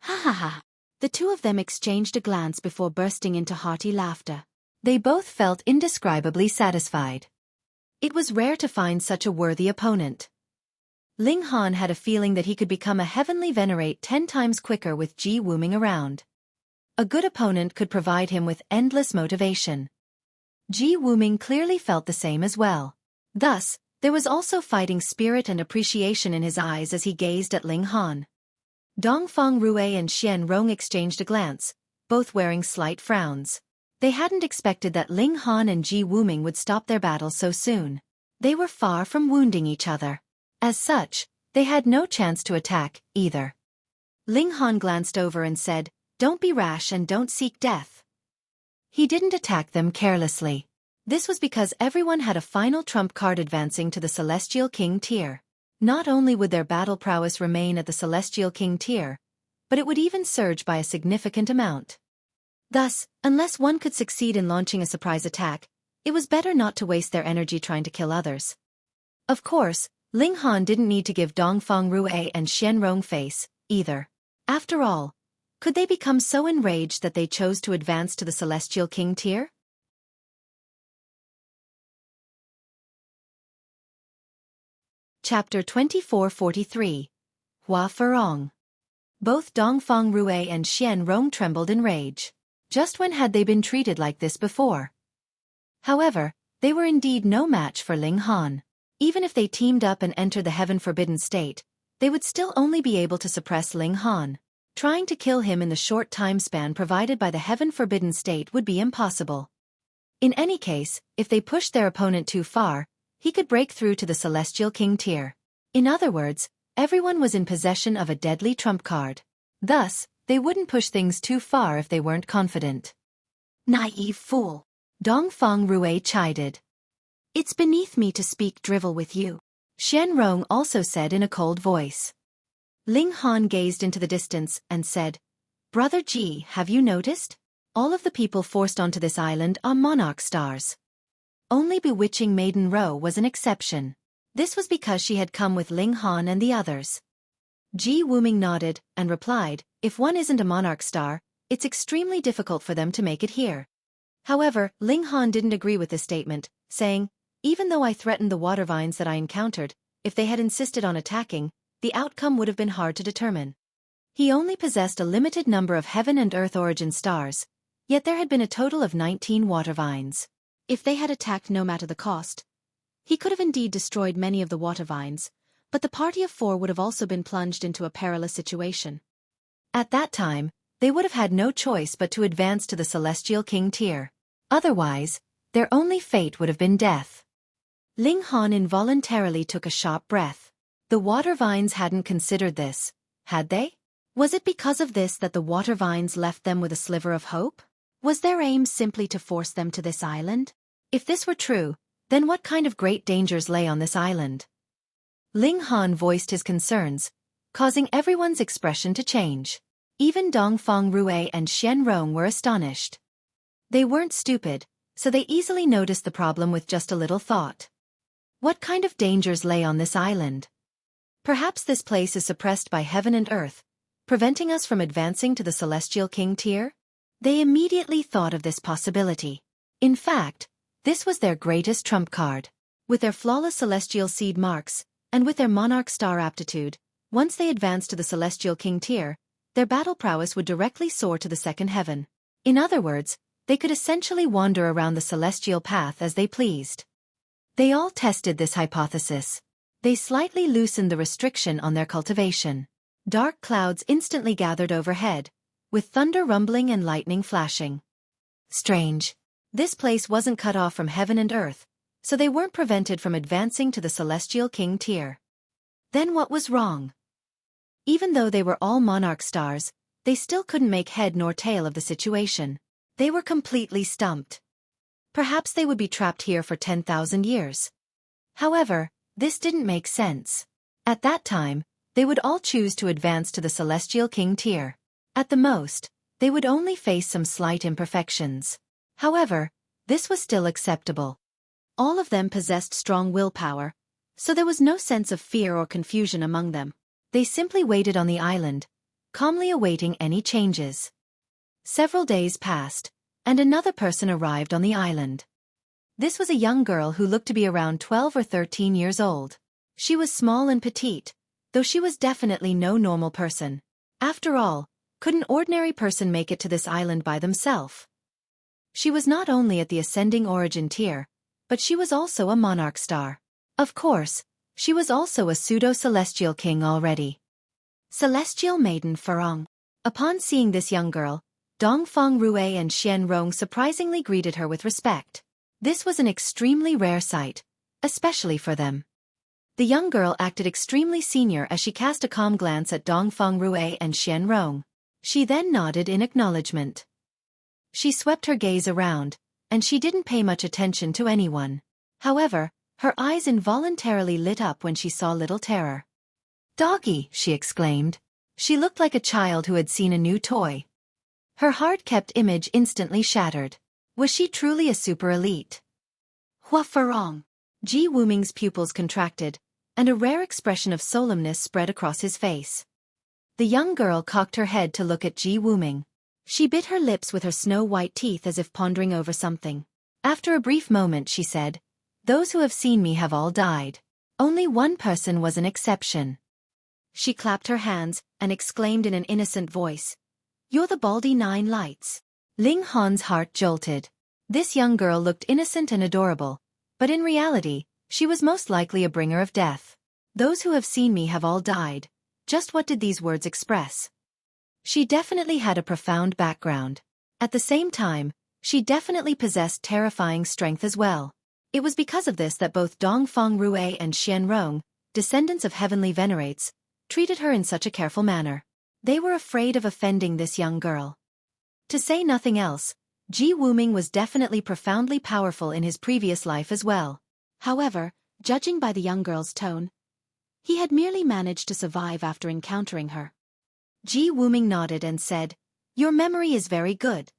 Ha ha ha. The two of them exchanged a glance before bursting into hearty laughter. They both felt indescribably satisfied. It was rare to find such a worthy opponent. Ling Han had a feeling that he could become a heavenly venerate 10 times quicker with Ji Wuming around. A good opponent could provide him with endless motivation. Ji Wuming clearly felt the same as well. Thus, there was also fighting spirit and appreciation in his eyes as he gazed at Ling Han. Dongfang Rue and Xian Rong exchanged a glance, both wearing slight frowns. They hadn't expected that Ling Han and Ji Wuming would stop their battle so soon. They were far from wounding each other. As such, they had no chance to attack, either. Ling Han glanced over and said, "Don't be rash and don't seek death." He didn't attack them carelessly. This was because everyone had a final trump card advancing to the Celestial King tier. Not only would their battle prowess remain at the Celestial King tier, but it would even surge by a significant amount. Thus, unless one could succeed in launching a surprise attack, it was better not to waste their energy trying to kill others. Of course, Ling Han didn't need to give Dongfang Rue and Xian Rong face, either. After all, could they become so enraged that they chose to advance to the Celestial King tier? Chapter 2443. Huo Furong. Both Dongfang Rue and Xian Rong trembled in rage. Just when had they been treated like this before? However, they were indeed no match for Ling Han. Even if they teamed up and entered the heaven-forbidden state, they would still only be able to suppress Ling Han. Trying to kill him in the short time span provided by the heaven-forbidden state would be impossible. In any case, if they pushed their opponent too far, he could break through to the Celestial King tier. In other words, everyone was in possession of a deadly trump card. Thus, they wouldn't push things too far if they weren't confident. Naive fool. Dongfang Rue chided. It's beneath me to speak drivel with you, Xianrong also said in a cold voice. Ling Han gazed into the distance and said, Brother Ji, have you noticed? All of the people forced onto this island are monarch stars. Only bewitching Maiden Ro was an exception. This was because she had come with Ling Han and the others. Ji Wuming nodded and replied, if one isn't a monarch star, it's extremely difficult for them to make it here. However, Ling Han didn't agree with this statement, saying, even though I threatened the water vines that I encountered, if they had insisted on attacking, the outcome would have been hard to determine. He only possessed a limited number of heaven and earth origin stars, yet there had been a total of 19 water vines. If they had attacked no matter the cost, he could have indeed destroyed many of the water vines, but the party of 4 would have also been plunged into a perilous situation. At that time, they would have had no choice but to advance to the Celestial King tier. Otherwise, their only fate would have been death. Ling Han involuntarily took a sharp breath. The water vines hadn't considered this, had they? Was it because of this that the water vines left them with a sliver of hope? Was their aim simply to force them to this island? If this were true, then what kind of great dangers lay on this island? Ling Han voiced his concerns, causing everyone's expression to change. Even Dongfang Rue and Xianrong were astonished. They weren't stupid, so they easily noticed the problem with just a little thought. What kind of dangers lay on this island? Perhaps this place is suppressed by heaven and earth, preventing us from advancing to the Celestial King tier? They immediately thought of this possibility. In fact, this was their greatest trump card. With their flawless celestial seed marks, and with their monarch star aptitude, once they advanced to the Celestial King tier, their battle prowess would directly soar to the second heaven. In other words, they could essentially wander around the celestial path as they pleased. They all tested this hypothesis. They slightly loosened the restriction on their cultivation. Dark clouds instantly gathered overhead, with thunder rumbling and lightning flashing. Strange. This place wasn't cut off from heaven and earth, so they weren't prevented from advancing to the Celestial King tier. Then what was wrong? Even though they were all monarch stars, they still couldn't make head nor tail of the situation. They were completely stumped. Perhaps they would be trapped here for 10,000 years. However, this didn't make sense. At that time, they would all choose to advance to the Celestial King tier. At the most, they would only face some slight imperfections. However, this was still acceptable. All of them possessed strong willpower, so there was no sense of fear or confusion among them. They simply waited on the island, calmly awaiting any changes. Several days passed, and another person arrived on the island. This was a young girl who looked to be around 12 or 13 years old. She was small and petite, though she was definitely no normal person. After all, could an ordinary person make it to this island by themselves? She was not only at the ascending origin tier, but she was also a monarch star. Of course, she was also a pseudo-celestial king already. Celestial Maiden Furong. Upon seeing this young girl, Dongfang Rue and Xianrong surprisingly greeted her with respect. This was an extremely rare sight, especially for them. The young girl acted extremely senior as she cast a calm glance at Dongfang Rue and Xianrong. She then nodded in acknowledgement. She swept her gaze around, and she didn't pay much attention to anyone. However, her eyes involuntarily lit up when she saw little Terror. "Doggy!" she exclaimed. She looked like a child who had seen a new toy. Her hard-kept image instantly shattered. Was she truly a super elite? Huo Furong. Ji Wuming's pupils contracted, and a rare expression of solemnness spread across his face. The young girl cocked her head to look at Ji Wuming. She bit her lips with her snow-white teeth as if pondering over something. After a brief moment she said, "Those who have seen me have all died. Only one person was an exception." She clapped her hands and exclaimed in an innocent voice, "You're the Baldy Nine Lights." Ling Han's heart jolted. This young girl looked innocent and adorable, but in reality, she was most likely a bringer of death. "Those who have seen me have all died." Just what did these words express? She definitely had a profound background. At the same time, she definitely possessed terrifying strength as well. It was because of this that both Dongfang Rue and Xianrong descendants of heavenly venerates, treated her in such a careful manner. They were afraid of offending this young girl. To say nothing else, Ji Wuming was definitely profoundly powerful in his previous life as well. However, judging by the young girl's tone, he had merely managed to survive after encountering her. Ji Wuming nodded and said, "Your memory is very good.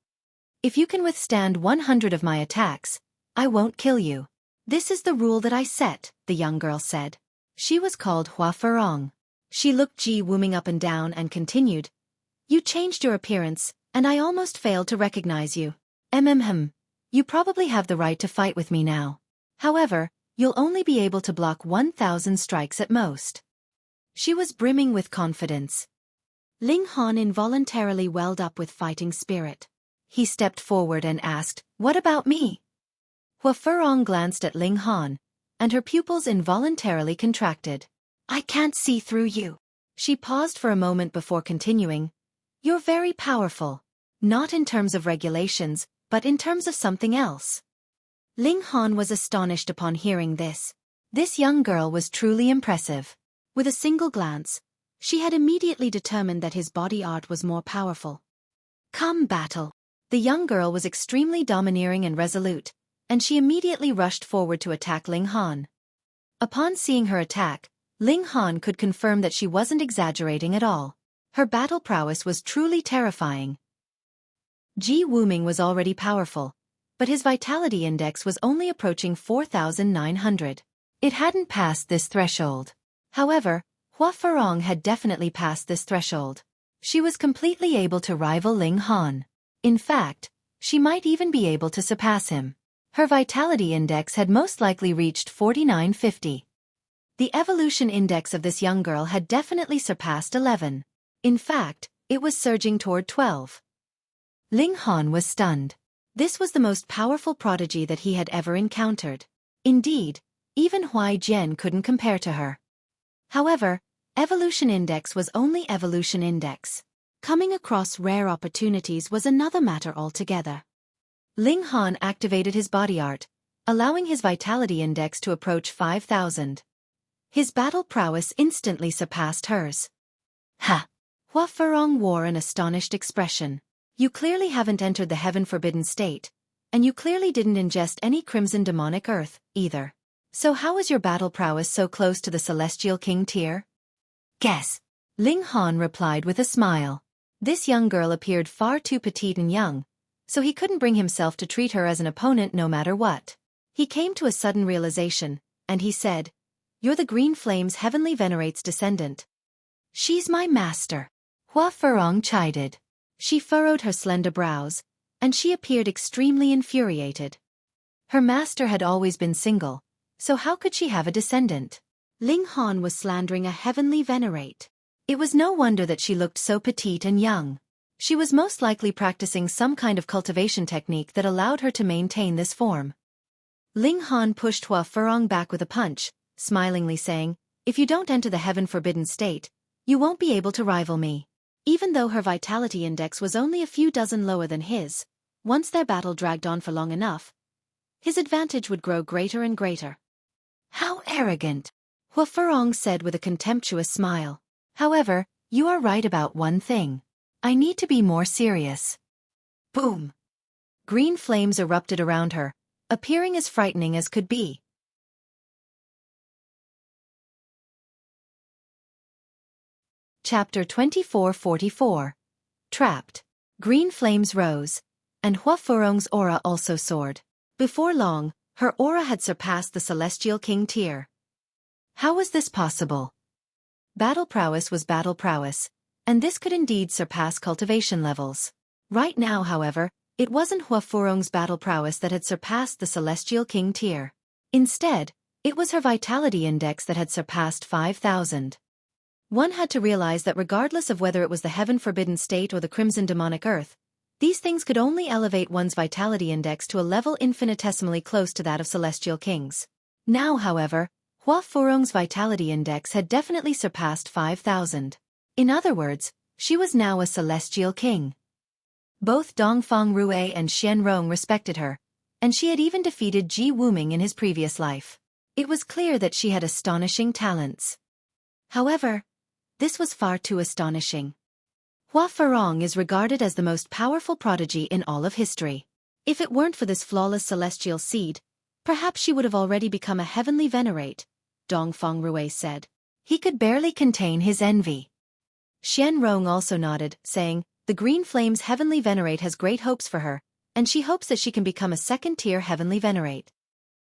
If you can withstand 100 of my attacks, I won't kill you. This is the rule that I set," the young girl said. She was called Huo Furong. She looked Ji Wuming up and down and continued, "You changed your appearance, and I almost failed to recognize you. You probably have the right to fight with me now. However, you'll only be able to block 1,000 strikes at most." She was brimming with confidence. Ling Han involuntarily welled up with fighting spirit. He stepped forward and asked, "What about me?" Huo Furong glanced at Ling Han, and her pupils involuntarily contracted. "I can't see through you." She paused for a moment before continuing, "You're very powerful. Not in terms of regulations, but in terms of something else." Ling Han was astonished upon hearing this. This young girl was truly impressive. With a single glance, she had immediately determined that his body art was more powerful. "Come battle." The young girl was extremely domineering and resolute, and she immediately rushed forward to attack Ling Han. Upon seeing her attack, Ling Han could confirm that she wasn't exaggerating at all. Her battle prowess was truly terrifying. Ji Wuming was already powerful, but his vitality index was only approaching 4,900. It hadn't passed this threshold. However, Huo Furong had definitely passed this threshold. She was completely able to rival Ling Han. In fact, she might even be able to surpass him. Her vitality index had most likely reached 4,950. The evolution index of this young girl had definitely surpassed 11. In fact, it was surging toward 12. Ling Han was stunned. This was the most powerful prodigy that he had ever encountered. Indeed, even Huai Jian couldn't compare to her. However, evolution index was only evolution index. Coming across rare opportunities was another matter altogether. Ling Han activated his body art, allowing his vitality index to approach 5,000. His battle prowess instantly surpassed hers. "Ha!" Huo Furong wore an astonished expression. "You clearly haven't entered the heaven-forbidden state, and you clearly didn't ingest any crimson demonic earth, either. So how is your battle prowess so close to the celestial king tier?" "Guess." Ling Han replied with a smile. This young girl appeared far too petite and young, so he couldn't bring himself to treat her as an opponent no matter what. He came to a sudden realization, and he said, "You're the Green Flame's heavenly venerate's descendant." "She's my master," Huo Furong chided. She furrowed her slender brows, and she appeared extremely infuriated. Her master had always been single, so how could she have a descendant? Ling Han was slandering a heavenly venerate. It was no wonder that she looked so petite and young. She was most likely practicing some kind of cultivation technique that allowed her to maintain this form. Ling Han pushed Huo Furong back with a punch, smilingly saying, "If you don't enter the heaven-forbidden state, you won't be able to rival me." Even though her vitality index was only a few dozen lower than his, once their battle dragged on for long enough, his advantage would grow greater and greater. "How arrogant," Huo Furong said with a contemptuous smile. "However, you are right about one thing. I need to be more serious." Boom! Green flames erupted around her, appearing as frightening as could be. Chapter 2444. Trapped. Green flames rose, and Huo Furong's aura also soared. Before long, her aura had surpassed the Celestial King tier. How was this possible? Battle prowess was battle prowess, and this could indeed surpass cultivation levels. Right now, however, it wasn't Huo Furong's battle prowess that had surpassed the Celestial King tier. Instead, it was her vitality index that had surpassed 5,000. One had to realize that regardless of whether it was the heaven-forbidden state or the crimson demonic earth, these things could only elevate one's vitality index to a level infinitesimally close to that of celestial kings. Now, however, Huo Furong's vitality index had definitely surpassed 5,000. In other words, she was now a celestial king. Both Dongfang Rue and Xian Rong respected her, and she had even defeated Ji Wuming in his previous life. It was clear that she had astonishing talents. However, this was far too astonishing. Huo Furong is regarded as the most powerful prodigy in all of history. If it weren't for this flawless celestial seed, perhaps she would have already become a heavenly venerate, Dongfeng Rui said. He could barely contain his envy. Xian Rong also nodded, saying, the Green Flame's heavenly venerate has great hopes for her, and she hopes that she can become a second-tier heavenly venerate.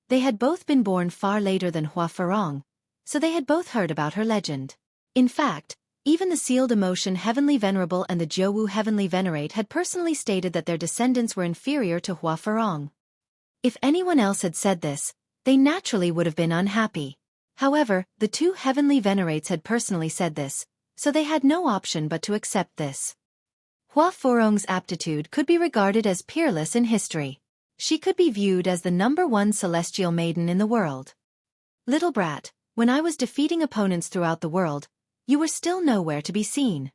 They had both been born far later than Huo Furong, so they had both heard about her legend. In fact, even the sealed emotion Heavenly Venerable and the Jiuwu Heavenly Venerate had personally stated that their descendants were inferior to Huo Furong. If anyone else had said this, they naturally would have been unhappy. However, the two Heavenly Venerates had personally said this, so they had no option but to accept this. Huo Furong's aptitude could be regarded as peerless in history. She could be viewed as the #1 celestial maiden in the world. Little brat, when I was defeating opponents throughout the world, you were still nowhere to be seen.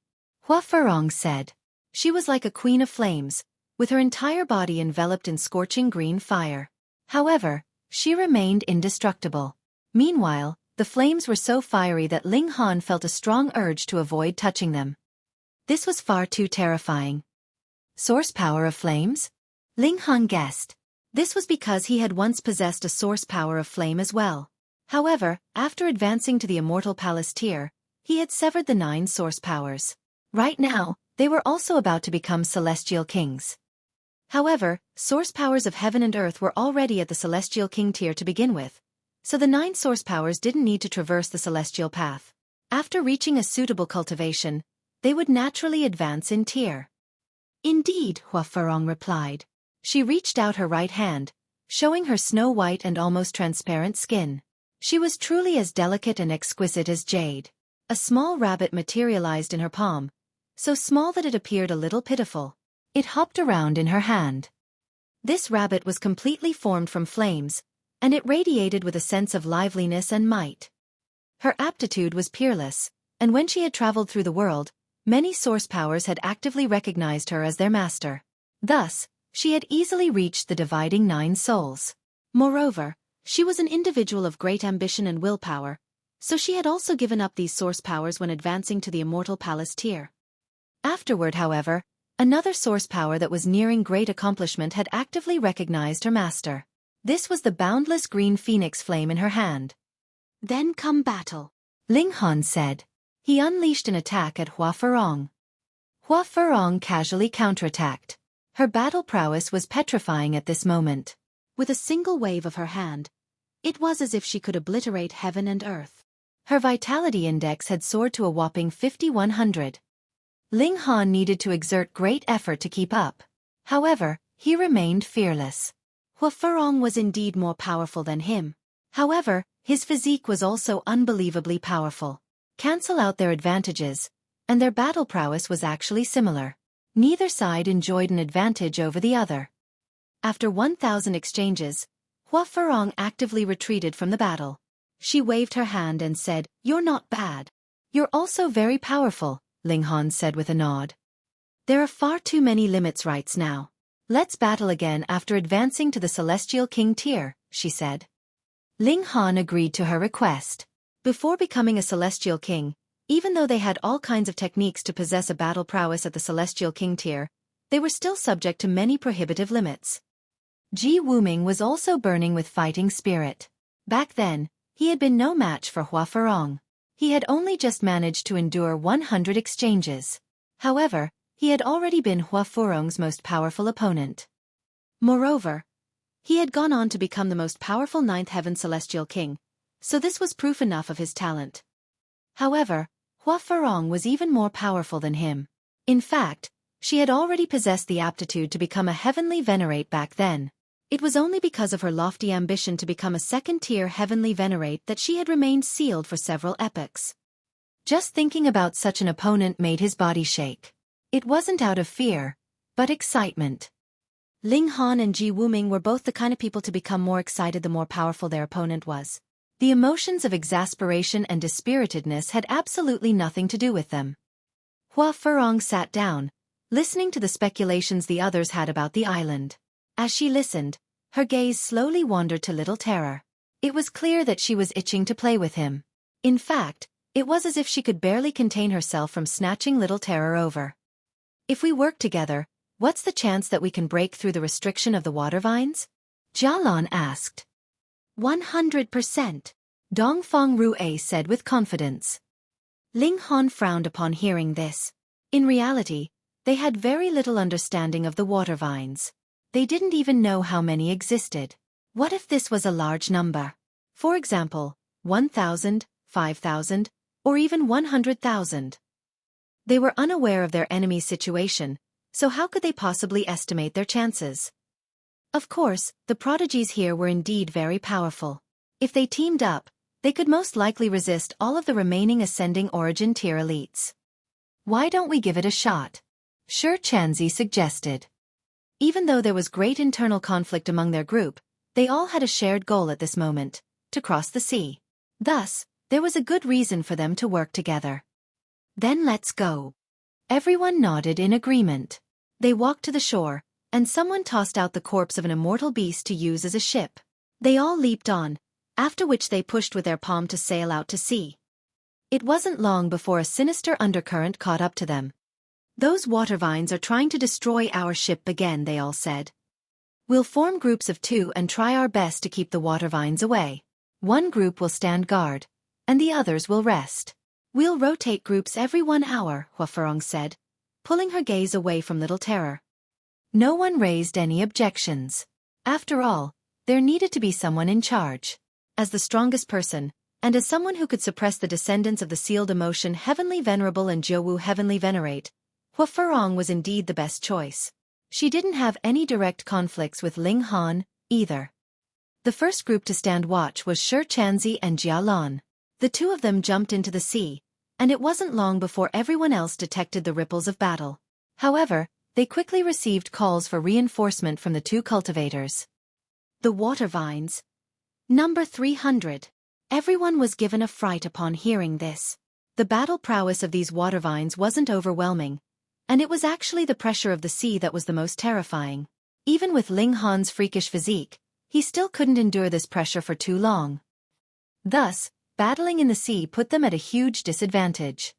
Huo Furong said. She was like a queen of flames, with her entire body enveloped in scorching green fire. However, she remained indestructible. Meanwhile, the flames were so fiery that Ling Han felt a strong urge to avoid touching them. This was far too terrifying. Source power of flames? Ling Han guessed. This was because he had once possessed a source power of flame as well. However, after advancing to the Immortal Palace tier, he had severed the 9 source powers. Right now, they were also about to become celestial kings. However, source powers of heaven and earth were already at the celestial king tier to begin with, so the 9 source powers didn't need to traverse the celestial path. After reaching a suitable cultivation, they would naturally advance in tier. Indeed, Huo Furong replied. She reached out her right hand, showing her snow-white and almost transparent skin. She was truly as delicate and exquisite as jade. A small rabbit materialized in her palm, so small that it appeared a little pitiful. It hopped around in her hand. This rabbit was completely formed from flames, and it radiated with a sense of liveliness and might. Her aptitude was peerless, and when she had traveled through the world, many source powers had actively recognized her as their master. Thus, she had easily reached the dividing 9 souls. Moreover, she was an individual of great ambition and willpower, so she had also given up these source powers when advancing to the Immortal Palace tier. Afterward, however, another source power that was nearing great accomplishment had actively recognized her master. This was the boundless green phoenix flame in her hand. Then come battle, Ling Han said. He unleashed an attack at Huo Furong. Huo Furong casually counterattacked. Her battle prowess was petrifying at this moment. With a single wave of her hand, it was as if she could obliterate heaven and earth. Her vitality index had soared to a whopping 5100. Ling Han needed to exert great effort to keep up. However, he remained fearless. Huo Furong was indeed more powerful than him. However, his physique was also unbelievably powerful. Cancel out their advantages, and their battle prowess was actually similar. Neither side enjoyed an advantage over the other. After 1,000 exchanges, Huo Furong actively retreated from the battle. She waved her hand and said, "You're not bad. You're also very powerful," Ling Han said with a nod. "There are far too many limits right now. Let's battle again after advancing to the Celestial King tier," she said. Ling Han agreed to her request. Before becoming a Celestial King, even though they had all kinds of techniques to possess a battle prowess at the Celestial King tier, they were still subject to many prohibitive limits. Ji Wuming was also burning with fighting spirit. Back then, he had been no match for Huo Furong. He had only just managed to endure 100 exchanges. However, he had already been Huo Furong's most powerful opponent. Moreover, he had gone on to become the most powerful 9th Heaven Celestial King, so this was proof enough of his talent. However, Huo Furong was even more powerful than him. In fact, she had already possessed the aptitude to become a heavenly venerate back then. It was only because of her lofty ambition to become a second-tier heavenly venerate that she had remained sealed for several epochs. Just thinking about such an opponent made his body shake. It wasn't out of fear, but excitement. Ling Han and Ji Wuming were both the kind of people to become more excited the more powerful their opponent was. The emotions of exasperation and dispiritedness had absolutely nothing to do with them. Huo Furong sat down, listening to the speculations the others had about the island. As she listened, her gaze slowly wandered to Little Terror. It was clear that she was itching to play with him. In fact, it was as if she could barely contain herself from snatching little terror over. If we work together, what's the chance that we can break through the restriction of the water vines? Jialan asked. 100%. Dongfang Rue said with confidence. Ling Han frowned upon hearing this. In reality, they had very little understanding of the water vines. They didn't even know how many existed. What if this was a large number? For example, 1,000, 5,000, or even 100,000. They were unaware of their enemy's situation, so how could they possibly estimate their chances? Of course, the prodigies here were indeed very powerful. If they teamed up, they could most likely resist all of the remaining ascending origin tier elites. Why don't we give it a shot? Xueqi suggested. Even though there was great internal conflict among their group, they all had a shared goal at this moment, to cross the sea. Thus, there was a good reason for them to work together. Then let's go. Everyone nodded in agreement. They walked to the shore, and someone tossed out the corpse of an immortal beast to use as a ship. They all leaped on, after which they pushed with their palm to sail out to sea. It wasn't long before a sinister undercurrent caught up to them. Those water vines are trying to destroy our ship again, they all said. We'll form groups of 2 and try our best to keep the water vines away. One group will stand guard, and the others will rest. We'll rotate groups every 1 hour, Huo Furong said, pulling her gaze away from Little Terror. No one raised any objections. After all, there needed to be someone in charge. As the strongest person, and as someone who could suppress the descendants of the sealed emotion Heavenly Venerable and Jiuwu Heavenly Venerate, Huo Furong was indeed the best choice. She didn't have any direct conflicts with Ling Han, either. The first group to stand watch was Xueqi and Jialan. The two of them jumped into the sea, and it wasn't long before everyone else detected the ripples of battle. However, they quickly received calls for reinforcement from the 2 cultivators. The water vines. Number 300. Everyone was given a fright upon hearing this. The battle prowess of these water vines wasn't overwhelming, and it was actually the pressure of the sea that was the most terrifying. Even with Ling Han's freakish physique, he still couldn't endure this pressure for too long. Thus, battling in the sea put them at a huge disadvantage.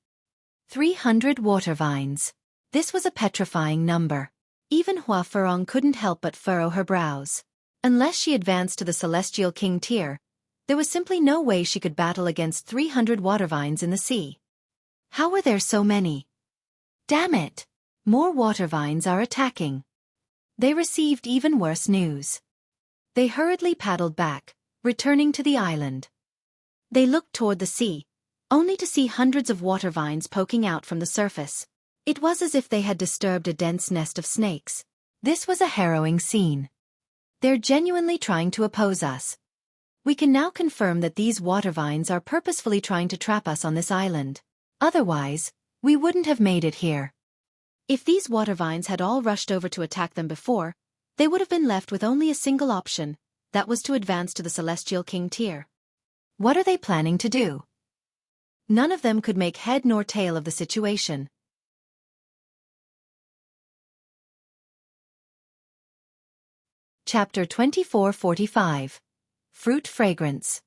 300 water vines. This was a petrifying number. Even Huo Furong couldn't help but furrow her brows. Unless she advanced to the Celestial King tier, there was simply no way she could battle against 300 water vines in the sea. How were there so many? Damn it! More water vines are attacking. They received even worse news. They hurriedly paddled back, returning to the island. They looked toward the sea, only to see hundreds of water vines poking out from the surface. It was as if they had disturbed a dense nest of snakes. This was a harrowing scene. They're genuinely trying to oppose us. We can now confirm that these water vines are purposefully trying to trap us on this island. Otherwise, we wouldn't have made it here. If these water vines had all rushed over to attack them before, they would have been left with only a single option, that was to advance to the Celestial King tier. What are they planning to do? None of them could make head nor tail of the situation. Chapter 2445. Fruit Fragrance.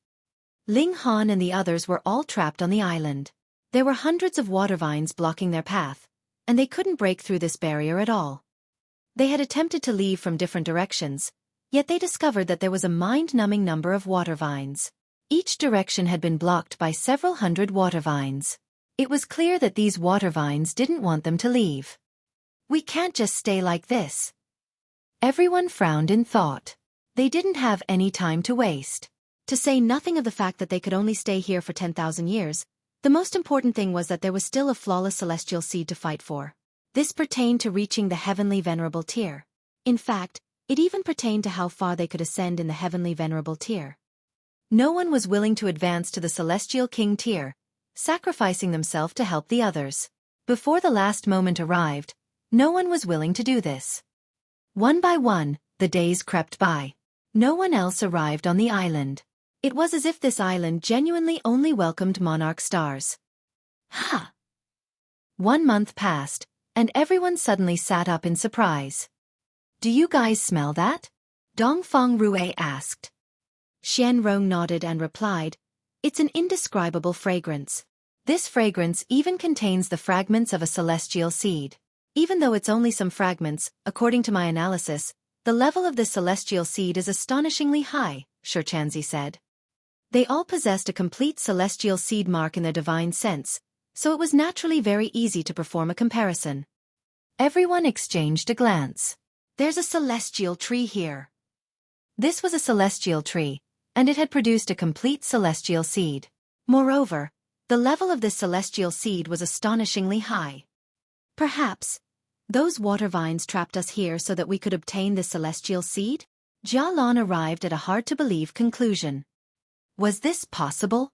Ling Han and the others were all trapped on the island. There were hundreds of water vines blocking their path, and they couldn't break through this barrier at all. They had attempted to leave from different directions, yet they discovered that there was a mind-numbing number of water vines. Each direction had been blocked by several hundred water vines. It was clear that these water vines didn't want them to leave. We can't just stay like this. Everyone frowned in thought. They didn't have any time to waste. To say nothing of the fact that they could only stay here for 10,000 years, the most important thing was that there was still a flawless celestial seed to fight for. This pertained to reaching the Heavenly Venerable tier. In fact, it even pertained to how far they could ascend in the Heavenly Venerable tier. No one was willing to advance to the Celestial King tier, sacrificing themselves to help the others. Before the last moment arrived, no one was willing to do this. One by one, the days crept by. No one else arrived on the island. It was as if this island genuinely only welcomed monarch stars. Ha! 1 month passed, and everyone suddenly sat up in surprise. Do you guys smell that? Dongfang Rue asked. Xueqi nodded and replied, "It's an indescribable fragrance. This fragrance even contains the fragments of a celestial seed. Even though it's only some fragments, according to my analysis, the level of this celestial seed is astonishingly high," Xueqi said. They all possessed a complete celestial seed mark in their divine sense, so it was naturally very easy to perform a comparison. Everyone exchanged a glance. "There's a celestial tree here." This was a celestial tree, and it had produced a complete celestial seed. Moreover, the level of this celestial seed was astonishingly high. "Perhaps those water vines trapped us here so that we could obtain this celestial seed?" Jia Lan arrived at a hard-to-believe conclusion. Was this possible?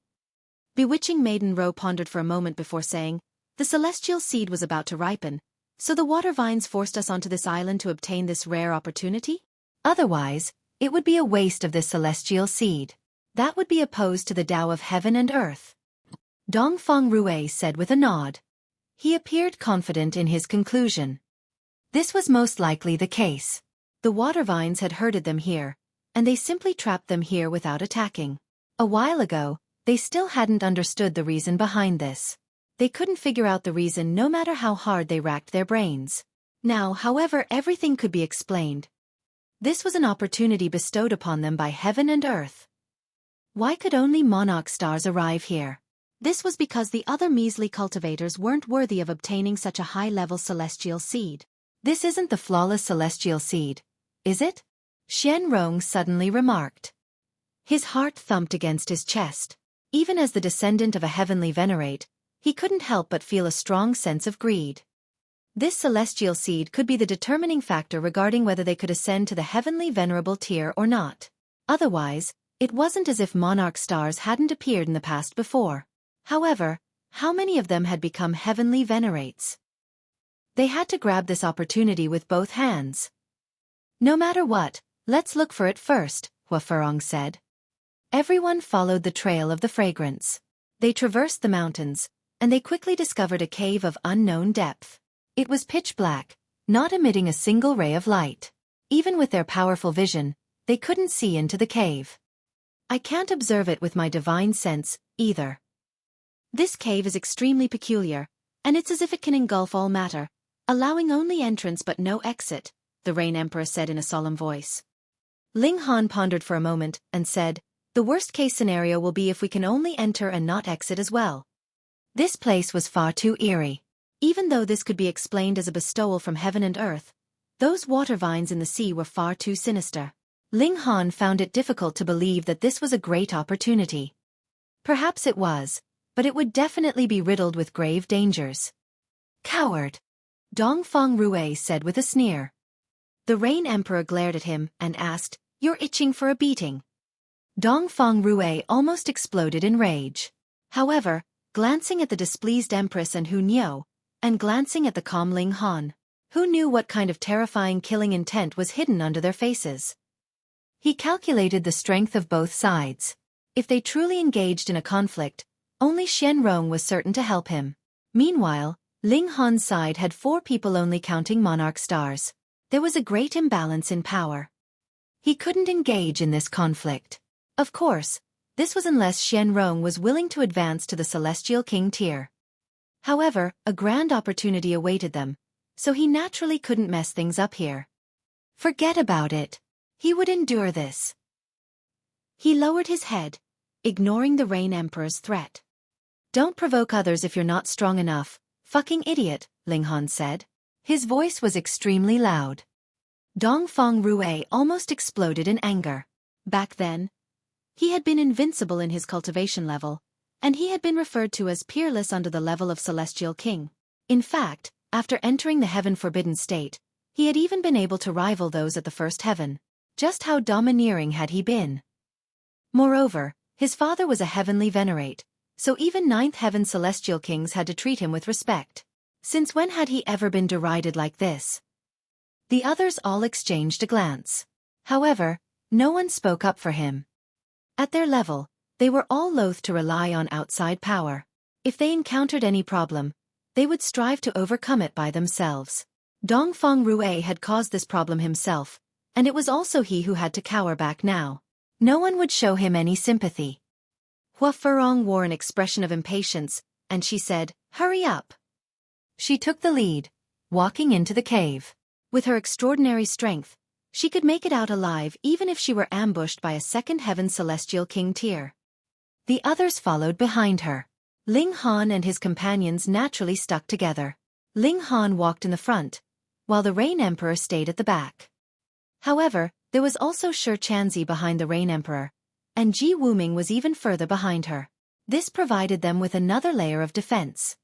Bewitching Maiden Ro pondered for a moment before saying, "The celestial seed was about to ripen, so the water vines forced us onto this island to obtain this rare opportunity? Otherwise, it would be a waste of this celestial seed. That would be opposed to the Tao of heaven and earth." Dongfeng Rue said with a nod. He appeared confident in his conclusion. This was most likely the case. The water vines had herded them here, and they simply trapped them here without attacking. A while ago, they still hadn't understood the reason behind this. They couldn't figure out the reason no matter how hard they racked their brains. Now, however, everything could be explained. This was an opportunity bestowed upon them by heaven and earth. Why could only monarch stars arrive here? This was because the other measly cultivators weren't worthy of obtaining such a high-level celestial seed. This isn't the flawless celestial seed, is it? Xueqi suddenly remarked. His heart thumped against his chest. Even as the descendant of a heavenly venerate, he couldn't help but feel a strong sense of greed. This celestial seed could be the determining factor regarding whether they could ascend to the heavenly venerable tier or not. Otherwise, it wasn't as if monarch stars hadn't appeared in the past before. However, how many of them had become heavenly venerates? They had to grab this opportunity with both hands. "No matter what, let's look for it first," Huo Furong said. Everyone followed the trail of the fragrance. They traversed the mountains, and they quickly discovered a cave of unknown depth. It was pitch black, not emitting a single ray of light. Even with their powerful vision, they couldn't see into the cave. "I can't observe it with my divine sense, either. This cave is extremely peculiar, and it's as if it can engulf all matter, allowing only entrance but no exit," the Rain Emperor said in a solemn voice. Ling Han pondered for a moment and said, "The worst-case scenario will be if we can only enter and not exit as well." This place was far too eerie. Even though this could be explained as a bestowal from heaven and earth, those water vines in the sea were far too sinister. Ling Han found it difficult to believe that this was a great opportunity. Perhaps it was, but it would definitely be riddled with grave dangers. "Coward!" Dongfeng Rue said with a sneer. The Rain Emperor glared at him and asked, "You're itching for a beating?" Dongfeng Rue almost exploded in rage. However, glancing at the displeased Empress and Hu Niu, and glancing at the calm Ling Han, who knew what kind of terrifying killing intent was hidden under their faces? He calculated the strength of both sides. If they truly engaged in a conflict, only Xueqi was certain to help him. Meanwhile, Ling Han's side had 4 people only counting monarch stars. There was a great imbalance in power. He couldn't engage in this conflict. Of course, this was unless Xueqi was willing to advance to the Celestial King tier. However, a grand opportunity awaited them, so he naturally couldn't mess things up here. Forget about it. He would endure this. He lowered his head, ignoring the Rain Emperor's threat. "Don't provoke others if you're not strong enough, fucking idiot," Ling Han said. His voice was extremely loud. Dongfeng Rue almost exploded in anger. Back then, he had been invincible in his cultivation level, and he had been referred to as peerless under the level of Celestial King. In fact, after entering the heaven-forbidden state, he had even been able to rival those at the first heaven. Just how domineering had he been? Moreover, his father was a heavenly venerate, so even 9th heaven Celestial Kings had to treat him with respect. Since when had he ever been derided like this? The others all exchanged a glance. However, no one spoke up for him. At their level, they were all loath to rely on outside power. If they encountered any problem, they would strive to overcome it by themselves. Dongfeng Rue had caused this problem himself, and it was also he who had to cower back now. No one would show him any sympathy. Huo Furong wore an expression of impatience, and she said, "Hurry up." She took the lead, walking into the cave. With her extraordinary strength, she could make it out alive even if she were ambushed by a second heaven celestial king tier. The others followed behind her. Ling Han and his companions naturally stuck together. Ling Han walked in the front, while the Rain Emperor stayed at the back. However, there was also Xueqi behind the Rain Emperor, and Ji Wuming was even further behind her. This provided them with another layer of defense.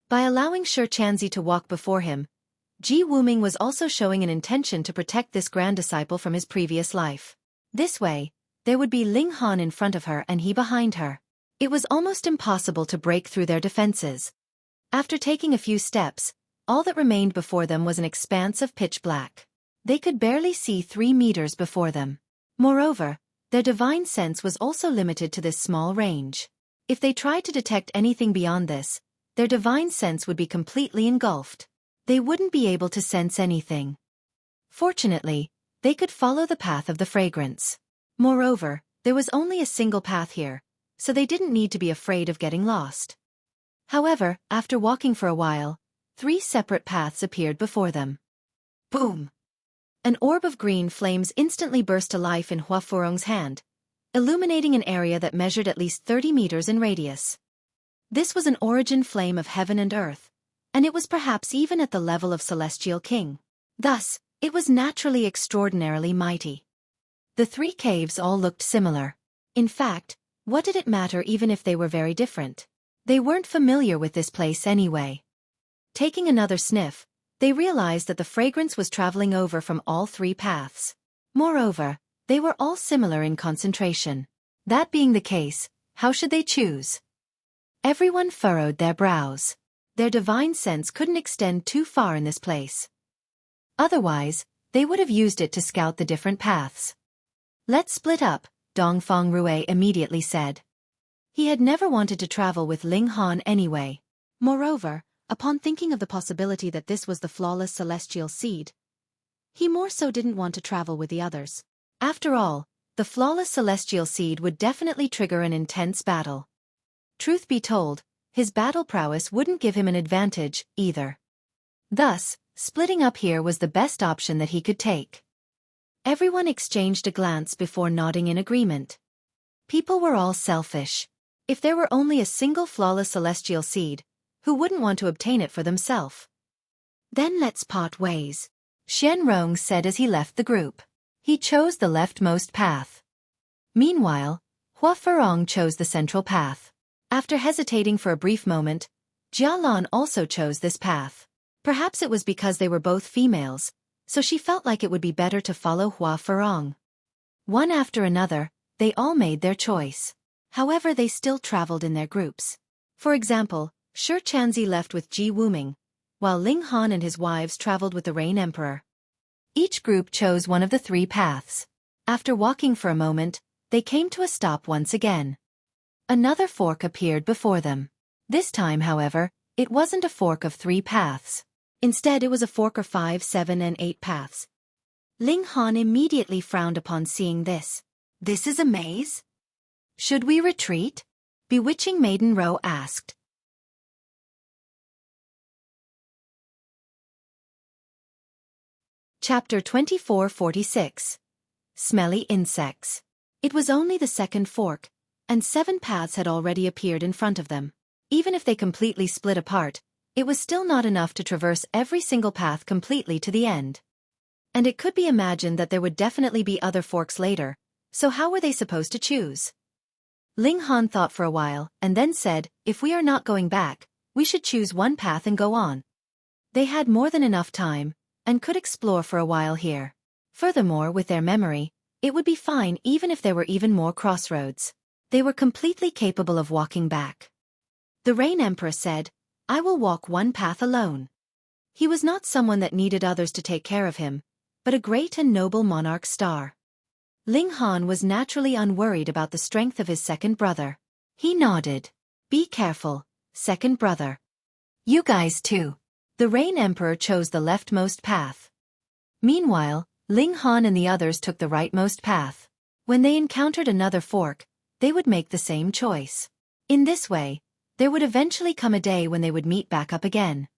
By allowing Xueqi to walk before him, Ji Wuming was also showing an intention to protect this grand disciple from his previous life. This way, there would be Ling Han in front of her and he behind her. It was almost impossible to break through their defenses. After taking a few steps, all that remained before them was an expanse of pitch black. They could barely see 3 meters before them. Moreover, their divine sense was also limited to this small range. If they tried to detect anything beyond this, their divine sense would be completely engulfed. They wouldn't be able to sense anything. Fortunately, they could follow the path of the fragrance. Moreover, there was only a single path here, so they didn't need to be afraid of getting lost. However, after walking for a while, 3 separate paths appeared before them. Boom! An orb of green flames instantly burst to life in Huo Furong's hand, illuminating an area that measured at least 30 meters in radius. This was an origin flame of heaven and earth, and it was perhaps even at the level of Celestial King. Thus, it was naturally extraordinarily mighty. The 3 caves all looked similar. In fact, what did it matter even if they were very different? They weren't familiar with this place anyway. Taking another sniff, they realized that the fragrance was traveling over from all 3 paths. Moreover, they were all similar in concentration. That being the case, how should they choose? Everyone furrowed their brows. Their divine sense couldn't extend too far in this place. Otherwise, they would have used it to scout the different paths. "Let's split up," Dongfang Rue immediately said. He had never wanted to travel with Ling Han anyway. Moreover, upon thinking of the possibility that this was the flawless celestial seed, he more so didn't want to travel with the others. After all, the flawless celestial seed would definitely trigger an intense battle. Truth be told, his battle prowess wouldn't give him an advantage, either. Thus, splitting up here was the best option that he could take. Everyone exchanged a glance before nodding in agreement. People were all selfish. If there were only a single flawless celestial seed, who wouldn't want to obtain it for themselves? "Then let's part ways," Xianrong said as he left the group. He chose the leftmost path. Meanwhile, Huo Furong chose the central path. After hesitating for a brief moment, Jialan also chose this path. Perhaps it was because they were both females, so she felt like it would be better to follow Huo Furong. One after another, they all made their choice. However, they still traveled in their groups. For example, Xueqi left with Ji Wuming, while Ling Han and his wives traveled with the Rain Emperor. Each group chose one of the 3 paths. After walking for a moment, they came to a stop once again. Another fork appeared before them. This time, however, it wasn't a fork of 3 paths. Instead, it was a fork of 5, 7, and 8 paths. Ling Han immediately frowned upon seeing this. "This is a maze? Should we retreat?" Bewitching Maiden Row asked. Chapter 2446. Smelly Insects. It was only the second fork, and 7 paths had already appeared in front of them. Even if they completely split apart, it was still not enough to traverse every single path completely to the end. And it could be imagined that there would definitely be other forks later, so how were they supposed to choose? Ling Han thought for a while, and then said, "If we are not going back, we should choose one path and go on." They had more than enough time, and could explore for a while here. Furthermore, with their memory, it would be fine even if there were even more crossroads. They were completely capable of walking back. The Rain Emperor said, "I will walk one path alone." He was not someone that needed others to take care of him, but a great and noble monarch star. Ling Han was naturally unworried about the strength of his second brother. He nodded. "Be careful, second brother. You guys too." The Rain Emperor chose the leftmost path. Meanwhile, Ling Han and the others took the rightmost path. When they encountered another fork, they would make the same choice. In this way, there would eventually come a day when they would meet back up again.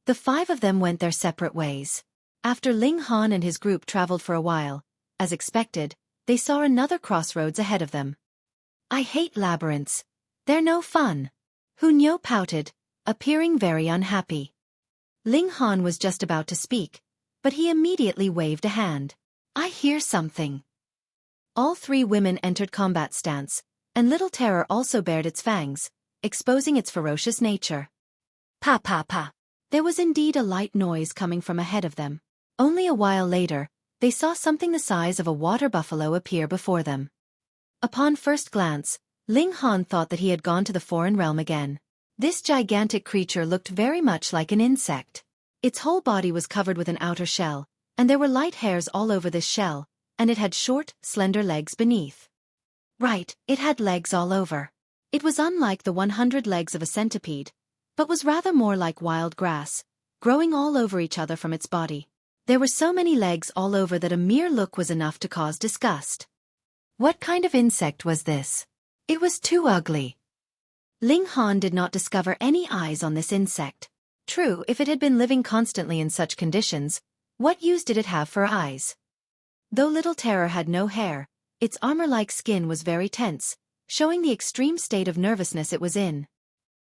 The 5 of them went their separate ways. After Ling Han and his group traveled for a while, as expected, they saw another crossroads ahead of them. I hate labyrinths. They're no fun. Huo pouted, appearing very unhappy. Ling Han was just about to speak, but he immediately waved a hand. I hear something. All 3 women entered combat stance, and Little Terror also bared its fangs, exposing its ferocious nature. Pa pa pa. There was indeed a light noise coming from ahead of them. Only a while later, they saw something the size of a water buffalo appear before them. Upon first glance, Ling Han thought that he had gone to the foreign realm again. This gigantic creature looked very much like an insect. Its whole body was covered with an outer shell, and there were light hairs all over this shell, and it had short, slender legs beneath. Right, it had legs all over. It was unlike the 100 legs of a centipede, but was rather more like wild grass, growing all over each other from its body. There were so many legs all over that a mere look was enough to cause disgust. What kind of insect was this? It was too ugly. Ling Han did not discover any eyes on this insect. True, if it had been living constantly in such conditions, what use did it have for eyes? Though Little Terror had no hair, its armor-like skin was very tense, showing the extreme state of nervousness it was in.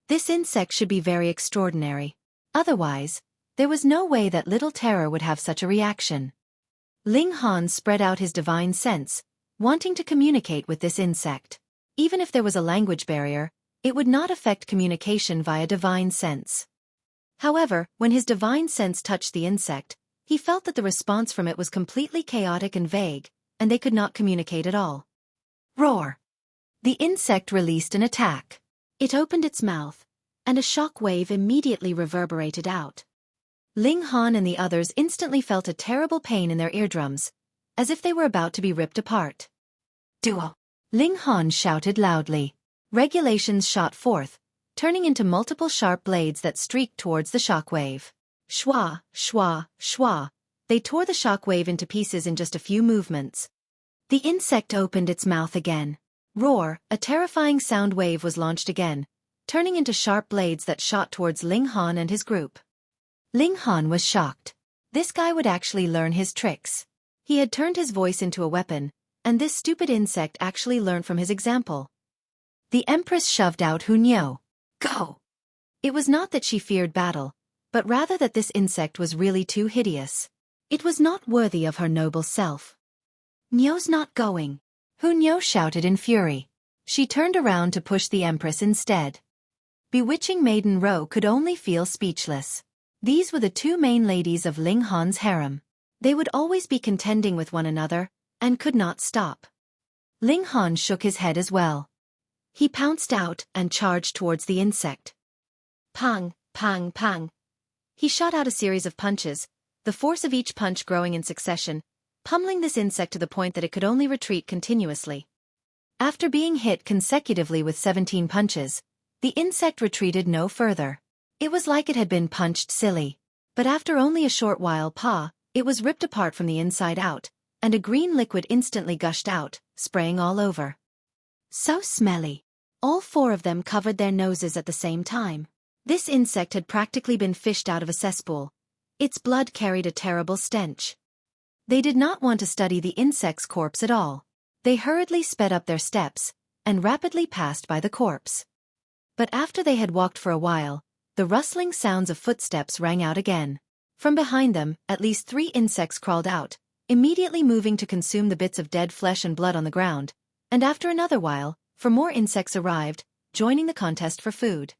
This insect should be very extraordinary. Otherwise, there was no way that Little Terror would have such a reaction. Ling Han spread out his divine sense, wanting to communicate with this insect. Even if there was a language barrier, it would not affect communication via divine sense. However, when his divine sense touched the insect, he felt that the response from it was completely chaotic and vague, and they could not communicate at all. Roar! The insect released an attack. It opened its mouth, and a shock wave immediately reverberated out. Ling Han and the others instantly felt a terrible pain in their eardrums, as if they were about to be ripped apart. Duo! Ling Han shouted loudly. Regulations shot forth, turning into multiple sharp blades that streaked towards the shockwave. Shwa, shwa, shwa. They tore the shockwave into pieces in just a few movements. The insect opened its mouth again. Roar, a terrifying sound wave was launched again, turning into sharp blades that shot towards Ling Han and his group. Ling Han was shocked. This guy would actually learn his tricks. He had turned his voice into a weapon, and this stupid insect actually learned from his example. The Empress shoved out Huo. Go! It was not that she feared battle, but rather that this insect was really too hideous. It was not worthy of her noble self. Nyo's not going. Huo shouted in fury. She turned around to push the Empress instead. Bewitching Maiden Ro could only feel speechless. These were the 2 main ladies of Ling Han's harem. They would always be contending with one another, and could not stop. Ling Han shook his head as well. He pounced out and charged towards the insect. Pang, pang, pang. He shot out a series of punches, the force of each punch growing in succession, pummeling this insect to the point that it could only retreat continuously. After being hit consecutively with 17 punches, the insect retreated no further. It was like it had been punched silly. But after only a short while, it was ripped apart from the inside out, and a green liquid instantly gushed out, spraying all over. So smelly. All 4 of them covered their noses at the same time. This insect had practically been fished out of a cesspool. Its blood carried a terrible stench. They did not want to study the insect's corpse at all. They hurriedly sped up their steps, and rapidly passed by the corpse. But after they had walked for a while, the rustling sounds of footsteps rang out again. From behind them, at least 3 insects crawled out, immediately moving to consume the bits of dead flesh and blood on the ground, and after another while, 4 more insects arrived, joining the contest for food.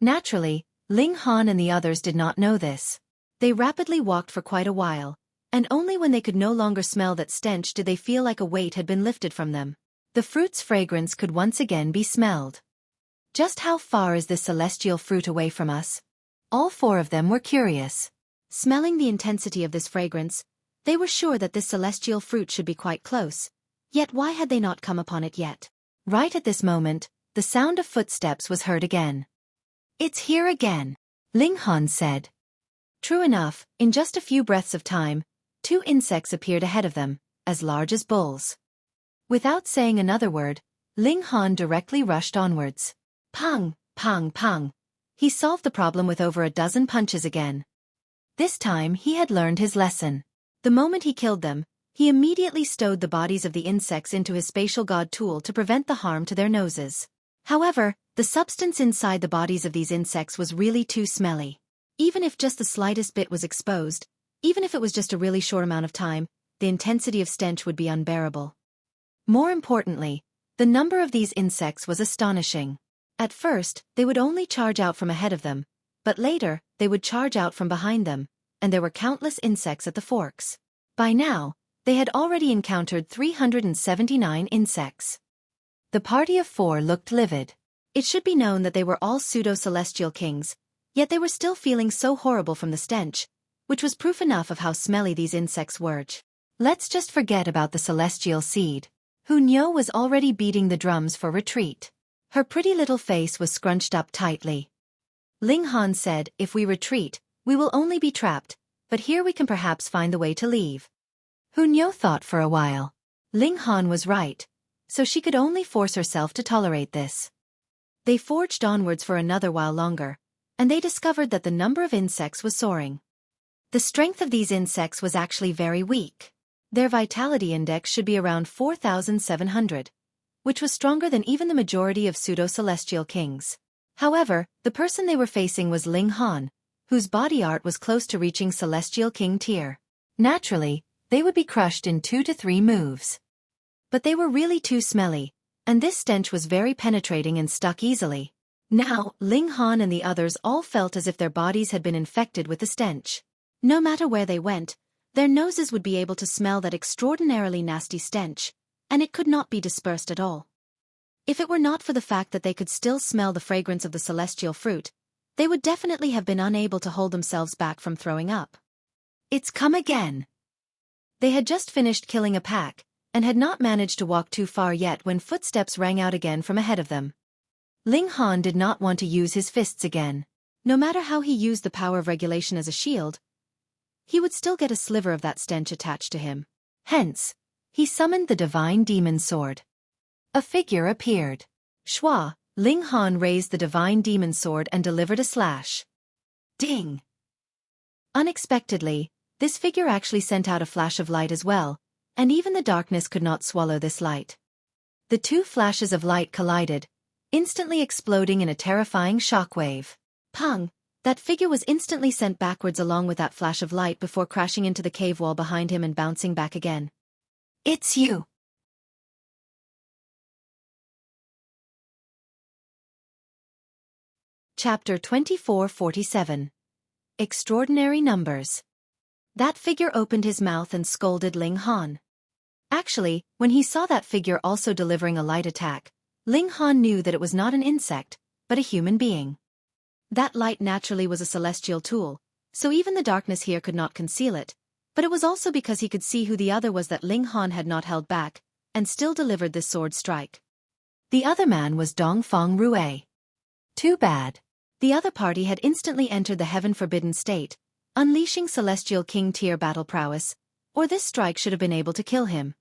Naturally, Ling Han and the others did not know this. They rapidly walked for quite a while, and only when they could no longer smell that stench did they feel like a weight had been lifted from them. The fruit's fragrance could once again be smelled. Just how far is this celestial fruit away from us? All 4 of them were curious. Smelling the intensity of this fragrance, they were sure that this celestial fruit should be quite close. Yet why had they not come upon it yet? Right at this moment, the sound of footsteps was heard again. It's here again, Ling Han said. True enough, in just a few breaths of time, 2 insects appeared ahead of them, as large as bulls. Without saying another word, Ling Han directly rushed onwards. Pang, pang, pang. He solved the problem with over a dozen punches again. This time he had learned his lesson. The moment he killed them, he immediately stowed the bodies of the insects into his spatial god tool to prevent the harm to their noses. However, the substance inside the bodies of these insects was really too smelly. Even if just the slightest bit was exposed, even if it was just a really short amount of time, the intensity of stench would be unbearable. More importantly, the number of these insects was astonishing. At first, they would only charge out from ahead of them, but later, they would charge out from behind them, and there were countless insects at the forks. By now, they had already encountered 379 insects. The party of 4 looked livid. It should be known that they were all pseudo-celestial kings, yet they were still feeling so horrible from the stench, which was proof enough of how smelly these insects were. Let's just forget about the celestial seed. Huo was already beating the drums for retreat. Her pretty little face was scrunched up tightly. Ling Han said, if we retreat, we will only be trapped, but here we can perhaps find the way to leave. Huo thought for a while. Ling Han was right, so she could only force herself to tolerate this. They forged onwards for another while longer, and they discovered that the number of insects was soaring. The strength of these insects was actually very weak. Their vitality index should be around 4,700, which was stronger than even the majority of pseudo-celestial kings. However, the person they were facing was Ling Han, whose body art was close to reaching celestial king tier. Naturally, they would be crushed in 2 to 3 moves. But they were really too smelly, and this stench was very penetrating and stuck easily. Now, Ling Han and the others all felt as if their bodies had been infected with the stench. No matter where they went, their noses would be able to smell that extraordinarily nasty stench, and it could not be dispersed at all. If it were not for the fact that they could still smell the fragrance of the celestial fruit, they would definitely have been unable to hold themselves back from throwing up. It's come again. They had just finished killing a pack, and had not managed to walk too far yet when footsteps rang out again from ahead of them. Ling Han did not want to use his fists again. No matter how he used the power of regulation as a shield, he would still get a sliver of that stench attached to him. Hence, he summoned the divine demon sword. A figure appeared. Shua, Ling Han raised the divine demon sword and delivered a slash. Ding! Unexpectedly, this figure actually sent out a flash of light as well, and even the darkness could not swallow this light. The 2 flashes of light collided, instantly exploding in a terrifying shockwave. Pang! That figure was instantly sent backwards along with that flash of light before crashing into the cave wall behind him and bouncing back again. It's you! Chapter 2447. Extraordinary Numbers. That figure opened his mouth and scolded Ling Han. Actually, when he saw that figure also delivering a light attack, Ling Han knew that it was not an insect, but a human being. That light naturally was a celestial tool, so even the darkness here could not conceal it, but it was also because he could see who the other was that Ling Han had not held back, and still delivered this sword strike. The other man was Dongfang Rue. Too bad. The other party had instantly entered the heaven-forbidden state, unleashing celestial king tier battle prowess, or this strike should have been able to kill him.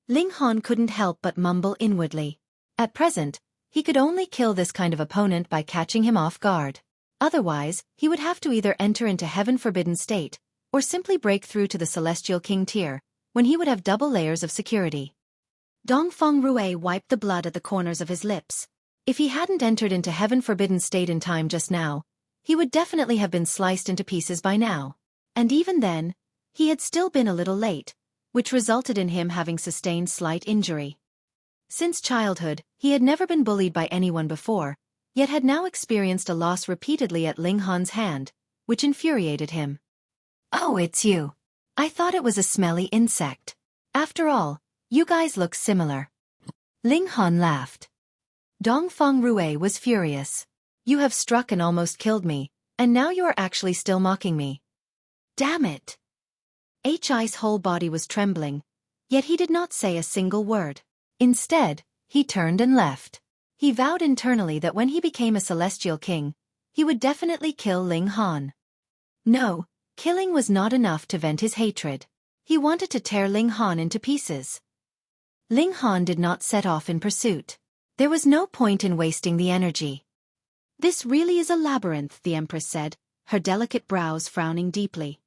Ling Han couldn't help but mumble inwardly. At present, he could only kill this kind of opponent by catching him off guard. Otherwise, he would have to either enter into heaven-forbidden state, or simply break through to the celestial king tier, when he would have double layers of security. Dongfang Rue wiped the blood at the corners of his lips. If he hadn't entered into heaven-forbidden state in time just now, he would definitely have been sliced into pieces by now. And even then, he had still been a little late, which resulted in him having sustained slight injury. Since childhood, he had never been bullied by anyone before, yet had now experienced a loss repeatedly at Ling Han's hand, which infuriated him. Oh, it's you. I thought it was a smelly insect. After all, you guys look similar. Ling Han laughed. Dongfang Rue was furious. You have struck and almost killed me, and now you are actually still mocking me. Damn it! Hi's whole body was trembling, yet he did not say a single word. Instead, he turned and left. He vowed internally that when he became a celestial king, he would definitely kill Ling Han. No, killing was not enough to vent his hatred. He wanted to tear Ling Han into pieces. Ling Han did not set off in pursuit. There was no point in wasting the energy. This really is a labyrinth, the Empress said, her delicate brows frowning deeply.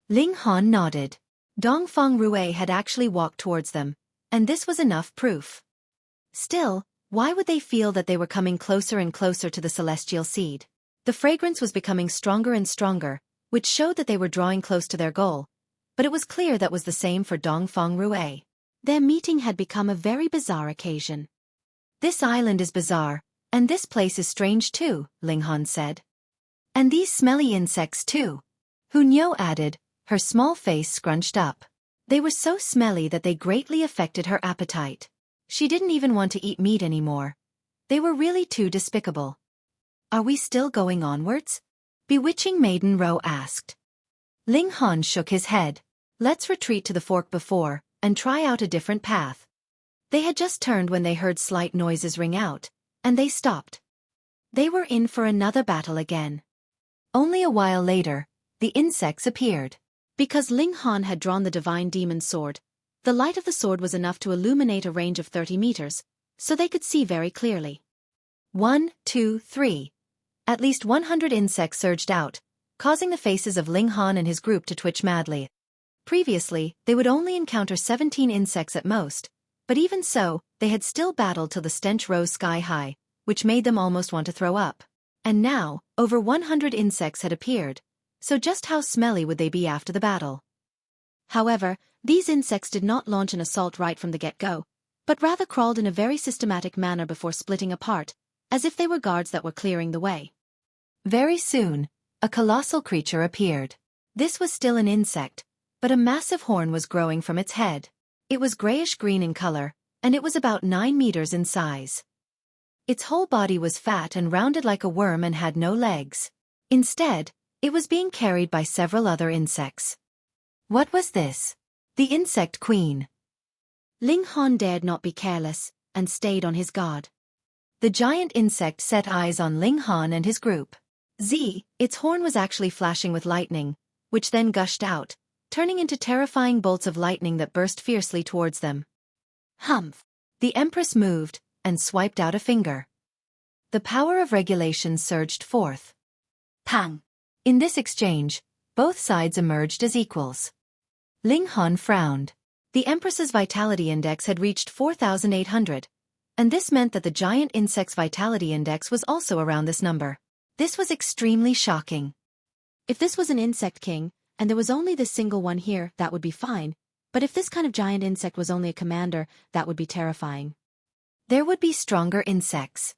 Ling Han nodded. Dongfeng Rue had actually walked towards them, and this was enough proof. Still, why would they feel that they were coming closer and closer to the celestial seed? The fragrance was becoming stronger and stronger, which showed that they were drawing close to their goal, but it was clear that was the same for Dongfeng Rue. Their meeting had become a very bizarre occasion. This island is bizarre, and this place is strange too, Ling Han said. And these smelly insects too. Hunyou added, her small face scrunched up. They were so smelly that they greatly affected her appetite. She didn't even want to eat meat anymore. They were really too despicable. Are we still going onwards? Bewitching Maiden Ro asked. Ling Han shook his head. Let's retreat to the fork before, and try out a different path. They had just turned when they heard slight noises ring out, and they stopped. They were in for another battle again. Only a while later, the insects appeared. Because Ling Han had drawn the divine demon sword, the light of the sword was enough to illuminate a range of 30 meters, so they could see very clearly. 1, 2, 3. At least 100 insects surged out, causing the faces of Ling Han and his group to twitch madly. Previously, they would only encounter 17 insects at most, but even so, they had still battled till the stench rose sky high, which made them almost want to throw up. And now, over 100 insects had appeared, so just how smelly would they be after the battle? However, these insects did not launch an assault right from the get-go, but rather crawled in a very systematic manner before splitting apart, as if they were guards that were clearing the way. Very soon, a colossal creature appeared. This was still an insect, but a massive horn was growing from its head. It was grayish-green in color, and it was about 9 meters in size. Its whole body was fat and rounded like a worm and had no legs. Instead, it was being carried by several other insects. What was this? The insect queen. Ling Han dared not be careless, and stayed on his guard. The giant insect set eyes on Ling Han and his group. Its horn was actually flashing with lightning, which then gushed out, turning into terrifying bolts of lightning that burst fiercely towards them. Humph! The Empress moved, and swiped out a finger. The power of regulation surged forth. Pang! In this exchange, both sides emerged as equals. Ling Han frowned. The Empress's vitality index had reached 4,800, and this meant that the giant insect's vitality index was also around this number. This was extremely shocking. If this was an insect king, and there was only this single one here, that would be fine, but if this kind of giant insect was only a commander, that would be terrifying. There would be stronger insects.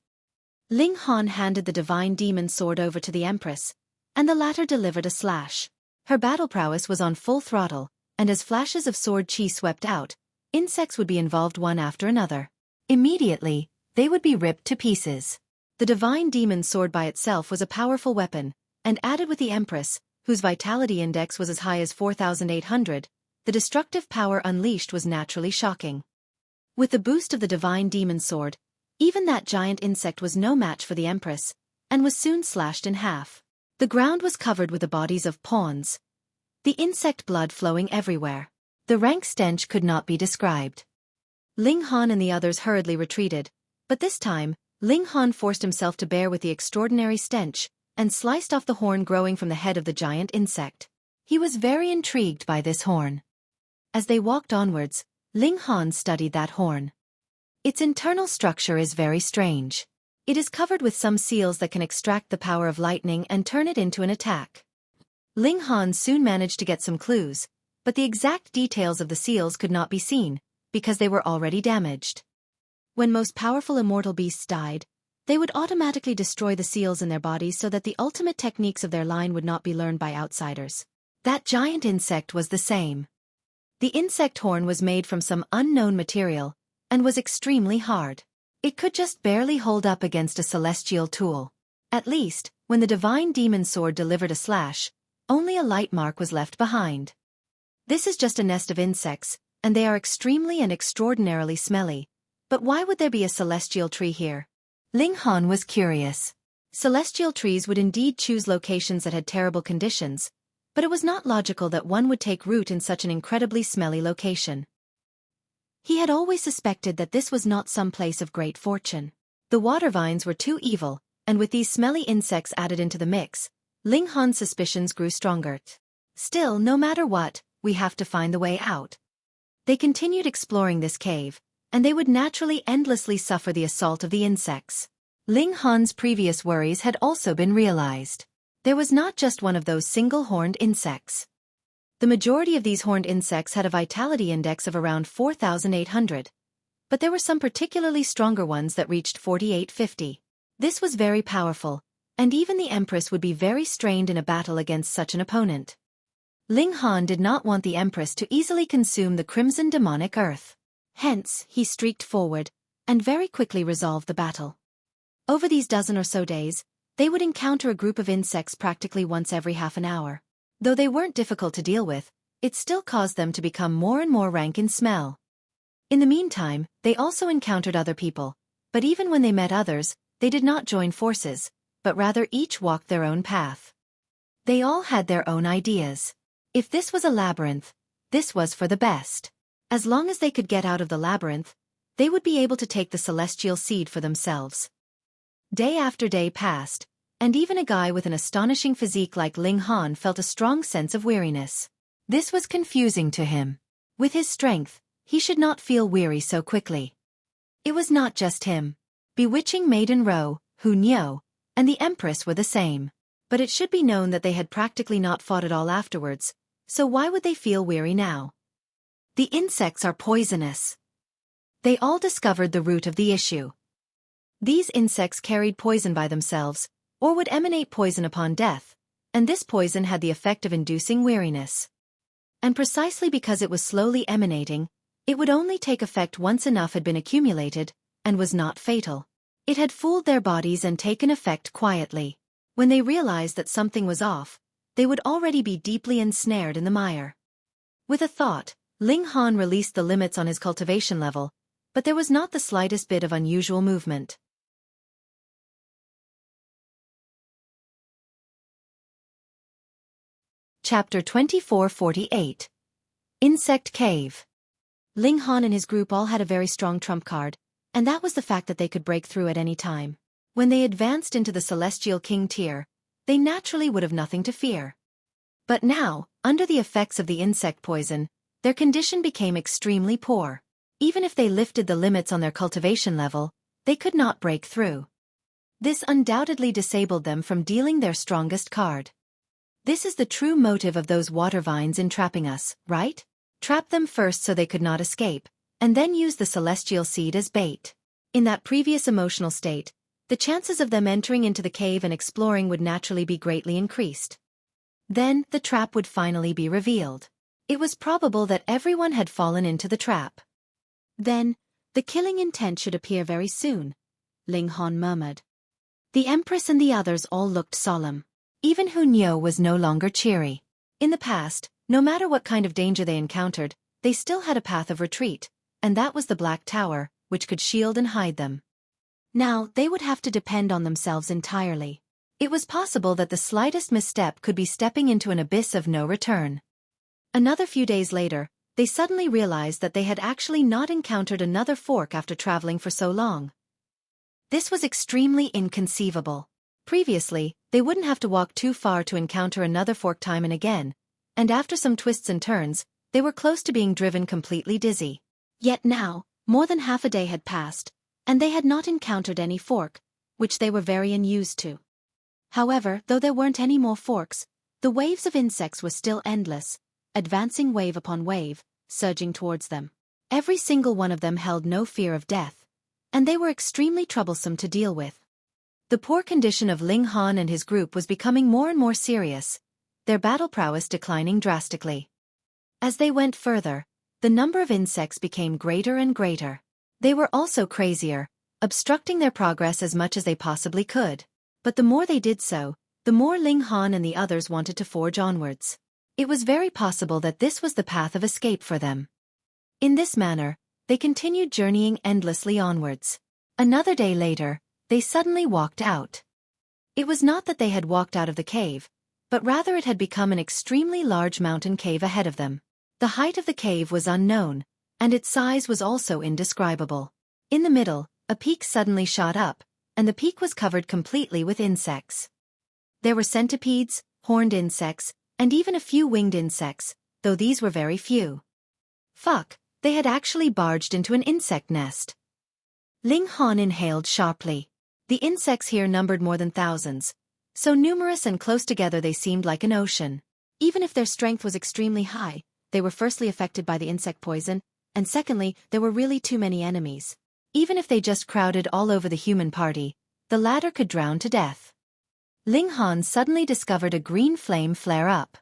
Ling Han handed the divine demon sword over to the Empress, and the latter delivered a slash. Her battle prowess was on full throttle, and as flashes of sword chi swept out, insects would be involved one after another. Immediately, they would be ripped to pieces. The divine demon sword by itself was a powerful weapon, and added with the Empress, whose vitality index was as high as 4,800, the destructive power unleashed was naturally shocking. With the boost of the divine demon sword, even that giant insect was no match for the Empress, and was soon slashed in half. The ground was covered with the bodies of pawns. The insect blood flowing everywhere. The rank stench could not be described. Ling Han and the others hurriedly retreated, but this time, Ling Han forced himself to bear with the extraordinary stench, and sliced off the horn growing from the head of the giant insect. He was very intrigued by this horn. As they walked onwards, Ling Han studied that horn. Its internal structure is very strange. It is covered with some seals that can extract the power of lightning and turn it into an attack. Ling Han soon managed to get some clues, but the exact details of the seals could not be seen, because they were already damaged. When most powerful immortal beasts died, they would automatically destroy the seals in their bodies so that the ultimate techniques of their line would not be learned by outsiders. That giant insect was the same. The insect horn was made from some unknown material, and was extremely hard. It could just barely hold up against a celestial tool. At least, when the divine demon sword delivered a slash, only a light mark was left behind. This is just a nest of insects, and they are extremely and extraordinarily smelly. But why would there be a celestial tree here? Ling Han was curious. Celestial trees would indeed choose locations that had terrible conditions, but it was not logical that one would take root in such an incredibly smelly location. He had always suspected that this was not some place of great fortune. The water vines were too evil, and with these smelly insects added into the mix, Ling Han's suspicions grew stronger. Still, no matter what, we have to find the way out. They continued exploring this cave, and they would naturally endlessly suffer the assault of the insects. Ling Han's previous worries had also been realized. There was not just one of those single-horned insects. The majority of these horned insects had a vitality index of around 4,800, but there were some particularly stronger ones that reached 4,850. This was very powerful, and even the Empress would be very strained in a battle against such an opponent. Ling Han did not want the Empress to easily consume the crimson demonic earth. Hence, he streaked forward, and very quickly resolved the battle. Over these dozen or so days, they would encounter a group of insects practically once every half an hour. Though they weren't difficult to deal with, it still caused them to become more and more rank in smell. In the meantime, they also encountered other people, but even when they met others, they did not join forces, but rather each walked their own path. They all had their own ideas. If this was a labyrinth, this was for the best. As long as they could get out of the labyrinth, they would be able to take the celestial seed for themselves. Day after day passed, and even a guy with an astonishing physique like Ling Han felt a strong sense of weariness. This was confusing to him. With his strength, he should not feel weary so quickly. It was not just him. Bewitching Maiden Ro, Hu Niu, and the Empress were the same. But it should be known that they had practically not fought at all afterwards, so why would they feel weary now? The insects are poisonous. They all discovered the root of the issue. These insects carried poison by themselves, or would emanate poison upon death, and this poison had the effect of inducing weariness. And precisely because it was slowly emanating, it would only take effect once enough had been accumulated, and was not fatal. It had fooled their bodies and taken effect quietly. When they realized that something was off, they would already be deeply ensnared in the mire. With a thought, Ling Han released the limits on his cultivation level, but there was not the slightest bit of unusual movement. Chapter 2448. Insect Cave. Ling Han and his group all had a very strong trump card, and that was the fact that they could break through at any time. When they advanced into the Celestial King tier, they naturally would have nothing to fear. But now, under the effects of the insect poison, their condition became extremely poor. Even if they lifted the limits on their cultivation level, they could not break through. This undoubtedly disabled them from dealing their strongest card. This is the true motive of those water vines entrapping us, right? Trap them first so they could not escape, and then use the celestial seed as bait. In that previous emotional state, the chances of them entering into the cave and exploring would naturally be greatly increased. Then, the trap would finally be revealed. It was probable that everyone had fallen into the trap. Then, the killing intent should appear very soon, Ling Han murmured. The Empress and the others all looked solemn. Even Hu Niu was no longer cheery. In the past, no matter what kind of danger they encountered, they still had a path of retreat, and that was the Black Tower, which could shield and hide them. Now, they would have to depend on themselves entirely. It was possible that the slightest misstep could be stepping into an abyss of no return. Another few days later, they suddenly realized that they had actually not encountered another fork after traveling for so long. This was extremely inconceivable. Previously, they wouldn't have to walk too far to encounter another fork time and again, and after some twists and turns, they were close to being driven completely dizzy. Yet now, more than half a day had passed, and they had not encountered any fork, which they were very unused to. However, though there weren't any more forks, the waves of insects were still endless, advancing wave upon wave, surging towards them. Every single one of them held no fear of death, and they were extremely troublesome to deal with. The poor condition of Ling Han and his group was becoming more and more serious, their battle prowess declining drastically. As they went further, the number of insects became greater and greater. They were also crazier, obstructing their progress as much as they possibly could. But the more they did so, the more Ling Han and the others wanted to forge onwards. It was very possible that this was the path of escape for them. In this manner, they continued journeying endlessly onwards. Another day later, they suddenly walked out. It was not that they had walked out of the cave, but rather it had become an extremely large mountain cave ahead of them. The height of the cave was unknown, and its size was also indescribable. In the middle, a peak suddenly shot up, and the peak was covered completely with insects. There were centipedes, horned insects, and even a few winged insects, though these were very few. Fuck, they had actually barged into an insect nest. Ling Han inhaled sharply. The insects here numbered more than thousands. So numerous and close together they seemed like an ocean. Even if their strength was extremely high, they were firstly affected by the insect poison, and secondly, there were really too many enemies. Even if they just crowded all over the human party, the latter could drown to death. Ling Han suddenly discovered a green flame flare up.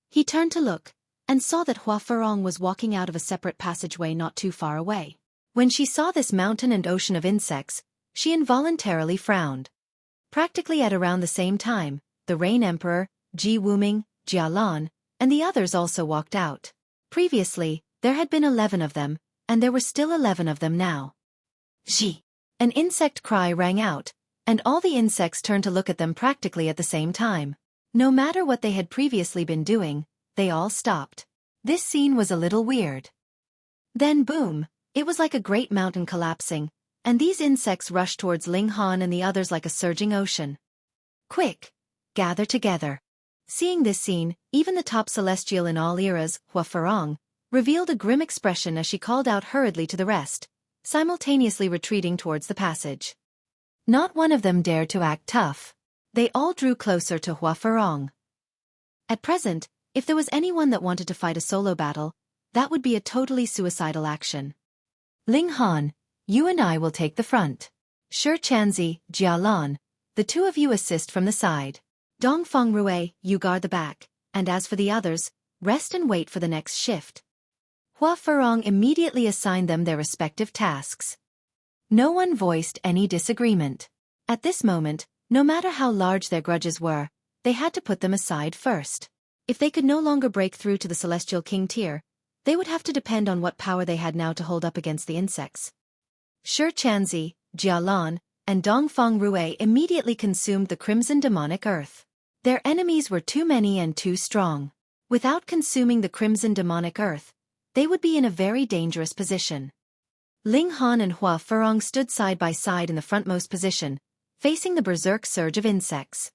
He turned to look, and saw that Huo Furong was walking out of a separate passageway not too far away. When she saw this mountain and ocean of insects, she involuntarily frowned. Practically at around the same time, the Rain Emperor, Ji Wuming, Jialan, and the others also walked out. Previously, there had been 11 of them, and there were still 11 of them now. Ji! An insect cry rang out, and all the insects turned to look at them practically at the same time. No matter what they had previously been doing, they all stopped. This scene was a little weird. Then boom! It was like a great mountain collapsing, and these insects rushed towards Ling Han and the others like a surging ocean. Quick! Gather together. Seeing this scene, even the top celestial in all eras, Huo Furong, revealed a grim expression as she called out hurriedly to the rest, simultaneously retreating towards the passage. Not one of them dared to act tough. They all drew closer to Huo Furong. At present, if there was anyone that wanted to fight a solo battle, that would be a totally suicidal action. Ling Han, you and I will take the front. Xueqi, Jialan, the two of you assist from the side. Dongfeng Rue, you guard the back, and as for the others, rest and wait for the next shift. Huo Furong immediately assigned them their respective tasks. No one voiced any disagreement. At this moment, no matter how large their grudges were, they had to put them aside first. If they could no longer break through to the Celestial King tier, they would have to depend on what power they had now to hold up against the insects. Xueqi, Jialan, and Dongfeng Rue immediately consumed the crimson demonic earth. Their enemies were too many and too strong. Without consuming the crimson demonic earth, they would be in a very dangerous position. Ling Han and Huo Furong stood side by side in the frontmost position, facing the berserk surge of insects.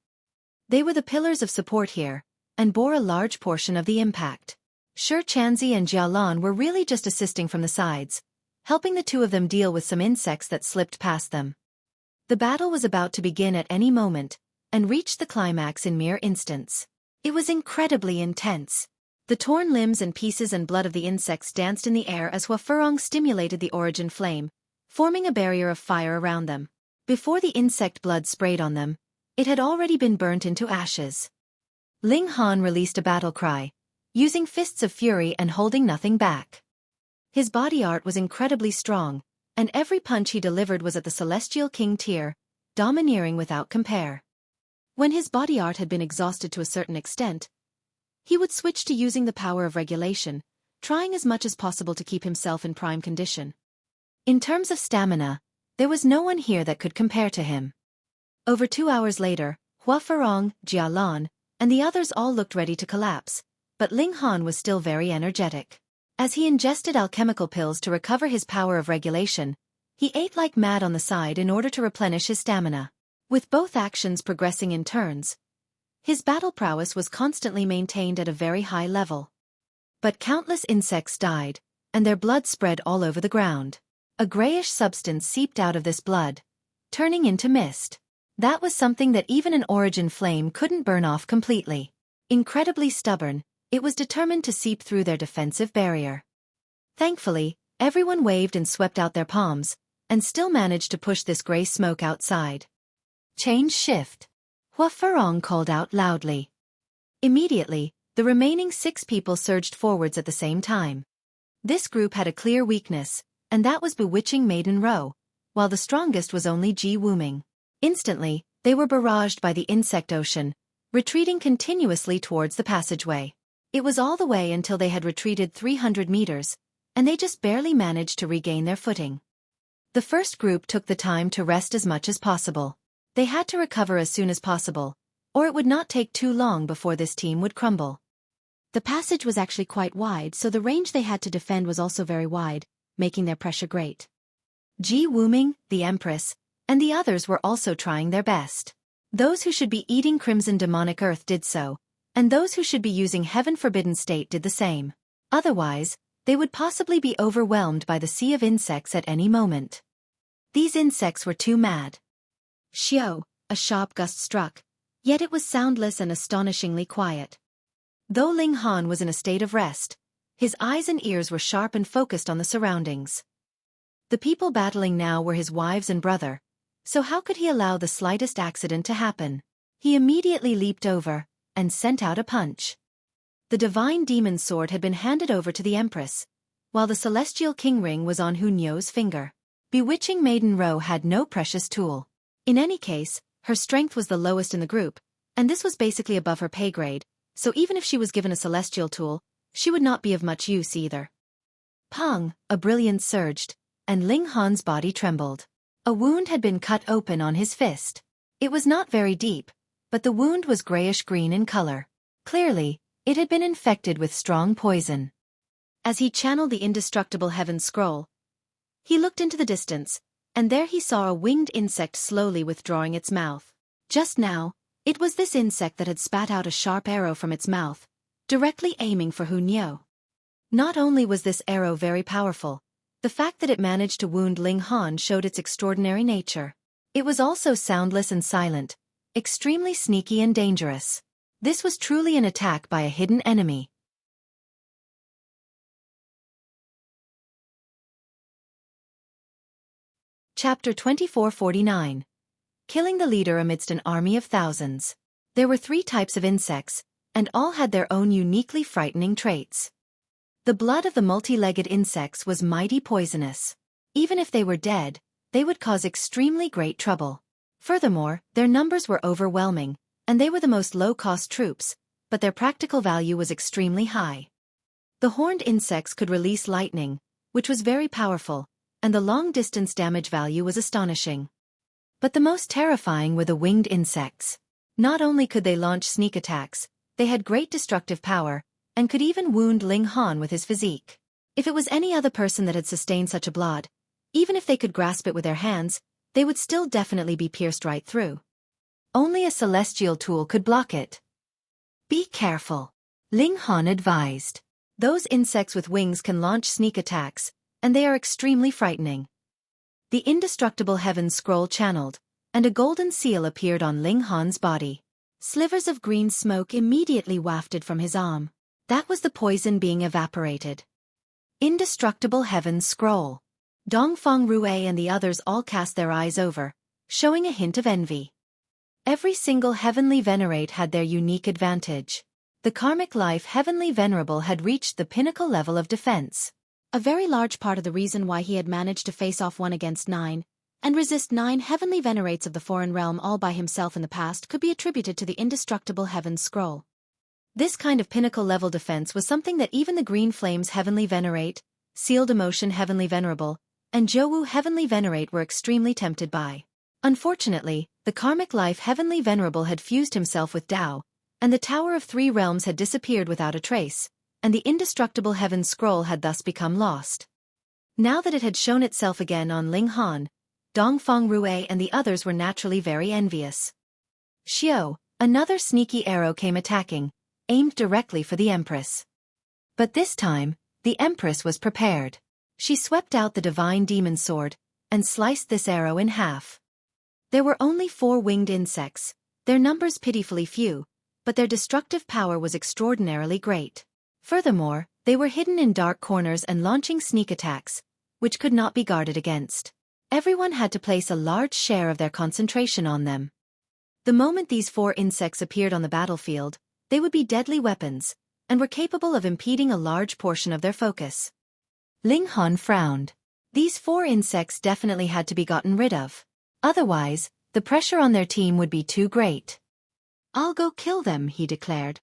They were the pillars of support here, and bore a large portion of the impact. Xueqi and Jialan were really just assisting from the sides, helping the two of them deal with some insects that slipped past them. The battle was about to begin at any moment, and reached the climax in mere instants. It was incredibly intense. The torn limbs and pieces and blood of the insects danced in the air as Huo Furong stimulated the origin flame, forming a barrier of fire around them. Before the insect blood sprayed on them, it had already been burnt into ashes. Ling Han released a battle cry, using fists of fury and holding nothing back. His body art was incredibly strong, and every punch he delivered was at the Celestial King tier, domineering without compare. When his body art had been exhausted to a certain extent, he would switch to using the power of regulation, trying as much as possible to keep himself in prime condition. In terms of stamina, there was no one here that could compare to him. Over 2 hours later, Huo Furong, Jialan, and the others all looked ready to collapse, but Ling Han was still very energetic. As he ingested alchemical pills to recover his power of regulation, he ate like mad on the side in order to replenish his stamina. With both actions progressing in turns, his battle prowess was constantly maintained at a very high level. But countless insects died, and their blood spread all over the ground. A grayish substance seeped out of this blood, turning into mist. That was something that even an origin flame couldn't burn off completely. Incredibly stubborn, it was determined to seep through their defensive barrier. Thankfully, everyone waved and swept out their palms, and still managed to push this gray smoke outside. Change shift. Huo Furong called out loudly. Immediately, the remaining 6 people surged forwards at the same time. This group had a clear weakness, and that was bewitching Maiden Row, while the strongest was only Ji Wuming. Instantly, they were barraged by the insect ocean, retreating continuously towards the passageway. It was all the way until they had retreated 300 meters, and they just barely managed to regain their footing. The first group took the time to rest as much as possible. They had to recover as soon as possible, or it would not take too long before this team would crumble. The passage was actually quite wide, so the range they had to defend was also very wide, making their pressure great. Ji Wuming, the Empress, and the others were also trying their best. Those who should be eating crimson demonic earth did so, and those who should be using heaven forbidden state did the same. Otherwise, they would possibly be overwhelmed by the sea of insects at any moment. These insects were too mad. Xiao, a sharp gust struck, yet it was soundless and astonishingly quiet. Though Ling Han was in a state of rest, his eyes and ears were sharp and focused on the surroundings. The people battling now were his wives and brother, so how could he allow the slightest accident to happen? He immediately leaped over, and sent out a punch. The divine demon sword had been handed over to the Empress, while the celestial king ring was on Hunyo's finger. Bewitching Maiden Ro had no precious tool. In any case, her strength was the lowest in the group, and this was basically above her pay grade, so even if she was given a celestial tool, she would not be of much use either. Pong, a brilliance surged, and Ling Han's body trembled. A wound had been cut open on his fist. It was not very deep, but the wound was grayish-green in color. Clearly, it had been infected with strong poison. As he channeled the indestructible heaven scroll, he looked into the distance, and there he saw a winged insect slowly withdrawing its mouth. Just now, it was this insect that had spat out a sharp arrow from its mouth, directly aiming for Hunyo. Not only was this arrow very powerful, the fact that it managed to wound Ling Han showed its extraordinary nature. It was also soundless and silent, extremely sneaky and dangerous. This was truly an attack by a hidden enemy. Chapter 2449. Killing the leader amidst an army of thousands. There were 3 types of insects, and all had their own uniquely frightening traits. The blood of the multi-legged insects was mighty poisonous. Even if they were dead, they would cause extremely great trouble. Furthermore, their numbers were overwhelming, and they were the most low-cost troops, but their practical value was extremely high. The horned insects could release lightning, which was very powerful, and the long-distance damage value was astonishing. But the most terrifying were the winged insects. Not only could they launch sneak attacks, they had great destructive power, and could even wound Ling Han with his physique. If it was any other person that had sustained such a blow, even if they could grasp it with their hands, they would still definitely be pierced right through. Only a celestial tool could block it. Be careful, Ling Han advised. Those insects with wings can launch sneak attacks, and they are extremely frightening. The indestructible heaven scroll channeled, and a golden seal appeared on Ling Han's body. Slivers of green smoke immediately wafted from his arm. That was the poison being evaporated. Indestructible heaven scroll. Dongfeng Rue and the others all cast their eyes over, showing a hint of envy. Every single heavenly venerate had their unique advantage. The karmic life heavenly venerable had reached the pinnacle level of defense. A very large part of the reason why he had managed to face off 1 against 9, and resist 9 heavenly venerates of the foreign realm all by himself in the past could be attributed to the indestructible heaven scroll. This kind of pinnacle-level defense was something that even the Green Flames Heavenly Venerate, Sealed Emotion Heavenly Venerable, and Zhouwu Heavenly Venerate were extremely tempted by. Unfortunately, the Karmic Life Heavenly Venerable had fused himself with Tao, and the Tower of 3 Realms had disappeared without a trace, and the indestructible Heaven Scroll had thus become lost. Now that it had shown itself again on Ling Han, Dongfeng Rue and the others were naturally very envious. Xiao, another sneaky arrow came attacking, aimed directly for the Empress. But this time, the Empress was prepared. She swept out the divine demon sword, and sliced this arrow in half. There were only 4 winged insects, their numbers pitifully few, but their destructive power was extraordinarily great. Furthermore, they were hidden in dark corners and launching sneak attacks, which could not be guarded against. Everyone had to place a large share of their concentration on them. The moment these 4 insects appeared on the battlefield, they would be deadly weapons, and were capable of impeding a large portion of their focus. Ling Han frowned. These 4 insects definitely had to be gotten rid of. Otherwise, the pressure on their team would be too great. "I'll go kill them," he declared.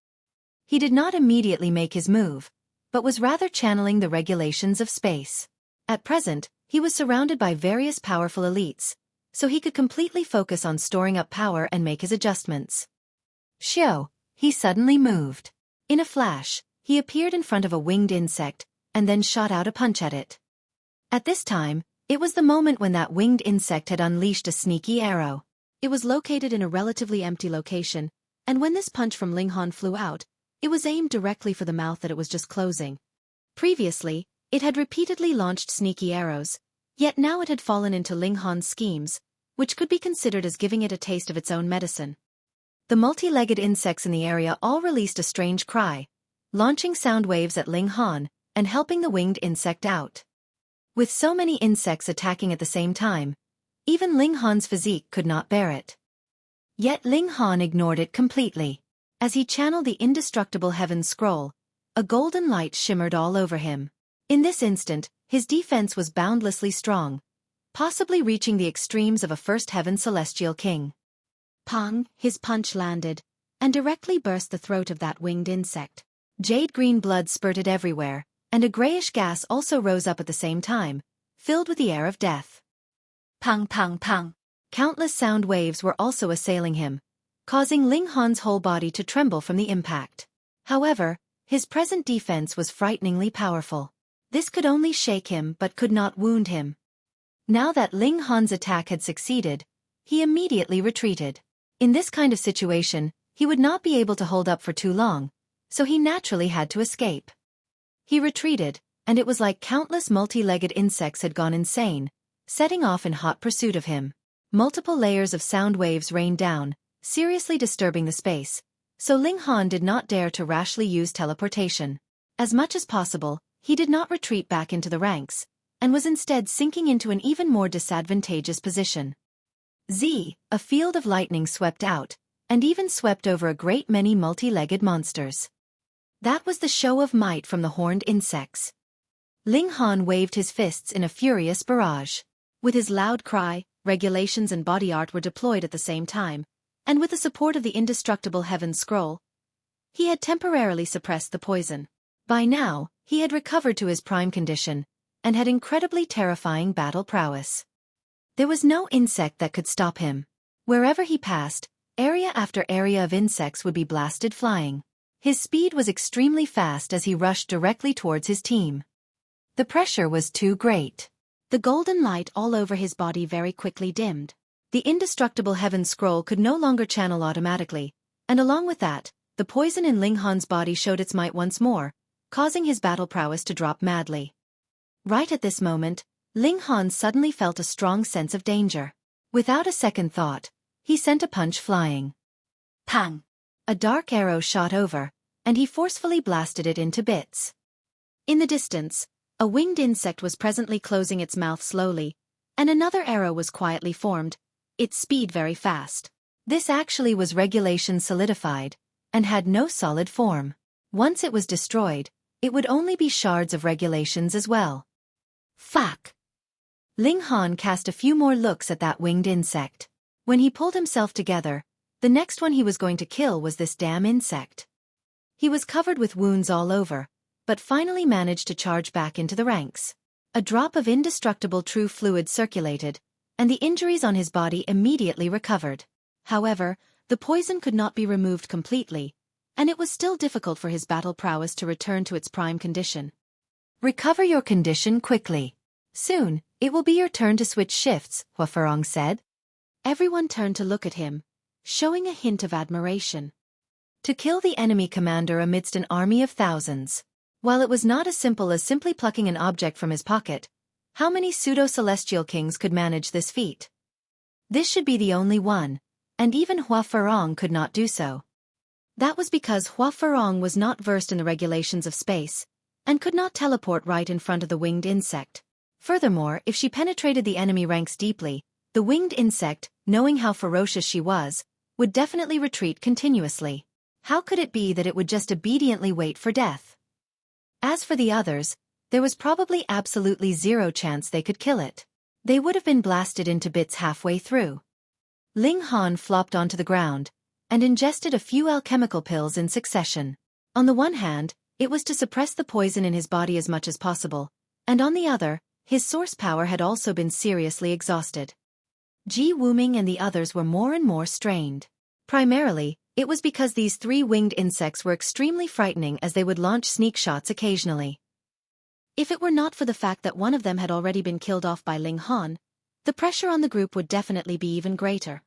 He did not immediately make his move, but was rather channeling the regulations of space. At present, he was surrounded by various powerful elites, so he could completely focus on storing up power and make his adjustments. Xiao, he suddenly moved. In a flash, he appeared in front of a winged insect, and then shot out a punch at it. At this time, it was the moment when that winged insect had unleashed a sneaky arrow. It was located in a relatively empty location, and when this punch from Ling Han flew out, it was aimed directly for the mouth that it was just closing. Previously, it had repeatedly launched sneaky arrows, yet now it had fallen into Ling Han's schemes, which could be considered as giving it a taste of its own medicine. The multi-legged insects in the area all released a strange cry, launching sound waves at Ling Han and helping the winged insect out. With so many insects attacking at the same time, even Ling Han's physique could not bear it. Yet Ling Han ignored it completely. As he channeled the indestructible heaven scroll, a golden light shimmered all over him. In this instant, his defense was boundlessly strong, possibly reaching the extremes of a first heaven celestial king. Pang, his punch landed, and directly burst the throat of that winged insect. Jade-green blood spurted everywhere, and a grayish gas also rose up at the same time, filled with the air of death. Pang pang pang. Countless sound waves were also assailing him, causing Ling Han's whole body to tremble from the impact. However, his present defense was frighteningly powerful. This could only shake him but could not wound him. Now that Ling Han's attack had succeeded, he immediately retreated. In this kind of situation, he would not be able to hold up for too long, so he naturally had to escape. He retreated, and it was like countless multi-legged insects had gone insane, setting off in hot pursuit of him. Multiple layers of sound waves rained down, seriously disturbing the space, so Ling Han did not dare to rashly use teleportation. As much as possible, he did not retreat back into the ranks, and was instead sinking into an even more disadvantageous position. A field of lightning swept out, and even swept over a great many multi-legged monsters. That was the show of might from the horned insects. Ling Han waved his fists in a furious barrage. With his loud cry, regulations and body art were deployed at the same time, and with the support of the indestructible heaven scroll, he had temporarily suppressed the poison. By now, he had recovered to his prime condition, and had incredibly terrifying battle prowess. There was no insect that could stop him. Wherever he passed, area after area of insects would be blasted flying. His speed was extremely fast as he rushed directly towards his team. The pressure was too great. The golden light all over his body very quickly dimmed. The indestructible heaven scroll could no longer channel automatically, and along with that, the poison in Ling Han's body showed its might once more, causing his battle prowess to drop madly. Right at this moment, Ling Han suddenly felt a strong sense of danger. Without a second thought, he sent a punch flying. Pang! A dark arrow shot over, and he forcefully blasted it into bits. In the distance, a winged insect was presently closing its mouth slowly, and another arrow was quietly formed, its speed very fast. This actually was regulation solidified, and had no solid form. Once it was destroyed, it would only be shards of regulations as well. Fuck! Ling Han cast a few more looks at that winged insect. When he pulled himself together, the next one he was going to kill was this damn insect. He was covered with wounds all over, but finally managed to charge back into the ranks. A drop of indestructible true fluid circulated, and the injuries on his body immediately recovered. However, the poison could not be removed completely, and it was still difficult for his battle prowess to return to its prime condition. Recover your condition quickly. Soon, it will be your turn to switch shifts, Huo Furong said. Everyone turned to look at him, showing a hint of admiration. To kill the enemy commander amidst an army of thousands. While it was not as simple as simply plucking an object from his pocket, how many pseudo-celestial kings could manage this feat? This should be the only one, and even Huo Furong could not do so. That was because Huo Furong was not versed in the regulations of space, and could not teleport right in front of the winged insect. Furthermore, if she penetrated the enemy ranks deeply, the winged insect, knowing how ferocious she was, would definitely retreat continuously. How could it be that it would just obediently wait for death? As for the others, there was probably absolutely zero chance they could kill it. They would have been blasted into bits halfway through. Ling Han flopped onto the ground, and ingested a few alchemical pills in succession. On the one hand, it was to suppress the poison in his body as much as possible, and on the other, his source power had also been seriously exhausted. Ji Wuming and the others were more and more strained. Primarily, It was because these three winged insects were extremely frightening, as they would launch sneak shots occasionally. If it were not for the fact that one of them had already been killed off by Ling Han, the pressure on the group would definitely be even greater.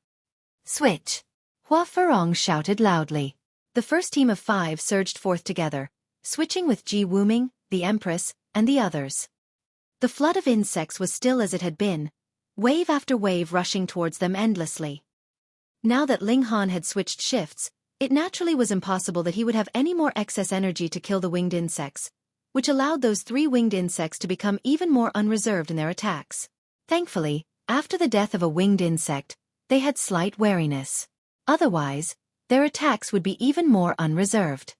Switch! Huo Furong shouted loudly. The first team of 5 surged forth together, switching with Ji Wuming, the Empress, and the others. The flood of insects was still as it had been, wave after wave rushing towards them endlessly. Now that Ling Han had switched shifts, it naturally was impossible that he would have any more excess energy to kill the winged insects, which allowed those 3 winged insects to become even more unreserved in their attacks. Thankfully, after the death of a winged insect, they had slight wariness. Otherwise, their attacks would be even more unreserved.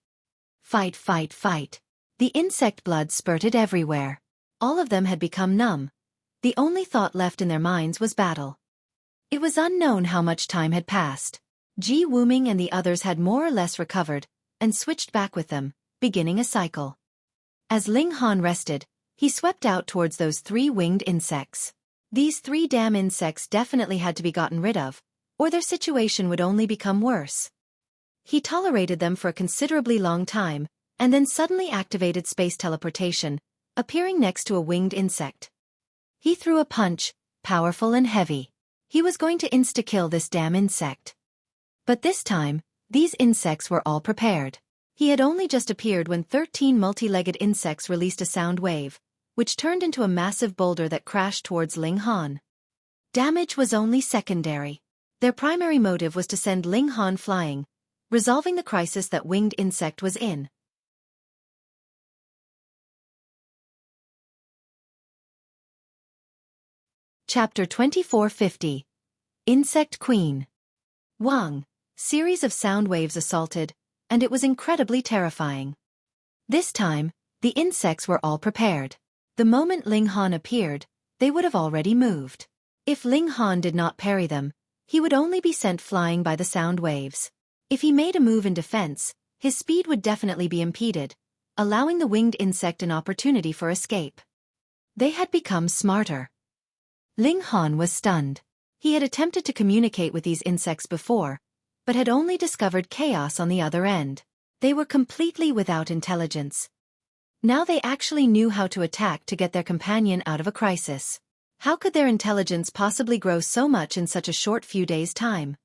Fight, fight, fight. The insect blood spurted everywhere. All of them had become numb. The only thought left in their minds was battle. It was unknown how much time had passed. Ji Wuming and the others had more or less recovered, and switched back with them, beginning a cycle. As Ling Han rested, he swept out towards those 3 winged insects. These 3 damn insects definitely had to be gotten rid of, or their situation would only become worse. He tolerated them for a considerably long time, and then suddenly activated space teleportation, appearing next to a winged insect. He threw a punch, powerful and heavy. He was going to insta-kill this damn insect. But this time, these insects were all prepared. He had only just appeared when 13 multi-legged insects released a sound wave, which turned into a massive boulder that crashed towards Ling Han. Damage was only secondary. Their primary motive was to send Ling Han flying, resolving the crisis that winged insect was in. Chapter 2450. Insect Queen. Wang. Series of sound waves assaulted, and it was incredibly terrifying. This time, the insects were all prepared. The moment Ling Han appeared, they would have already moved. If Ling Han did not parry them, he would only be sent flying by the sound waves. If he made a move in defense, his speed would definitely be impeded, allowing the winged insect an opportunity for escape. They had become smarter. Ling Han was stunned. He had attempted to communicate with these insects before, but had only discovered chaos on the other end. They were completely without intelligence. Now they actually knew how to attack to get their companion out of a crisis. How could their intelligence possibly grow so much in such a short few days' time?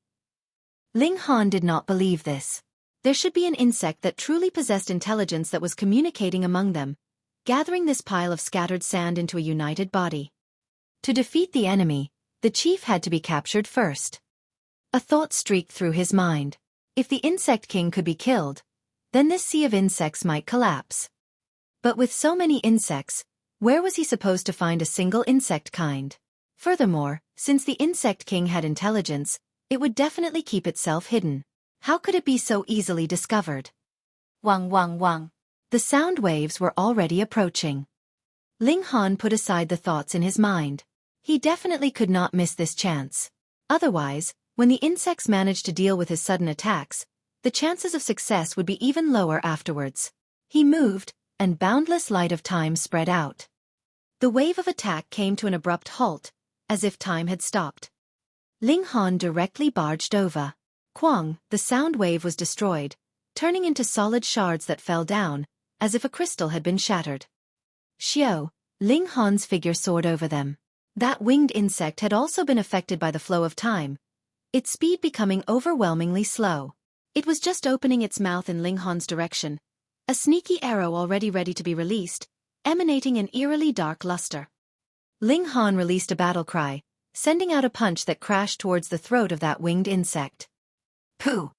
Ling Han did not believe this. There should be an insect that truly possessed intelligence that was communicating among them, gathering this pile of scattered sand into a united body. To defeat the enemy, the chief had to be captured first. A thought streaked through his mind. If the insect king could be killed, then this sea of insects might collapse. But with so many insects, where was he supposed to find a single insect kind? Furthermore, since the insect king had intelligence, it would definitely keep itself hidden. How could it be so easily discovered? Wang wang wang. The sound waves were already approaching. Ling Han put aside the thoughts in his mind. He definitely could not miss this chance. Otherwise, when the insects managed to deal with his sudden attacks, the chances of success would be even lower afterwards. He moved, and boundless light of time spread out. The wave of attack came to an abrupt halt, as if time had stopped. Ling Han directly barged over. Quang, the sound wave was destroyed, turning into solid shards that fell down, as if a crystal had been shattered. Xiao, Ling Han's figure soared over them. That winged insect had also been affected by the flow of time, its speed becoming overwhelmingly slow. It was just opening its mouth in Ling Han's direction, a sneaky arrow already ready to be released, emanating an eerily dark luster. Ling Han released a battle cry, sending out a punch that crashed towards the throat of that winged insect. Pooh!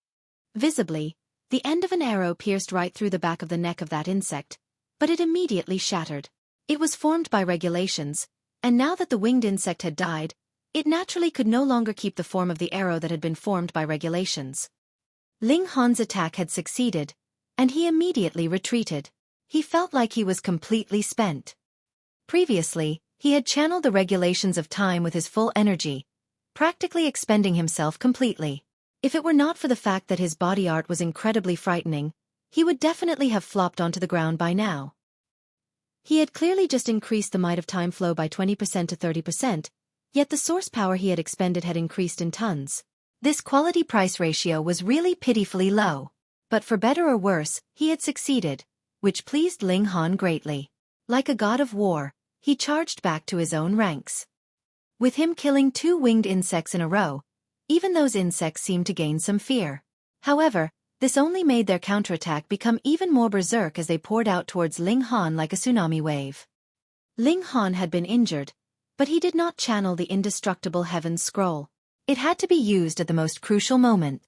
Visibly, the end of an arrow pierced right through the back of the neck of that insect, but it immediately shattered. It was formed by regulations, and now that the winged insect had died, it naturally could no longer keep the form of the arrow that had been formed by regulations. Ling Han's attack had succeeded, and he immediately retreated. He felt like he was completely spent. Previously, he had channeled the regulations of time with his full energy, practically expending himself completely. If it were not for the fact that his body art was incredibly frightening, he would definitely have flopped onto the ground by now. He had clearly just increased the might of time flow by 20% to 30%, yet the source power he had expended had increased in tons. This quality-price ratio was really pitifully low. But for better or worse, he had succeeded, which pleased Ling Han greatly. Like a god of war, he charged back to his own ranks. With him killing 2 winged insects in a row, even those insects seemed to gain some fear. However, this only made their counterattack become even more berserk as they poured out towards Ling Han like a tsunami wave. Ling Han had been injured, but he did not channel the indestructible Heaven's Scroll. It had to be used at the most crucial moment.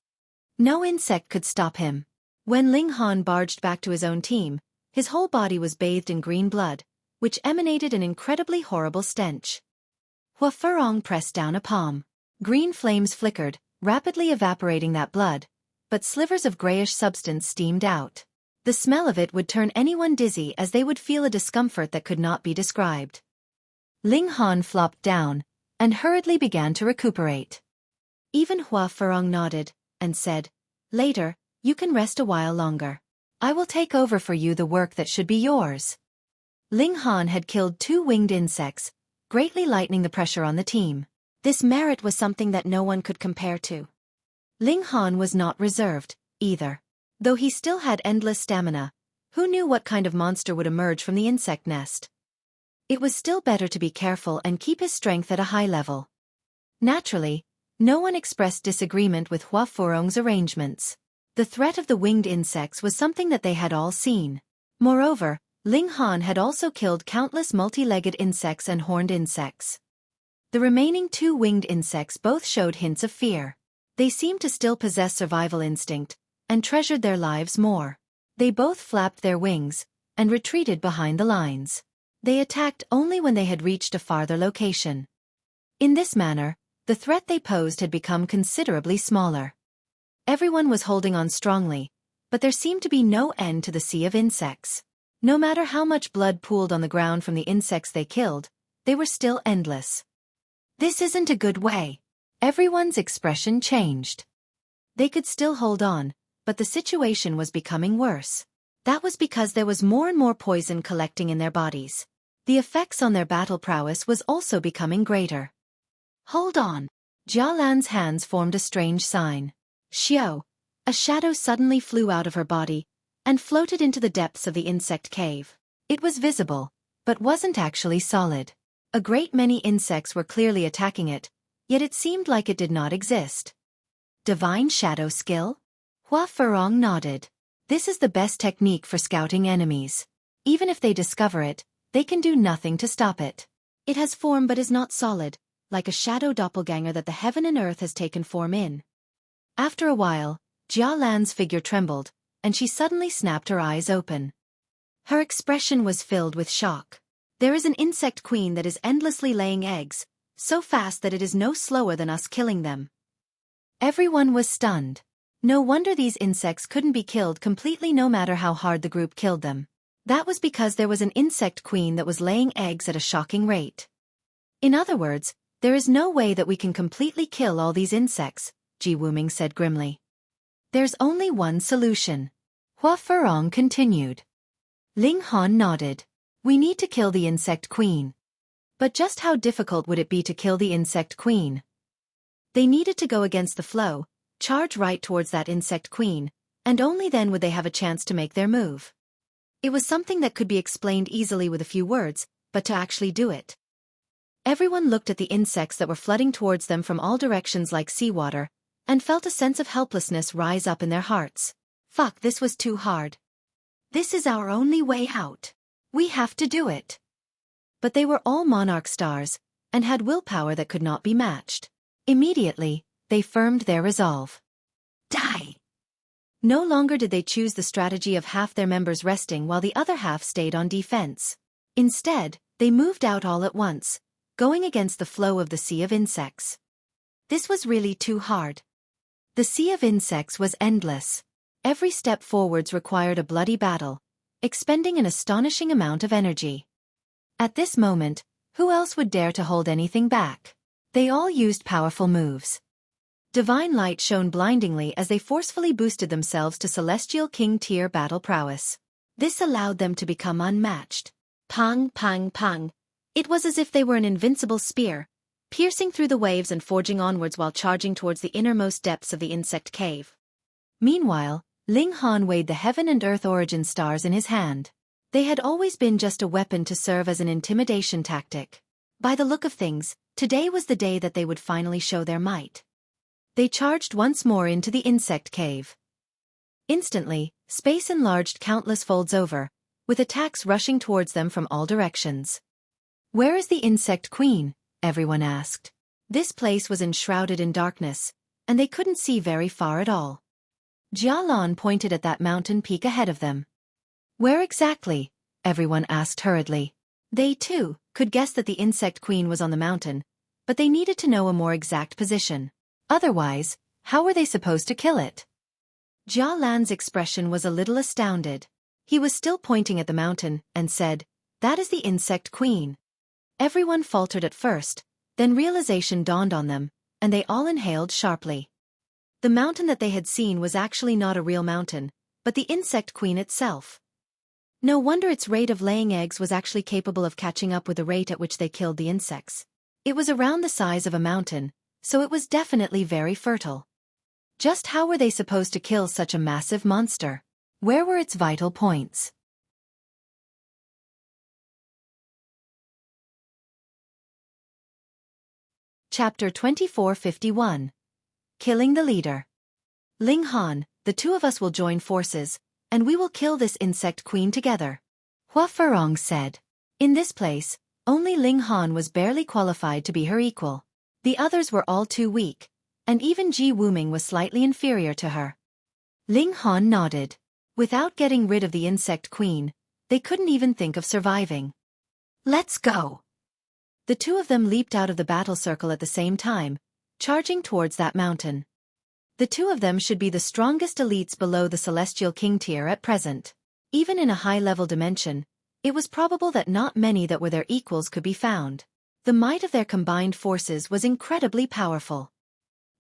No insect could stop him. When Ling Han barged back to his own team, his whole body was bathed in green blood, which emanated an incredibly horrible stench. Huo Furong pressed down a palm. Green flames flickered, rapidly evaporating that blood, but slivers of grayish substance steamed out. The smell of it would turn anyone dizzy as they would feel a discomfort that could not be described. Ling Han flopped down, and hurriedly began to recuperate. Even Huo Furong nodded, and said, "Later, you can rest a while longer. I will take over for you the work that should be yours." Ling Han had killed 2 winged insects, greatly lightening the pressure on the team. This merit was something that no one could compare to. Ling Han was not reserved, either. Though he still had endless stamina, who knew what kind of monster would emerge from the insect nest? It was still better to be careful and keep his strength at a high level. Naturally, no one expressed disagreement with Huo Furong's arrangements. The threat of the winged insects was something that they had all seen. Moreover, Ling Han had also killed countless multi-legged insects and horned insects. The remaining 2 winged insects both showed hints of fear. They seemed to still possess survival instinct, and treasured their lives more. They both flapped their wings, and retreated behind the lines. They attacked only when they had reached a farther location. In this manner, the threat they posed had become considerably smaller. Everyone was holding on strongly, but there seemed to be no end to the sea of insects. No matter how much blood pooled on the ground from the insects they killed, they were still endless. This isn't a good way. Everyone's expression changed. They could still hold on, but the situation was becoming worse. That was because there was more and more poison collecting in their bodies. The effects on their battle prowess was also becoming greater. "Hold on." Jia Lan's hands formed a strange sign. Xiao, a shadow suddenly flew out of her body, and floated into the depths of the insect cave. It was visible, but wasn't actually solid. A great many insects were clearly attacking it, yet it seemed like it did not exist. Divine shadow skill? Huo Furong nodded. This is the best technique for scouting enemies. Even if they discover it, they can do nothing to stop it. It has form but is not solid, like a shadow doppelganger that the heaven and earth has taken form in. After a while, Jia Lan's figure trembled, and she suddenly snapped her eyes open. Her expression was filled with shock. There is an insect queen that is endlessly laying eggs, so fast that it is no slower than us killing them. Everyone was stunned. No wonder these insects couldn't be killed completely no matter how hard the group killed them. That was because there was an insect queen that was laying eggs at a shocking rate. In other words, there is no way that we can completely kill all these insects, Ji Wuming said grimly. There's only one solution. Huo Furong continued. Ling Han nodded. We need to kill the insect queen. But just how difficult would it be to kill the insect queen? They needed to go against the flow, charge right towards that insect queen, and only then would they have a chance to make their move. It was something that could be explained easily with a few words, but to actually do it. Everyone looked at the insects that were flooding towards them from all directions like seawater, and felt a sense of helplessness rise up in their hearts. Fuck, this was too hard. This is our only way out. We have to do it. But they were all monarch stars, and had willpower that could not be matched. Immediately, they firmed their resolve. Die! No longer did they choose the strategy of half their members resting while the other half stayed on defense. Instead, they moved out all at once, going against the flow of the sea of insects. This was really too hard. The sea of insects was endless. Every step forwards required a bloody battle, expending an astonishing amount of energy. At this moment, who else would dare to hold anything back? They all used powerful moves. Divine light shone blindingly as they forcefully boosted themselves to Celestial King tier battle prowess. This allowed them to become unmatched. Pang, pang, pang. It was as if they were an invincible spear, piercing through the waves and forging onwards while charging towards the innermost depths of the insect cave. Meanwhile, Ling Han weighed the heaven and earth origin stars in his hand. They had always been just a weapon to serve as an intimidation tactic. By the look of things, today was the day that they would finally show their might. They charged once more into the insect cave. Instantly, space enlarged countless folds over, with attacks rushing towards them from all directions. "Where is the insect queen?" everyone asked. This place was enshrouded in darkness, and they couldn't see very far at all. Jia Lan pointed at that mountain peak ahead of them. "Where exactly?" everyone asked hurriedly. They, too, could guess that the insect queen was on the mountain, but they needed to know a more exact position. Otherwise, how were they supposed to kill it? Jia Lan's expression was a little astounded. He was still pointing at the mountain, and said, "That is the insect queen." Everyone faltered at first, then realization dawned on them, and they all inhaled sharply. The mountain that they had seen was actually not a real mountain, but the insect queen itself. No wonder its rate of laying eggs was actually capable of catching up with the rate at which they killed the insects. It was around the size of a mountain, so it was definitely very fertile. Just how were they supposed to kill such a massive monster? Where were its vital points? Chapter 2451. Killing the Leader. "Ling Han, the two of us will join forces, and we will kill this insect queen together," Huo Furong said. In this place, only Ling Han was barely qualified to be her equal. The others were all too weak, and even Ji Wuming was slightly inferior to her. Ling Han nodded. Without getting rid of the insect queen, they couldn't even think of surviving. "Let's go!" The two of them leaped out of the battle circle at the same time, charging towards that mountain. The two of them should be the strongest elites below the Celestial King tier at present. Even in a high-level dimension, it was probable that not many that were their equals could be found. The might of their combined forces was incredibly powerful.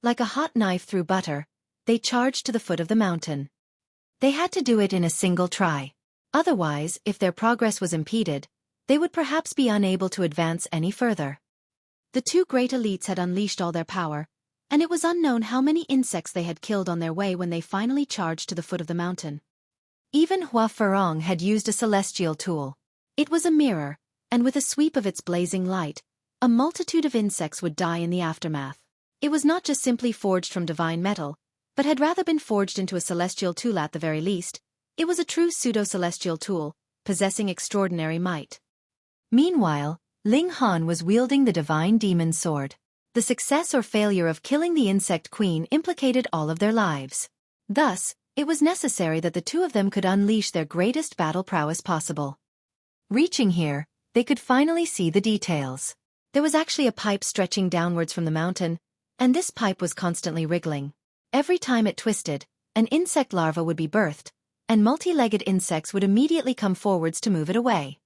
Like a hot knife through butter, they charged to the foot of the mountain. They had to do it in a single try. Otherwise, if their progress was impeded, they would perhaps be unable to advance any further. The two great elites had unleashed all their power, and it was unknown how many insects they had killed on their way when they finally charged to the foot of the mountain. Even Huo Furong had used a celestial tool. It was a mirror, and with a sweep of its blazing light, a multitude of insects would die in the aftermath. It was not just simply forged from divine metal, but had rather been forged into a celestial tool at the very least. It was a true pseudo-celestial tool, possessing extraordinary might. Meanwhile, Ling Han was wielding the divine demon sword. The success or failure of killing the insect queen implicated all of their lives. Thus, it was necessary that the two of them could unleash their greatest battle prowess possible. Reaching here, they could finally see the details. There was actually a pipe stretching downwards from the mountain, and this pipe was constantly wriggling. Every time it twisted, an insect larva would be birthed, and multi-legged insects would immediately come forwards to move it away.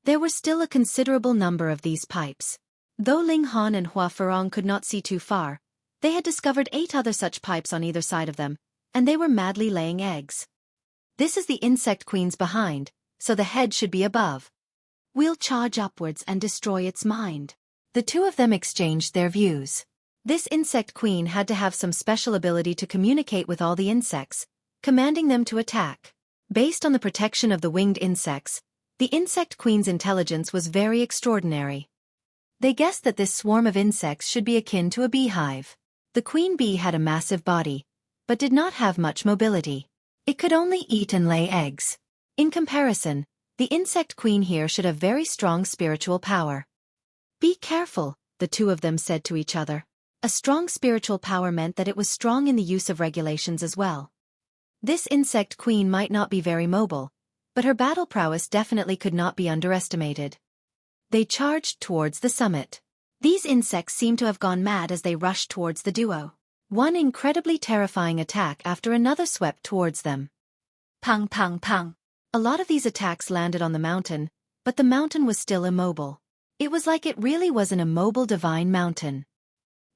There were still a considerable number of these pipes. Though Ling Han and Huo Furong could not see too far, they had discovered 8 other such pipes on either side of them, and they were madly laying eggs. This is the insect queen's behind, so the head should be above. "We'll charge upwards and destroy its mind." The two of them exchanged their views. This insect queen had to have some special ability to communicate with all the insects, commanding them to attack. Based on the protection of the winged insects, the insect queen's intelligence was very extraordinary. They guessed that this swarm of insects should be akin to a beehive. The queen bee had a massive body, but did not have much mobility. It could only eat and lay eggs. In comparison, the insect queen here should have very strong spiritual power. "Be careful," the two of them said to each other. A strong spiritual power meant that it was strong in the use of regulations as well. This insect queen might not be very mobile, but her battle prowess definitely could not be underestimated. They charged towards the summit. These insects seemed to have gone mad as they rushed towards the duo. One incredibly terrifying attack after another swept towards them. Pang pang pang. A lot of these attacks landed on the mountain, but the mountain was still immobile. It was like it really was an immobile divine mountain.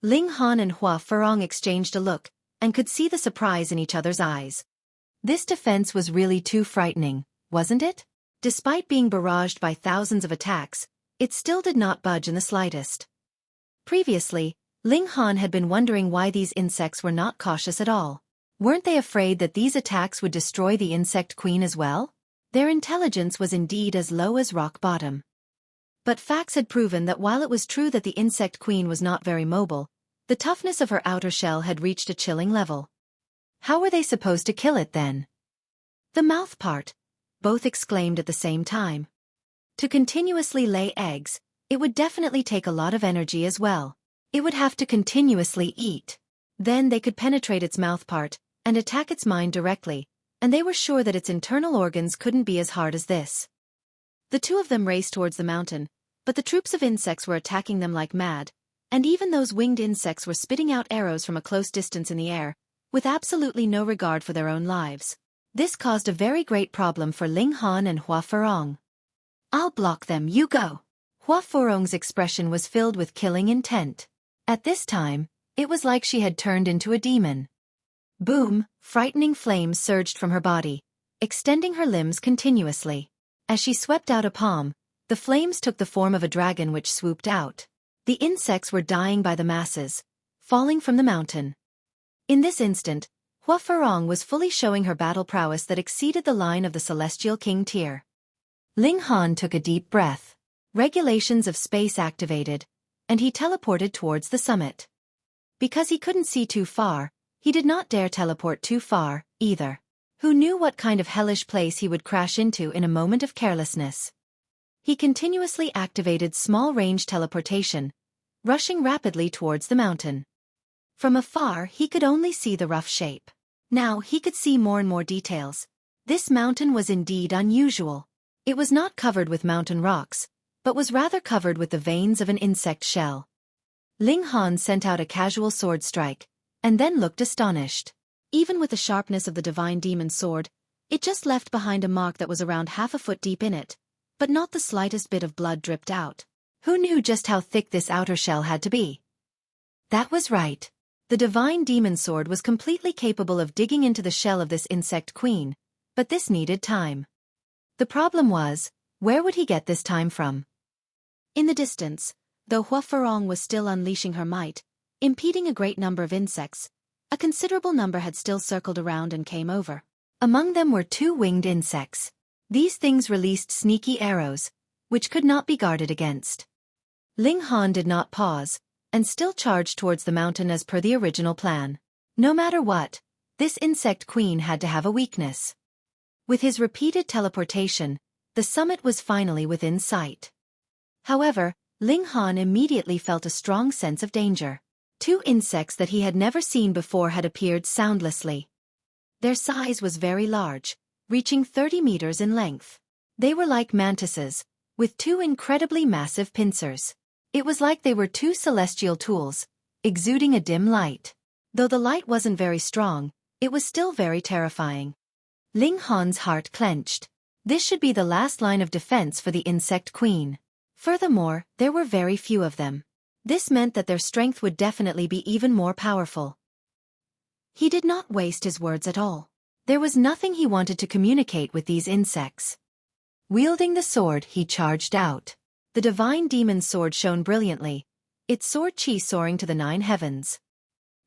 Ling Han and Huo Furong exchanged a look, and could see the surprise in each other's eyes. This defense was really too frightening, wasn't it? Despite being barraged by thousands of attacks, it still did not budge in the slightest. Previously, Ling Han had been wondering why these insects were not cautious at all. Weren't they afraid that these attacks would destroy the insect queen as well? Their intelligence was indeed as low as rock bottom. But facts had proven that while it was true that the insect queen was not very mobile, the toughness of her outer shell had reached a chilling level. How were they supposed to kill it then? The mouth part, both exclaimed at the same time. To continuously lay eggs, it would definitely take a lot of energy as well. It would have to continuously eat. Then they could penetrate its mouth part and attack its mind directly, and they were sure that its internal organs couldn't be as hard as this. The two of them raced towards the mountain, but the troops of insects were attacking them like mad, and even those winged insects were spitting out arrows from a close distance in the air, with absolutely no regard for their own lives. This caused a very great problem for Ling Han and Huo Furong. "I'll block them, you go." Huo Furong's expression was filled with killing intent. At this time, it was like she had turned into a demon. Boom, frightening flames surged from her body, extending her limbs continuously. As she swept out a palm, the flames took the form of a dragon which swooped out. The insects were dying by the masses, falling from the mountain. In this instant, Huo Furong was fully showing her battle prowess that exceeded the line of the Celestial King tier. Ling Han took a deep breath. Regulations of space activated, and he teleported towards the summit. Because he couldn't see too far, he did not dare teleport too far, either. Who knew what kind of hellish place he would crash into in a moment of carelessness? He continuously activated small-range teleportation, rushing rapidly towards the mountain. From afar he could only see the rough shape. Now he could see more and more details. This mountain was indeed unusual. It was not covered with mountain rocks, but was rather covered with the veins of an insect shell. Ling Han sent out a casual sword strike, and then looked astonished. Even with the sharpness of the divine demon sword, it just left behind a mark that was around half a foot deep in it, but not the slightest bit of blood dripped out. Who knew just how thick this outer shell had to be? That was right. The divine demon sword was completely capable of digging into the shell of this insect queen, but this needed time. The problem was, where would he get this time from? In the distance, though Huo Furong was still unleashing her might, impeding a great number of insects, a considerable number had still circled around and came over. Among them were two winged insects. These things released sneaky arrows, which could not be guarded against. Ling Han did not pause, and still charged towards the mountain as per the original plan. No matter what, this insect queen had to have a weakness. With his repeated teleportation, the summit was finally within sight. However, Ling Han immediately felt a strong sense of danger. Two insects that he had never seen before had appeared soundlessly. Their size was very large, reaching 30 meters in length. They were like mantises, with two incredibly massive pincers. It was like they were two celestial tools, exuding a dim light. Though the light wasn't very strong, it was still very terrifying. Ling Han's heart clenched. This should be the last line of defense for the insect queen. Furthermore, there were very few of them. This meant that their strength would definitely be even more powerful. He did not waste his words at all. There was nothing he wanted to communicate with these insects. Wielding the sword, he charged out. The divine demon's sword shone brilliantly, its sword chi soaring to the 9 heavens.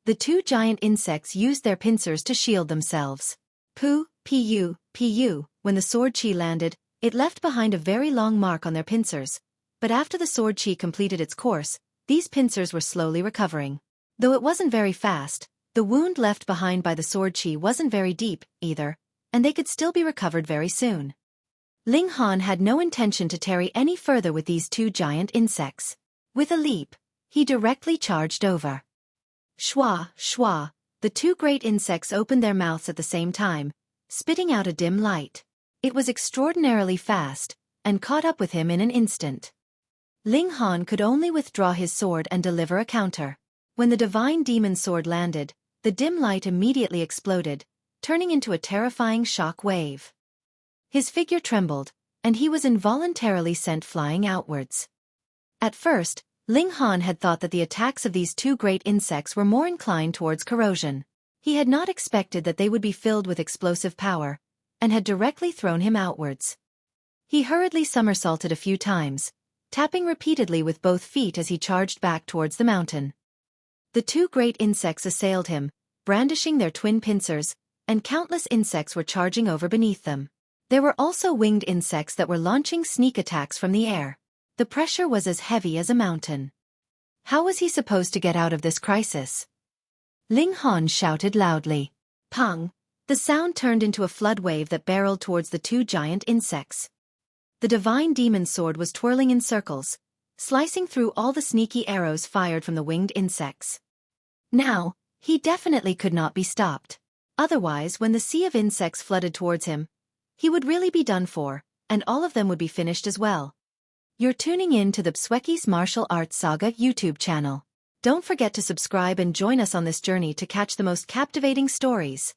The two giant insects used their pincers to shield themselves. When the sword chi landed, it left behind a very long mark on their pincers, but after the sword chi completed its course, these pincers were slowly recovering. Though it wasn't very fast, the wound left behind by the sword chi wasn't very deep, either, and they could still be recovered very soon. Ling Han had no intention to tarry any further with these two giant insects. With a leap, he directly charged over. Shwa, shwa, the two great insects opened their mouths at the same time, spitting out a dim light. It was extraordinarily fast, and caught up with him in an instant. Ling Han could only withdraw his sword and deliver a counter. When the divine demon sword landed, the dim light immediately exploded, turning into a terrifying shock wave. His figure trembled, and he was involuntarily sent flying outwards. At first, Ling Han had thought that the attacks of these two great insects were more inclined towards corrosion. He had not expected that they would be filled with explosive power, and had directly thrown him outwards. He hurriedly somersaulted a few times, tapping repeatedly with both feet as he charged back towards the mountain. The two great insects assailed him, brandishing their twin pincers, and countless insects were charging over beneath them. There were also winged insects that were launching sneak attacks from the air. The pressure was as heavy as a mountain. How was he supposed to get out of this crisis? Ling Han shouted loudly. Pang! The sound turned into a flood wave that barreled towards the two giant insects. The divine demon sword was twirling in circles, slicing through all the sneaky arrows fired from the winged insects. Now, he definitely could not be stopped. Otherwise, when the sea of insects flooded towards him, he would really be done for, and all of them would be finished as well. You're tuning in to the Xueqi's Martial Arts Saga YouTube channel. Don't forget to subscribe and join us on this journey to catch the most captivating stories.